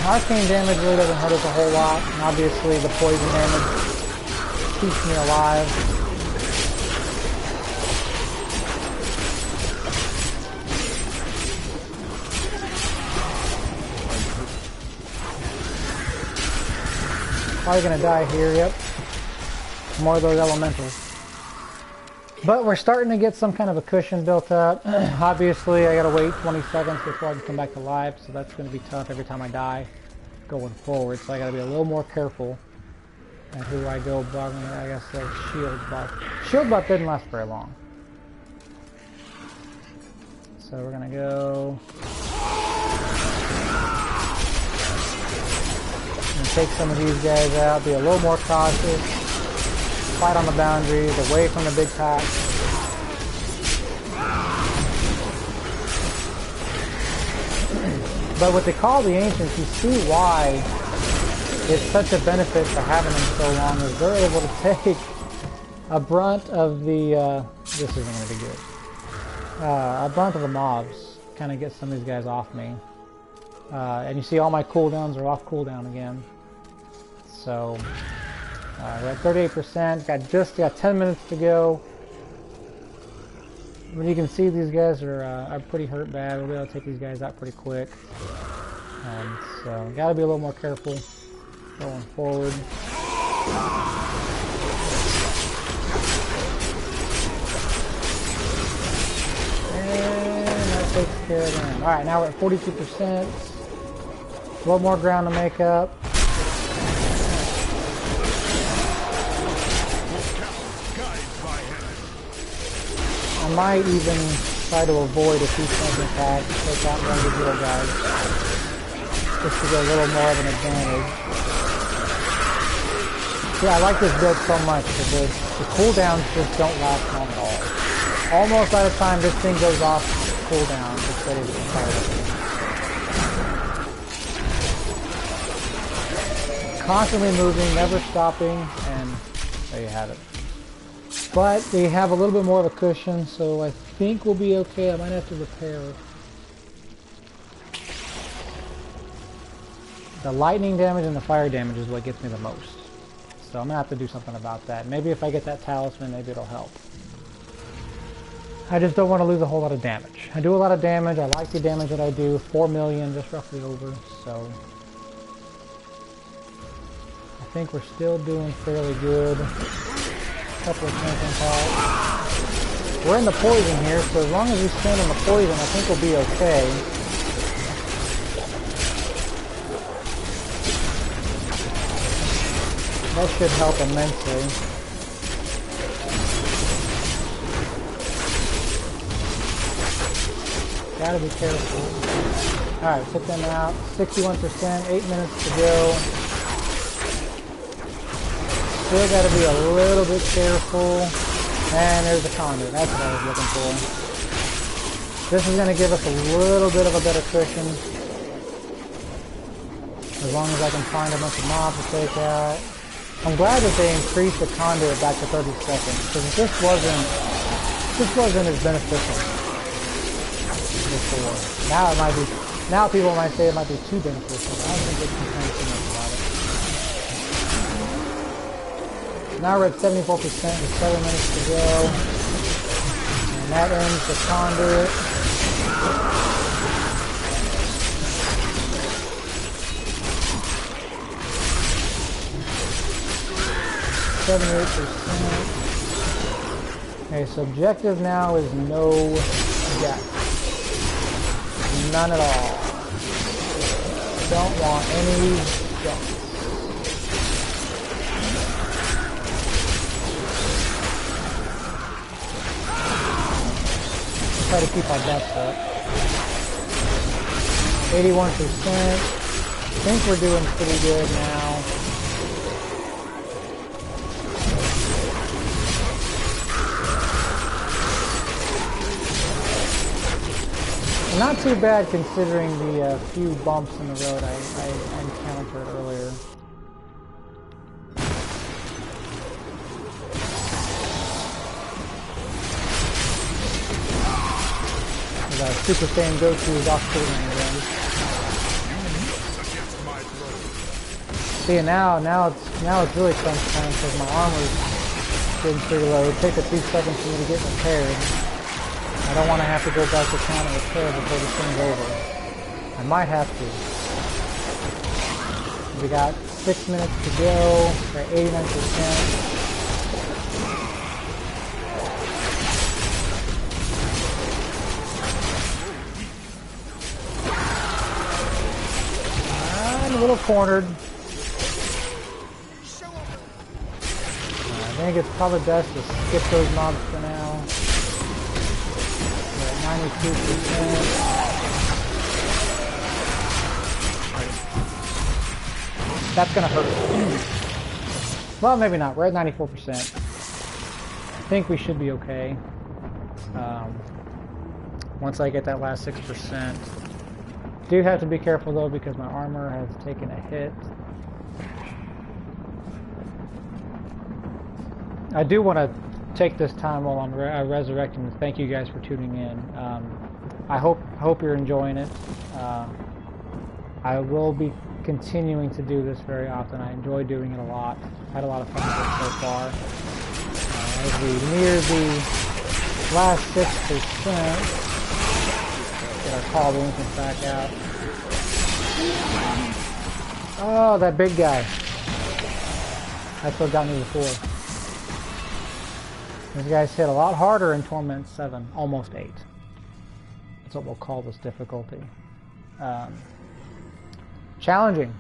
Arcane damage really doesn't hurt us a whole lot, and obviously the poison damage keeps me alive. Probably gonna die here, yep. More of those elementals. But we're starting to get some kind of a cushion built up. Obviously I gotta wait 20 seconds before I can come back to life, so that's gonna be tough every time I die going forward, so I gotta be a little more careful at who I go bugging. I guess the shield buff. Shield buff didn't last very long. So we're gonna go. I'm gonna take some of these guys out, be a little more cautious, fight on the boundaries, away from the big pack. But what they call the Ancients, you see why it's such a benefit for having them so long, is they're able to take a brunt of the, this isn't going to be good, a brunt of the mobs, kind of get some of these guys off me. And you see all my cooldowns are off cooldown again. So, we're at 38%, got 10 minutes to go. But you can see these guys are pretty hurt bad. We'll be able to take these guys out pretty quick. So gotta be a little more careful going forward. And that takes care of them. Alright, now we're at 42%. A little more ground to make up. I might even try to avoid a few champion attacks, take out one of these little guys, just to get a little more of an advantage. Yeah, I like this build so much because the cooldowns just don't last long at all. Almost by the time this thing goes off cooldown, it's ready to fire. Constantly moving, never stopping, and there you have it. But they have a little bit more of a cushion, so I think we'll be okay. I might have to repair. The lightning damage and the fire damage is what gets me the most. So I'm going to have to do something about that. Maybe if I get that talisman, maybe it'll help. I just don't want to lose a whole lot of damage. I do a lot of damage. I like the damage that I do. 4 million, just roughly over. So I think we're still doing fairly good. Couple of champion packs. We're in the poison here, so as long as we stand on the poison, I think we'll be okay. That should help immensely. Gotta be careful. Alright, put them out. 61%, 8 minutes to go. Still gotta be a little bit careful. And there's the conduit. That's what I was looking for. This is gonna give us a little bit of a better cushion. As long as I can find a bunch of mobs to take out. I'm glad that they increased the conduit back to 30 seconds, because this wasn't as beneficial before. Now it might be. Now people might say it might be too beneficial. I don't think it's complaining too much about it. Now we're at 74% with 7 minutes to go, and that ends the conduit. 78%. Okay, so objective now is no death. None at all. Don't want any death. Try to keep our deaths up. 81%. I think we're doing pretty good now. Not too bad considering the few bumps in the road I encountered earlier. The Super Saiyan Goku is off screen again. See, now it's really crunch time because my armor's getting pretty low. It takes a few seconds for me to get repaired. I don't want to have to go back to town and repair before this thing's over. I might have to. We got 6 minutes to go. We're at 89%. I'm a little cornered. I think it's probably best to skip those mobs for now. 92%. That's gonna hurt. Well, maybe not. We're at 94%. I think we should be okay. Once I get that last 6%. Do have to be careful though because my armor has taken a hit. I do want to take this time while I'm resurrecting to thank you guys for tuning in. I hope you're enjoying it. I will be continuing to do this very often. I enjoy doing it a lot. Had a lot of fun with it so far. As we near the last 6%, get our call the infant back out. Oh, that big guy. That's what got me before. These guys hit a lot harder in Torment 7, almost 8. That's what we'll call this difficulty. Challenging,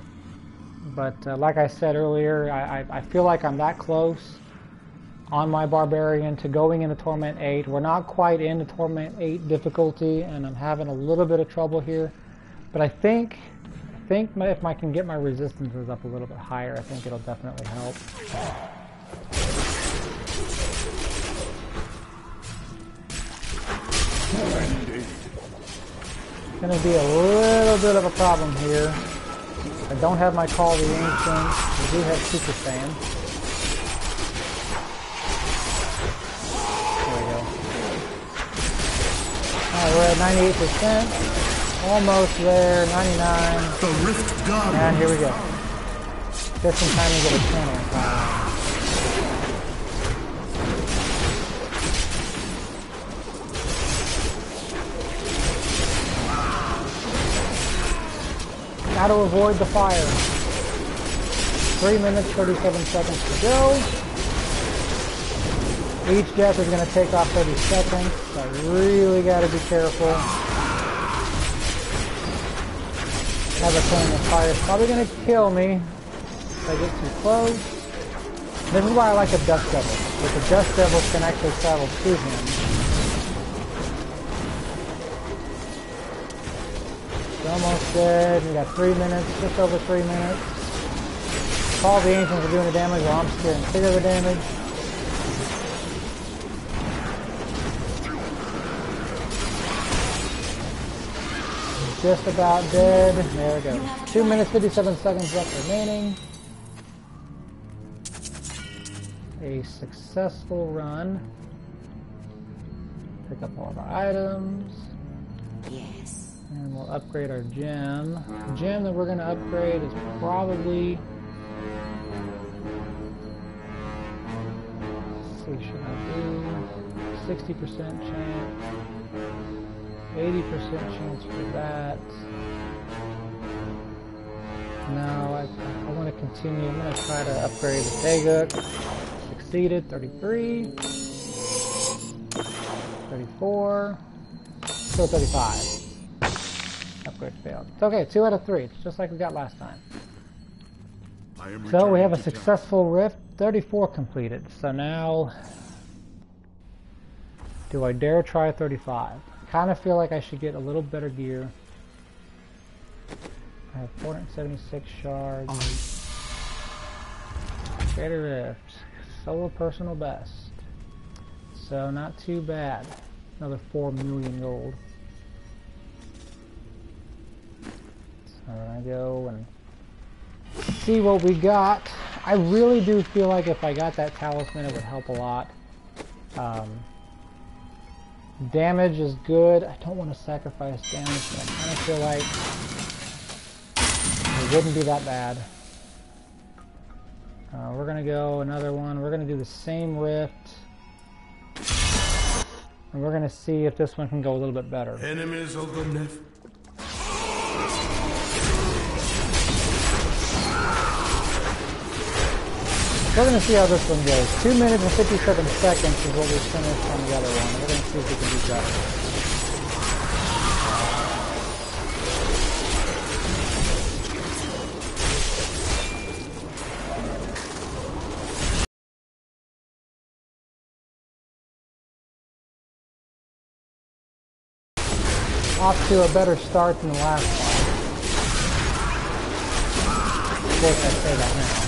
but like I said earlier, I feel like I'm that close on my Barbarian to going into Torment 8. We're not quite into Torment 8 difficulty, and I'm having a little bit of trouble here, but I think if I can get my resistances up a little bit higher, I think it'll definitely help. It's going to be a little bit of a problem here. I don't have my Call of the Ancient. I do have Super Saiyan. There we go. Alright, we're at 98%. Almost there. 99. And here we go. Just in time to get a channel on fire. How to avoid the fire. 3 minutes, 37 seconds to go. Each death is going to take off 30 seconds, so I really got to be careful. Have a feeling the fire is probably going to kill me if I get too close. This is why I like a Dust Devil, because the Dust Devils can actually travel to him. almost dead. We got 3 minutes, just over 3 minutes. Call the ancients are doing the damage while I'm steering clear of the damage. Just about dead. There we go. 2 minutes, 57 seconds left remaining. A successful run. Pick up all of our items. Yes. And we'll upgrade our gem. The gem that we're going to upgrade is probably... Let's see, should I do 60% chance, 80% chance for that. No, I want to continue. I'm going to try to upgrade the Dagook. Succeeded, 33, 34, still 35. Upgrade failed. It's okay, 2 out of 3. It's just like we got last time. So we have a successful rift, 34 completed. So now, do I dare try 35? Kind of feel like I should get a little better gear. I have 476 shards. Greater rift. Solo personal best. So not too bad. Another 4 million gold. So I go and see what we got. I really do feel like if I got that talisman it would help a lot. Damage is good. I don't want to sacrifice damage, but I kind of feel like it wouldn't be that bad. We're going to go another one. We're going to do the same rift. And we're going to see if this one can go a little bit better. Enemies of the left. We're going to see how this one goes. 2 minutes and 57 seconds is what we finished on the other one. We're going to see if we can do better. Off to a better start than the last one. Of course I say that now.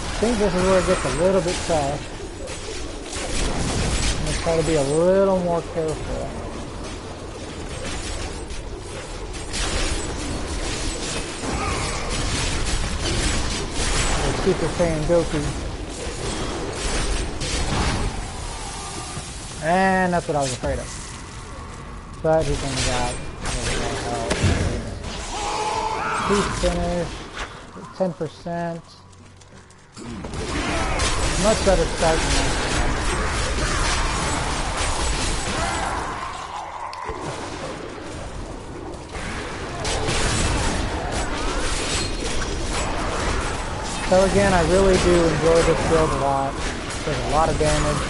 I think this is where it gets a little bit tough. I'm going to try to be a little more careful. The Super Saiyan Goku. And that's what I was afraid of. But he's only got he's finished. 10%. Much better start than last time. So again, I really do enjoy this build a lot. There's a lot of damage.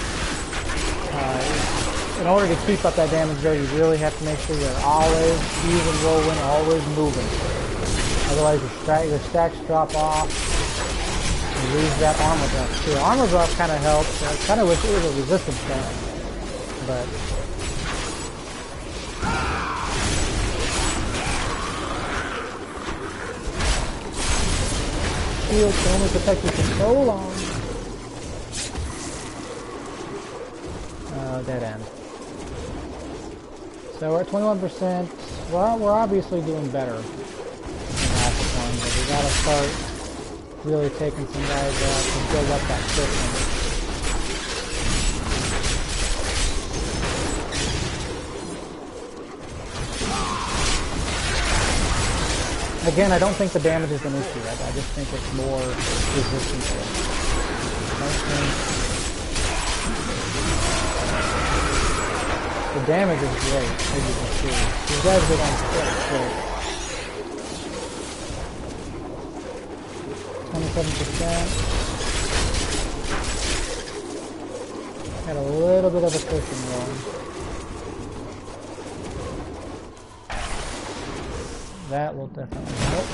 In order to keep up that damage though, you really have to make sure you're always even rolling, always moving. Otherwise your stacks drop off. You lose that armor buff too. Armor buff kind of helps. I kind of wish it was a resistance buff, but shield can only protect you for so long. Dead end. So we're at 21%. We're obviously doing better than last one, but we gotta start really taking some guys out to build up that system. Again, I don't think the damage is an issue. I just think it's more resistance. The damage is great, as you can see. These guys get on quick. 27%. Got a little bit of a cushion going. That will definitely help.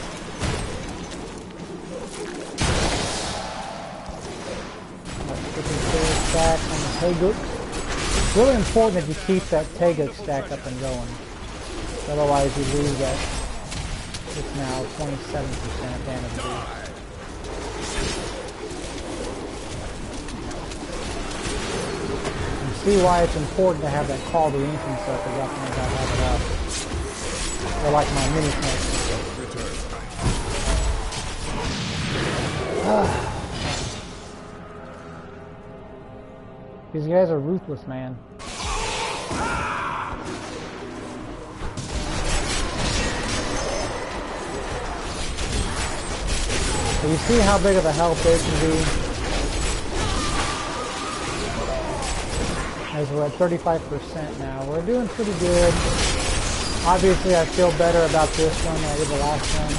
Let's get these Teguk. It's really important that you keep that Teguk stack up and going. Otherwise you lose that. It's now 27% damage boost. You see why it's important to have that Call to Ancient stuff as often as I have it up. Or like my mini snakes. These guys are ruthless, man. So you see how big of a help they can be? As we're at 35% now. We're doing pretty good. Obviously I feel better about this one than I did the last one.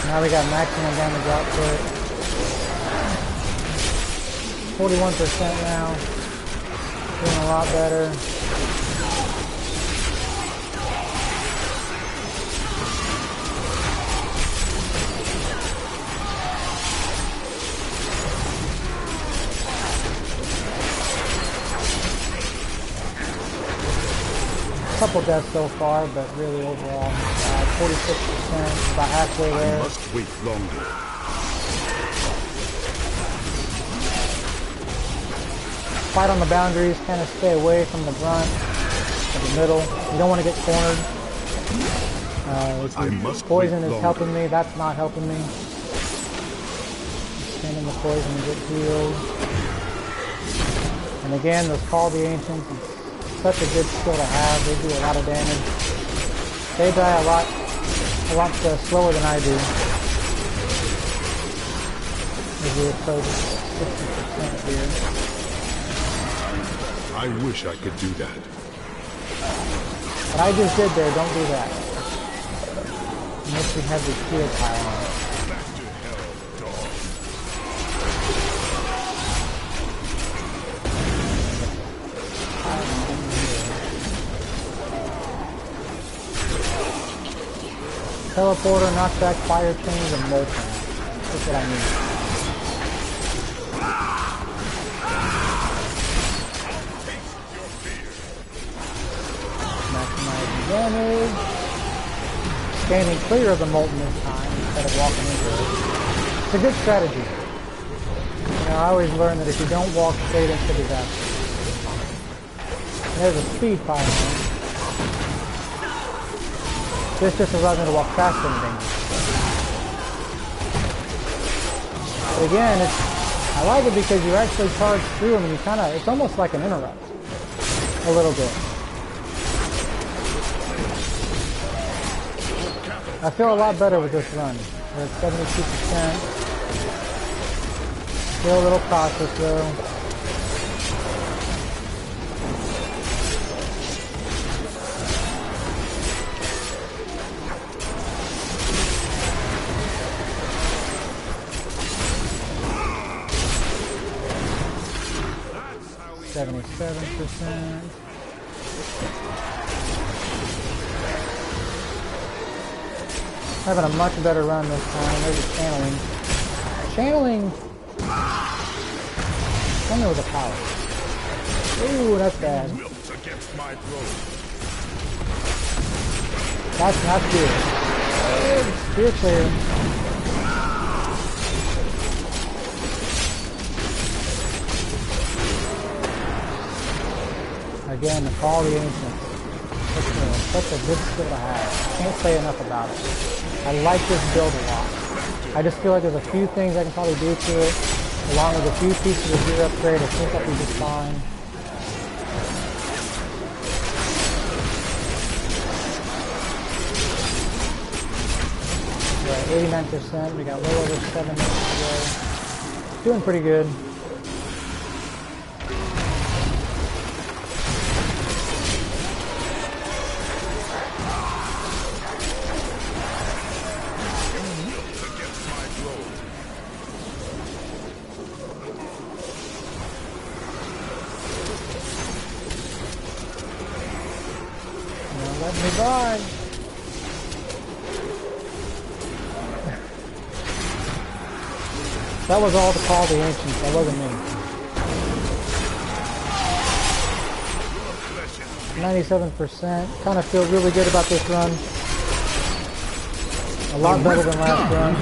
Now we got maximum damage output. 41% now. Doing a lot better. Couple deaths so far, but really overall, 46%, about halfway there. I must wait longer. Fight on the boundaries, kind of stay away from the brunt, or the middle. You don't want to get cornered. Poison is helping me, that's not helping me. Stand in the poison and get healed. And again, those Call the Ancients. Such a good skill to have. They do a lot of damage. They die a lot slower than I do. As we approach 60% here. I wish I could do that. What I just did there, don't do that. Unless you have the shield pile on. Back to hell, dog. 'em. Teleporter, knockback, fire chains, and molten. That's what I need. Maximizing damage. Standing clear of the molten this time instead of walking into it. It's a good strategy. You know, I always learn that if you don't walk straight into disaster. There's a speed fire on. This just allows me to walk faster than dangerous. But again, I like it because you actually charge through them and you it's almost like an interrupt. A little bit. I feel a lot better with this run. We're at 72%. Still a little cautious though. %. Having a much better run this time. There's a channeling. Channeling. Tell me with the power. Ooh, that's bad. That's not good. Spear clear. Again, the Call the Ancients. Such a good skill to have. Can't say enough about it. I like this build a lot. I just feel like there's a few things I can probably do to it, along with a few pieces of gear upgrade. I think I'll be just fine. Yeah, 89%. We got a little over 7 minutes to go. Doing pretty good. Let me die. That was all to call the ancients. That wasn't me. 97%. Kind of feel really good about this run. A lot better than last run.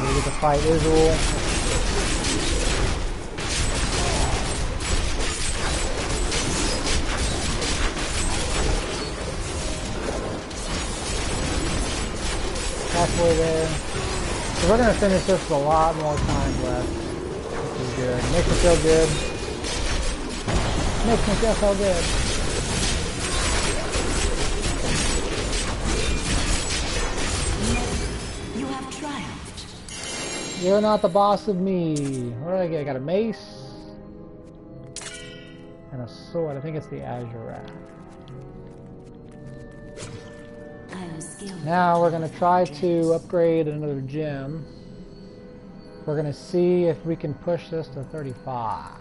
We get to fight Israel. Halfway there. So we're going to finish this with a lot more time left. Which is good. Makes me feel good. Makes me feel so good. You have triumphed. You're not the boss of me. What did I get? I got a mace. And a sword. I think it's the Azure. Now we're going to try to upgrade another gem. We're going to see if we can push this to 35.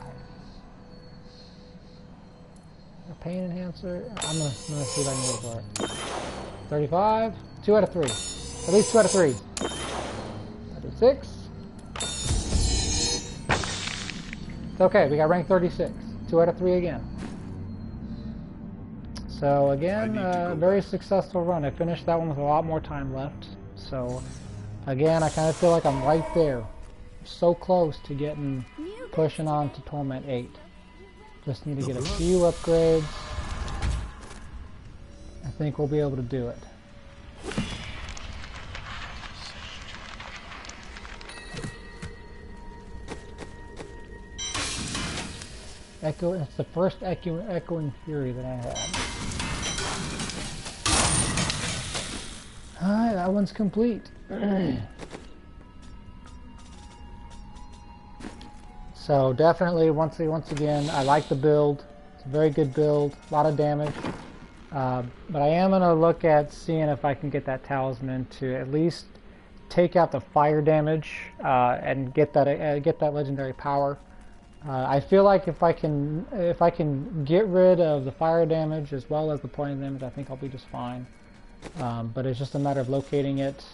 A pain enhancer? I'm going to see if I can go for it. 35? 2 out of 3. At least 2 out of 3. 36. It's okay, we got rank 36. 2 out of 3 again. So again, very successful run. I finished that one with a lot more time left. So again, I kind of feel like I'm right there. So close to pushing on to Torment 8. Just need to get a few upgrades. I think we'll be able to do it. It's the first Echoing Fury that I had. Alright, that one's complete. So definitely, once again, I like the build. It's a very good build, a lot of damage. But I am going to look at seeing if I can get that talisman to at least take out the fire damage and get that legendary power. I feel like if I can get rid of the fire damage as well as the poison damage, I think I'll be just fine. But it's just a matter of locating it.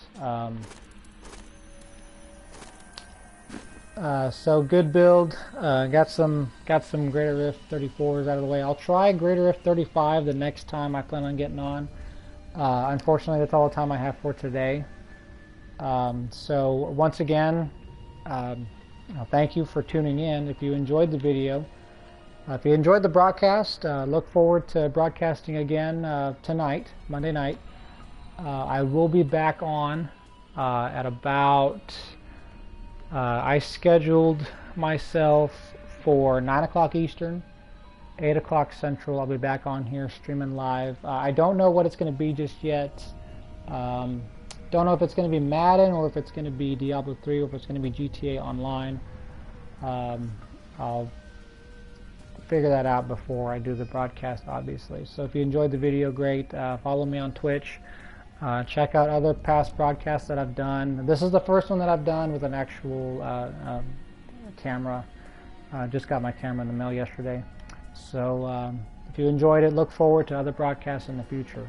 So good build. Got some Greater Rift 34s out of the way. I'll try Greater Rift 35 the next time I plan on getting on. Unfortunately, that's all the time I have for today. So once again, thank you for tuning in. If you enjoyed the video, if you enjoyed the broadcast, look forward to broadcasting again tonight, Monday night. I will be back on at about, I scheduled myself for 9 o'clock Eastern, 8 o'clock Central. I'll be back on here streaming live. I don't know what it's going to be just yet. Don't know if it's going to be Madden or if it's going to be Diablo3 or if it's going to be GTA Online. I'll figure that out before I do the broadcast, obviously. So if you enjoyed the video, great. Follow me on Twitch. Check out other past broadcasts that I've done. This is the first one that I've done with an actual camera. Just got my camera in the mail yesterday. So if you enjoyed it, look forward to other broadcasts in the future.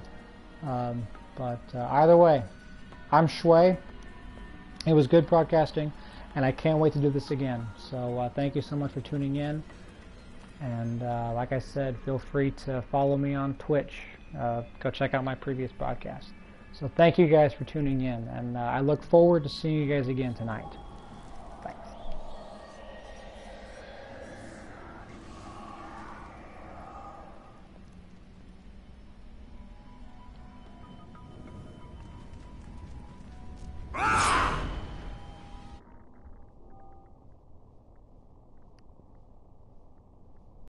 But either way, I'm Shui. It was good broadcasting, and I can't wait to do this again. So thank you so much for tuning in. And like I said, feel free to follow me on Twitch. Go check out my previous broadcast. So thank you guys for tuning in, and I look forward to seeing you guys again tonight.